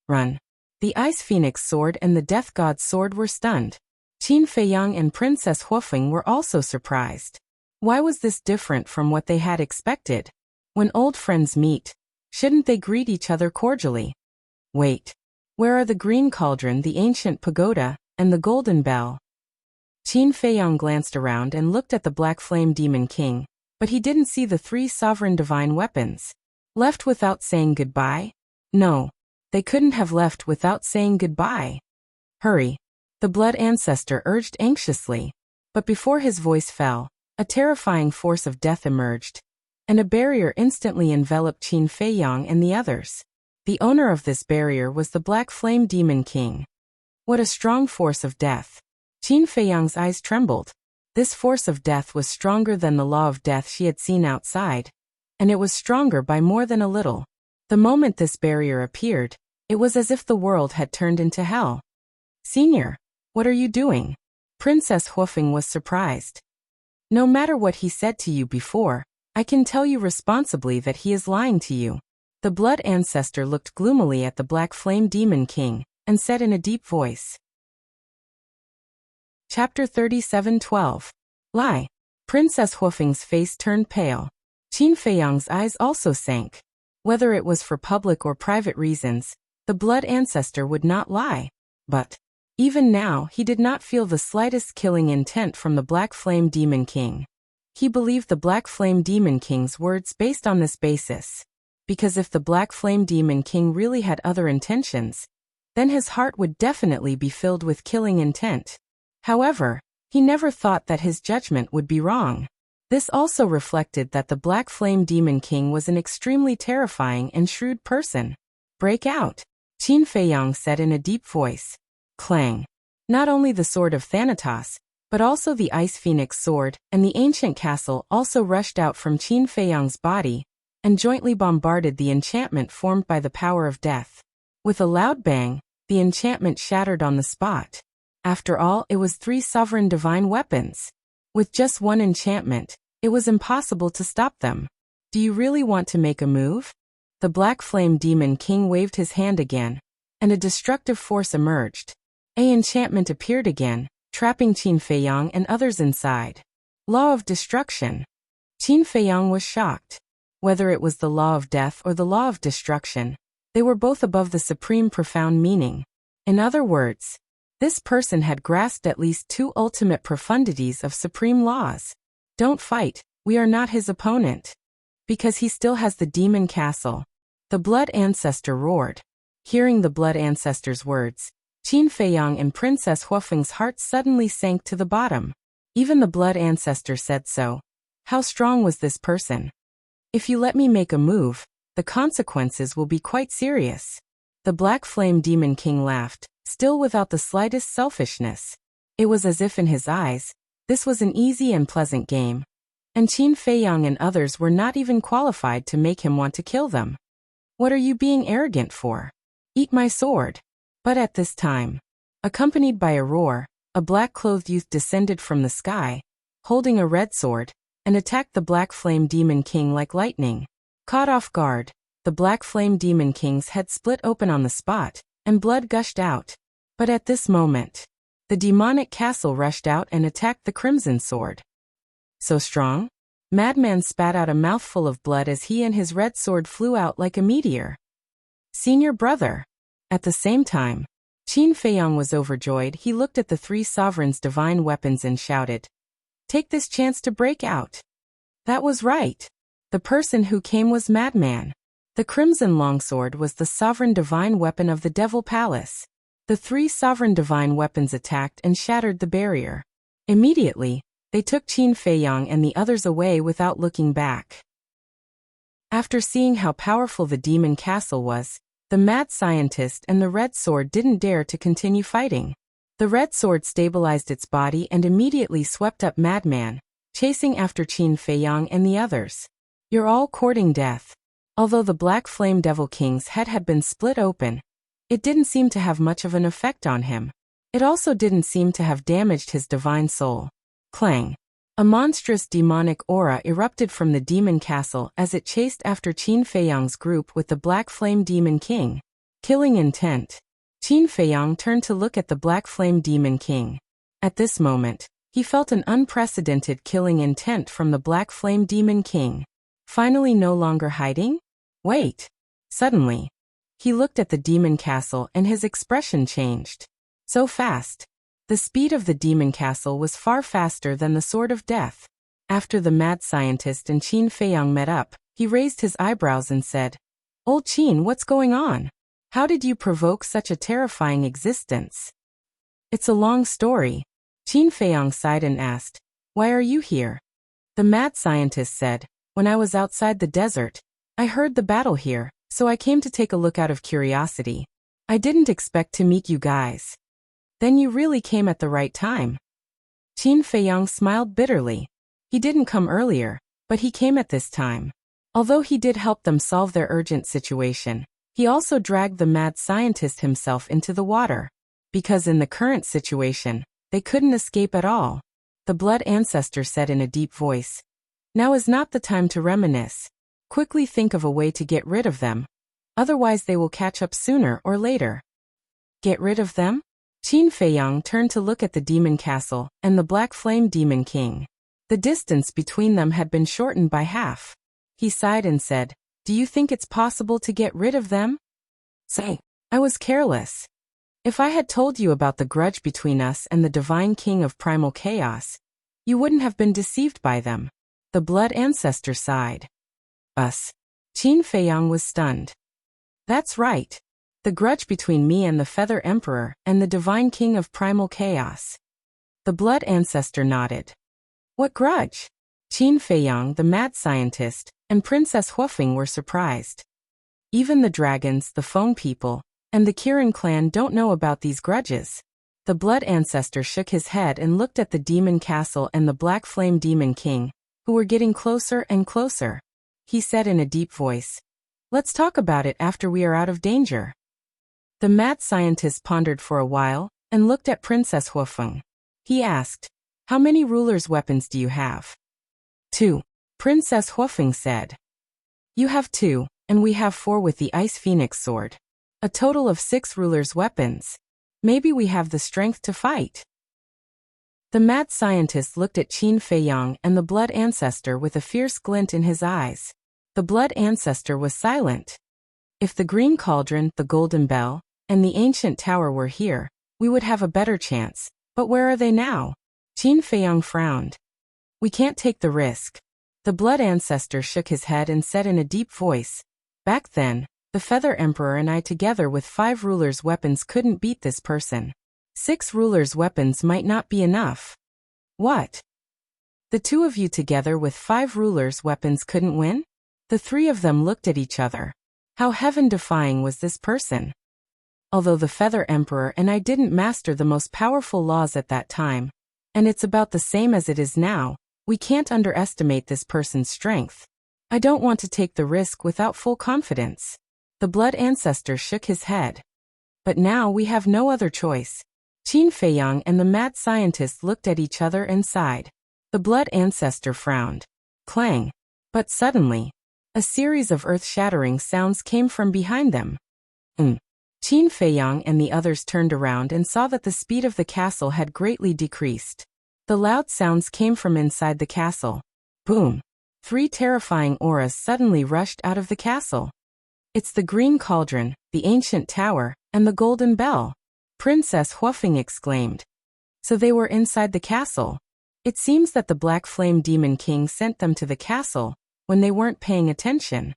Run! The Ice Phoenix sword and the Death God's sword were stunned. Qin Feiyang and Princess Huofeng were also surprised. Why was this different from what they had expected? When old friends meet, shouldn't they greet each other cordially? Wait. Where are the Green Cauldron, the Ancient Pagoda, and the Golden Bell? Qin Feiyang glanced around and looked at the Black Flame Demon King, but he didn't see the 3 sovereign divine weapons. Left without saying goodbye? No. They couldn't have left without saying goodbye. Hurry. The blood ancestor urged anxiously. But before his voice fell, a terrifying force of death emerged, and a barrier instantly enveloped Qin Feiyang and the others. The owner of this barrier was the Black Flame Demon King. What a strong force of death. Qin Feiyang's eyes trembled. This force of death was stronger than the law of death she had seen outside, and it was stronger by more than a little. The moment this barrier appeared, it was as if the world had turned into hell. Senior, what are you doing? Princess Huofeng was surprised. No matter what he said to you before, I can tell you responsibly that he is lying to you. The blood ancestor looked gloomily at the Black Flame Demon King, and said in a deep voice. Chapter 37:12. Lie. Princess Huofeng's face turned pale. Qin Feiyang's eyes also sank. Whether it was for public or private reasons, the blood ancestor would not lie. But even now he did not feel the slightest killing intent from the Black Flame Demon King. He believed the Black Flame Demon King's words based on this basis. Because if the Black Flame Demon King really had other intentions, then his heart would definitely be filled with killing intent. However, he never thought that his judgment would be wrong. This also reflected that the Black Flame Demon King was an extremely terrifying and shrewd person. Break out, Qin Feiyang said in a deep voice. Clang. Not only the sword of Thanatos, but also the Ice Phoenix sword and the ancient castle also rushed out from Qin Feiyang's body and jointly bombarded the enchantment formed by the power of death. With a loud bang, the enchantment shattered on the spot. After all, it was 3 sovereign divine weapons. With just one enchantment, it was impossible to stop them. Do you really want to make a move? The Black Flame Demon King waved his hand again, and a destructive force emerged. An enchantment appeared again, trapping Qin Feiyang and others inside. Law of destruction. Qin Feiyang was shocked. Whether it was the law of death or the law of destruction, They were both above the supreme profound meaning. In other words, this person had grasped at least two ultimate profundities of supreme laws. Don't fight, we are not his opponent. Because he still has the demon castle. The Blood Ancestor roared. Hearing the Blood Ancestor's words, Qin Feiyang and Princess Huofeng's hearts suddenly sank to the bottom. Even the Blood Ancestor said so. How strong was this person? If you let me make a move, the consequences will be quite serious. The Black Flame Demon King laughed, still without the slightest selfishness. It was as if in his eyes, this was an easy and pleasant game. And Qin Feiyang and others were not even qualified to make him want to kill them. What are you being arrogant for? Eat my sword. But at this time, accompanied by a roar, a black-clothed youth descended from the sky, holding a red sword, and attacked the Black Flame Demon King like lightning. Caught off guard, the Black Flame Demon King's head split open on the spot, and blood gushed out. But at this moment, the demonic castle rushed out and attacked the Crimson Sword. So strong? Madman spat out a mouthful of blood as he and his red sword flew out like a meteor. Senior brother. At the same time, Qin Feiyang was overjoyed. He looked at the three sovereigns' divine weapons and shouted, "Take this chance to break out." That was right. The person who came was Madman. The Crimson Longsword was the sovereign divine weapon of the Devil Palace. The three sovereign divine weapons attacked and shattered the barrier. Immediately, they took Qin Feiyang and the others away without looking back. After seeing how powerful the demon castle was, the mad scientist and the red sword didn't dare to continue fighting. The red sword stabilized its body and immediately swept up Madman, chasing after Qin Feiyang and the others. You're all courting death. Although the Black Flame Devil King's head had been split open, it didn't seem to have much of an effect on him. It also didn't seem to have damaged his divine soul. Clang! A monstrous demonic aura erupted from the demon castle as it chased after Qin Feiyang's group with the Black Flame Demon King. Killing intent. Qin Feiyang turned to look at the Black Flame Demon King. At this moment, he felt an unprecedented killing intent from the Black Flame Demon King. Finally no longer hiding? Wait! Suddenly, he looked at the demon castle and his expression changed. So fast. The speed of the demon castle was far faster than the sword of death. After the mad scientist and Qin Feiyang met up, he raised his eyebrows and said, "Old Qin, what's going on? How did you provoke such a terrifying existence?" "It's a long story." Qin Feiyang sighed and asked, "Why are you here?" The mad scientist said, "When I was outside the desert, I heard the battle here, so I came to take a look out of curiosity. I didn't expect to meet you guys." "Then you really came at the right time." Qin Feiyang smiled bitterly. He didn't come earlier, but he came at this time. Although he did help them solve their urgent situation, he also dragged the mad scientist himself into the water. Because in the current situation, they couldn't escape at all. The Blood Ancestor said in a deep voice, "Now is not the time to reminisce. Quickly think of a way to get rid of them. Otherwise they will catch up sooner or later." Get rid of them? Qin Feiyang turned to look at the demon castle and the Black Flame Demon King. The distance between them had been shortened by half. He sighed and said, "Do you think it's possible to get rid of them?" "Say, I was careless. If I had told you about the grudge between us and the Divine King of Primal Chaos, you wouldn't have been deceived by them." The Blood Ancestor sighed. "Us?" Qin Feiyang was stunned. "That's right. The grudge between me and the Feather Emperor and the Divine King of Primal Chaos." The Blood Ancestor nodded. "What grudge?" Qin Feiyang, the mad scientist, and Princess Huofeng were surprised. Even the dragons, the Feng people, and the Kirin clan don't know about these grudges. The Blood Ancestor shook his head and looked at the Demon Castle and the Black Flame Demon King, who were getting closer and closer. He said in a deep voice, "Let's talk about it after we are out of danger." The mad scientist pondered for a while and looked at Princess Huofeng. He asked, "How many rulers' weapons do you have?" "2. Princess Huofeng said. "You have 2, and we have 4 with the Ice Phoenix sword. A total of 6 rulers' weapons. Maybe we have the strength to fight." The mad scientist looked at Qin Feiyang and the Blood Ancestor with a fierce glint in his eyes. The Blood Ancestor was silent. If the Green Cauldron, the Golden Bell, and the Ancient Tower were here, we would have a better chance. But where are they now? Qin Feiyang frowned. We can't take the risk. The Blood Ancestor shook his head and said in a deep voice, back then, the Feather Emperor and I together with 5 rulers' weapons couldn't beat this person. 6 rulers' weapons might not be enough. What? The 2 of you together with 5 rulers' weapons couldn't win? The 3 of them looked at each other. How heaven-defying was this person? Although the Feather Emperor and I didn't master the most powerful laws at that time, and it's about the same as it is now, we can't underestimate this person's strength. I don't want to take the risk without full confidence. The Blood Ancestor shook his head. But now we have no other choice. Qin Feiyang and the mad scientist looked at each other and sighed. The Blood Ancestor frowned. Clang. But suddenly, a series of earth-shattering sounds came from behind them. Qin Feiyang and the others turned around and saw that the speed of the castle had greatly decreased. The loud sounds came from inside the castle. Boom. 3 terrifying auras suddenly rushed out of the castle. It's the Green Cauldron, the Ancient Tower, and the Golden Bell, Princess Huofeng exclaimed. So they were inside the castle. It seems that the Black Flame Demon King sent them to the castle when they weren't paying attention.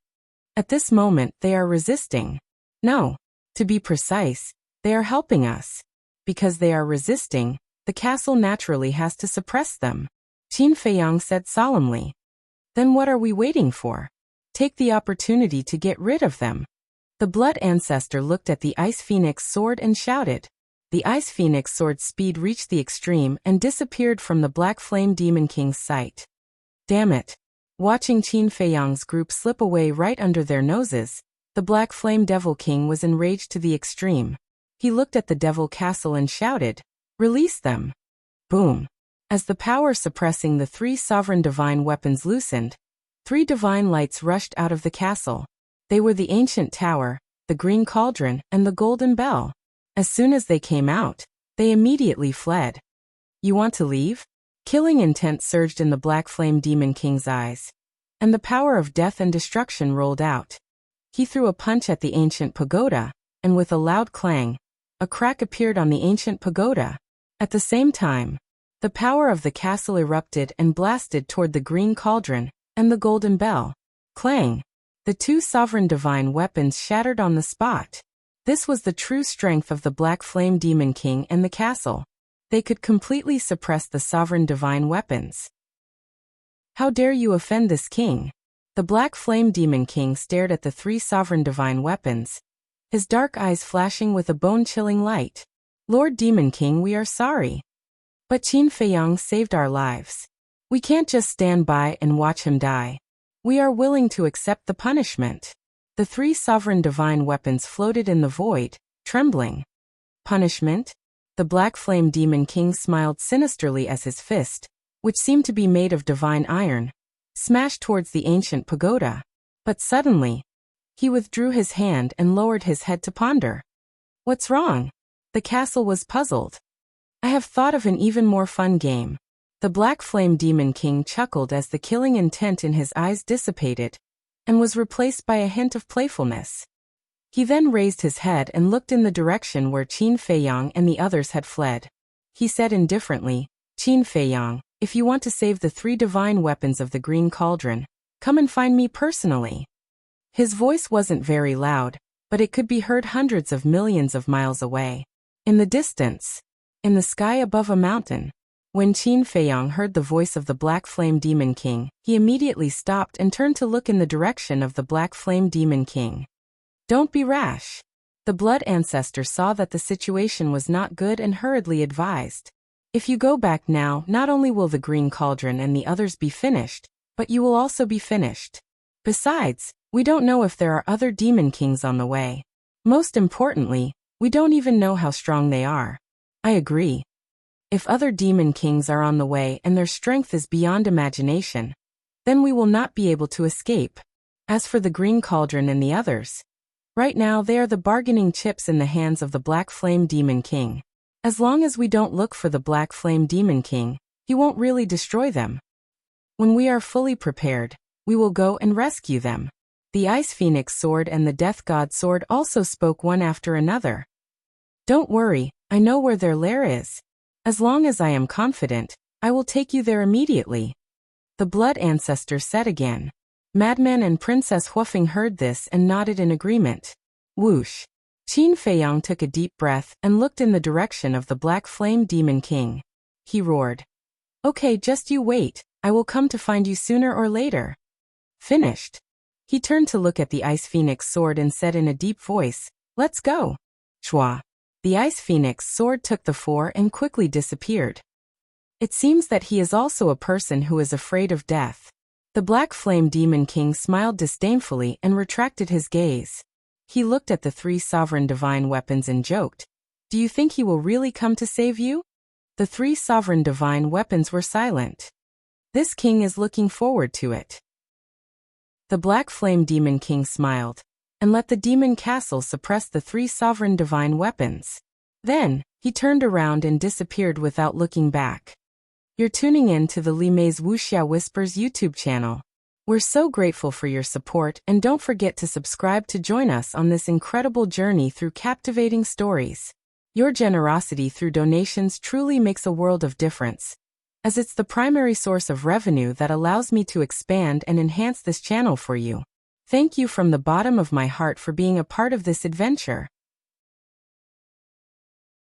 At this moment they are resisting. No. To be precise, they are helping us. Because they are resisting, the castle naturally has to suppress them. Qin Feiyang said solemnly. Then what are we waiting for? Take the opportunity to get rid of them. The Blood Ancestor looked at the Ice Phoenix sword and shouted. The Ice Phoenix sword's speed reached the extreme and disappeared from the Black Flame Demon King's sight. Damn it. Watching Qin Feiyang's group slip away right under their noses, the Black Flame Devil King was enraged to the extreme. He looked at the Devil Castle and shouted, release them. Boom. As the power suppressing the 3 sovereign divine weapons loosened, 3 divine lights rushed out of the castle. They were the Ancient Tower, the Green Cauldron, and the Golden Bell. As soon as they came out, they immediately fled. You want to leave? Killing intent surged in the Black Flame Demon King's eyes, and the power of death and destruction rolled out. He threw a punch at the ancient pagoda, and with a loud clang, a crack appeared on the ancient pagoda. At the same time, the power of the castle erupted and blasted toward the Green Cauldron and the Golden Bell. Clang! The 2 sovereign divine weapons shattered on the spot. This was the true strength of the Black Flame Demon King and the castle. They could completely suppress the sovereign divine weapons. How dare you offend this king? The Black Flame Demon King stared at the 3 sovereign divine weapons, his dark eyes flashing with a bone-chilling light. Lord Demon King, we are sorry. But Qin Feiyang saved our lives. We can't just stand by and watch him die. We are willing to accept the punishment. The 3 sovereign divine weapons floated in the void, trembling. Punishment? The Black Flame Demon King smiled sinisterly as his fist, which seemed to be made of divine iron, smashed towards the ancient pagoda. But suddenly, he withdrew his hand and lowered his head to ponder. What's wrong? The castle was puzzled. I have thought of an even more fun game. The Black Flame Demon King chuckled as the killing intent in his eyes dissipated, and was replaced by a hint of playfulness. He then raised his head and looked in the direction where Qin Feiyang and the others had fled. He said indifferently, Qin Feiyang, if you want to save the 3 divine weapons of the Green Cauldron, come and find me personally. His voice wasn't very loud, but it could be heard hundreds of millions of miles away. In the distance, in the sky above a mountain. When Qin Feiyang heard the voice of the Black Flame Demon King, he immediately stopped and turned to look in the direction of the Black Flame Demon King. Don't be rash. The Blood Ancestor saw that the situation was not good and hurriedly advised. If you go back now, not only will the Green Cauldron and the others be finished, but you will also be finished. Besides, we don't know if there are other Demon Kings on the way. Most importantly, we don't even know how strong they are. I agree. If other Demon Kings are on the way and their strength is beyond imagination, then we will not be able to escape. As for the Green Cauldron and the others, right now they are the bargaining chips in the hands of the Black Flame Demon King. As long as we don't look for the Black Flame Demon King, he won't really destroy them. When we are fully prepared, we will go and rescue them. The Ice Phoenix sword and the Death God sword also spoke one after another. Don't worry, I know where their lair is. As long as I am confident, I will take you there immediately. The Blood Ancestor said again. Madman and Princess Huofeng heard this and nodded in agreement. Whoosh! Qin Feiyang took a deep breath and looked in the direction of the Black Flame Demon King. He roared. Okay, just you wait, I will come to find you sooner or later. Finished. He turned to look at the Ice Phoenix sword and said in a deep voice, Let's go. Chua. The Ice Phoenix sword took the four and quickly disappeared. It seems that he is also a person who is afraid of death. The Black Flame Demon King smiled disdainfully and retracted his gaze. He looked at the three sovereign divine weapons and joked, Do you think he will really come to save you? The three sovereign divine weapons were silent. This king is looking forward to it. The Black Flame Demon King smiled, and let the demon castle suppress the three sovereign divine weapons. Then, he turned around and disappeared without looking back. You're tuning in to the Li Mei's Wuxia Whispers YouTube channel. We're so grateful for your support, and don't forget to subscribe to join us on this incredible journey through captivating stories. Your generosity through donations truly makes a world of difference, as it's the primary source of revenue that allows me to expand and enhance this channel for you. Thank you from the bottom of my heart for being a part of this adventure.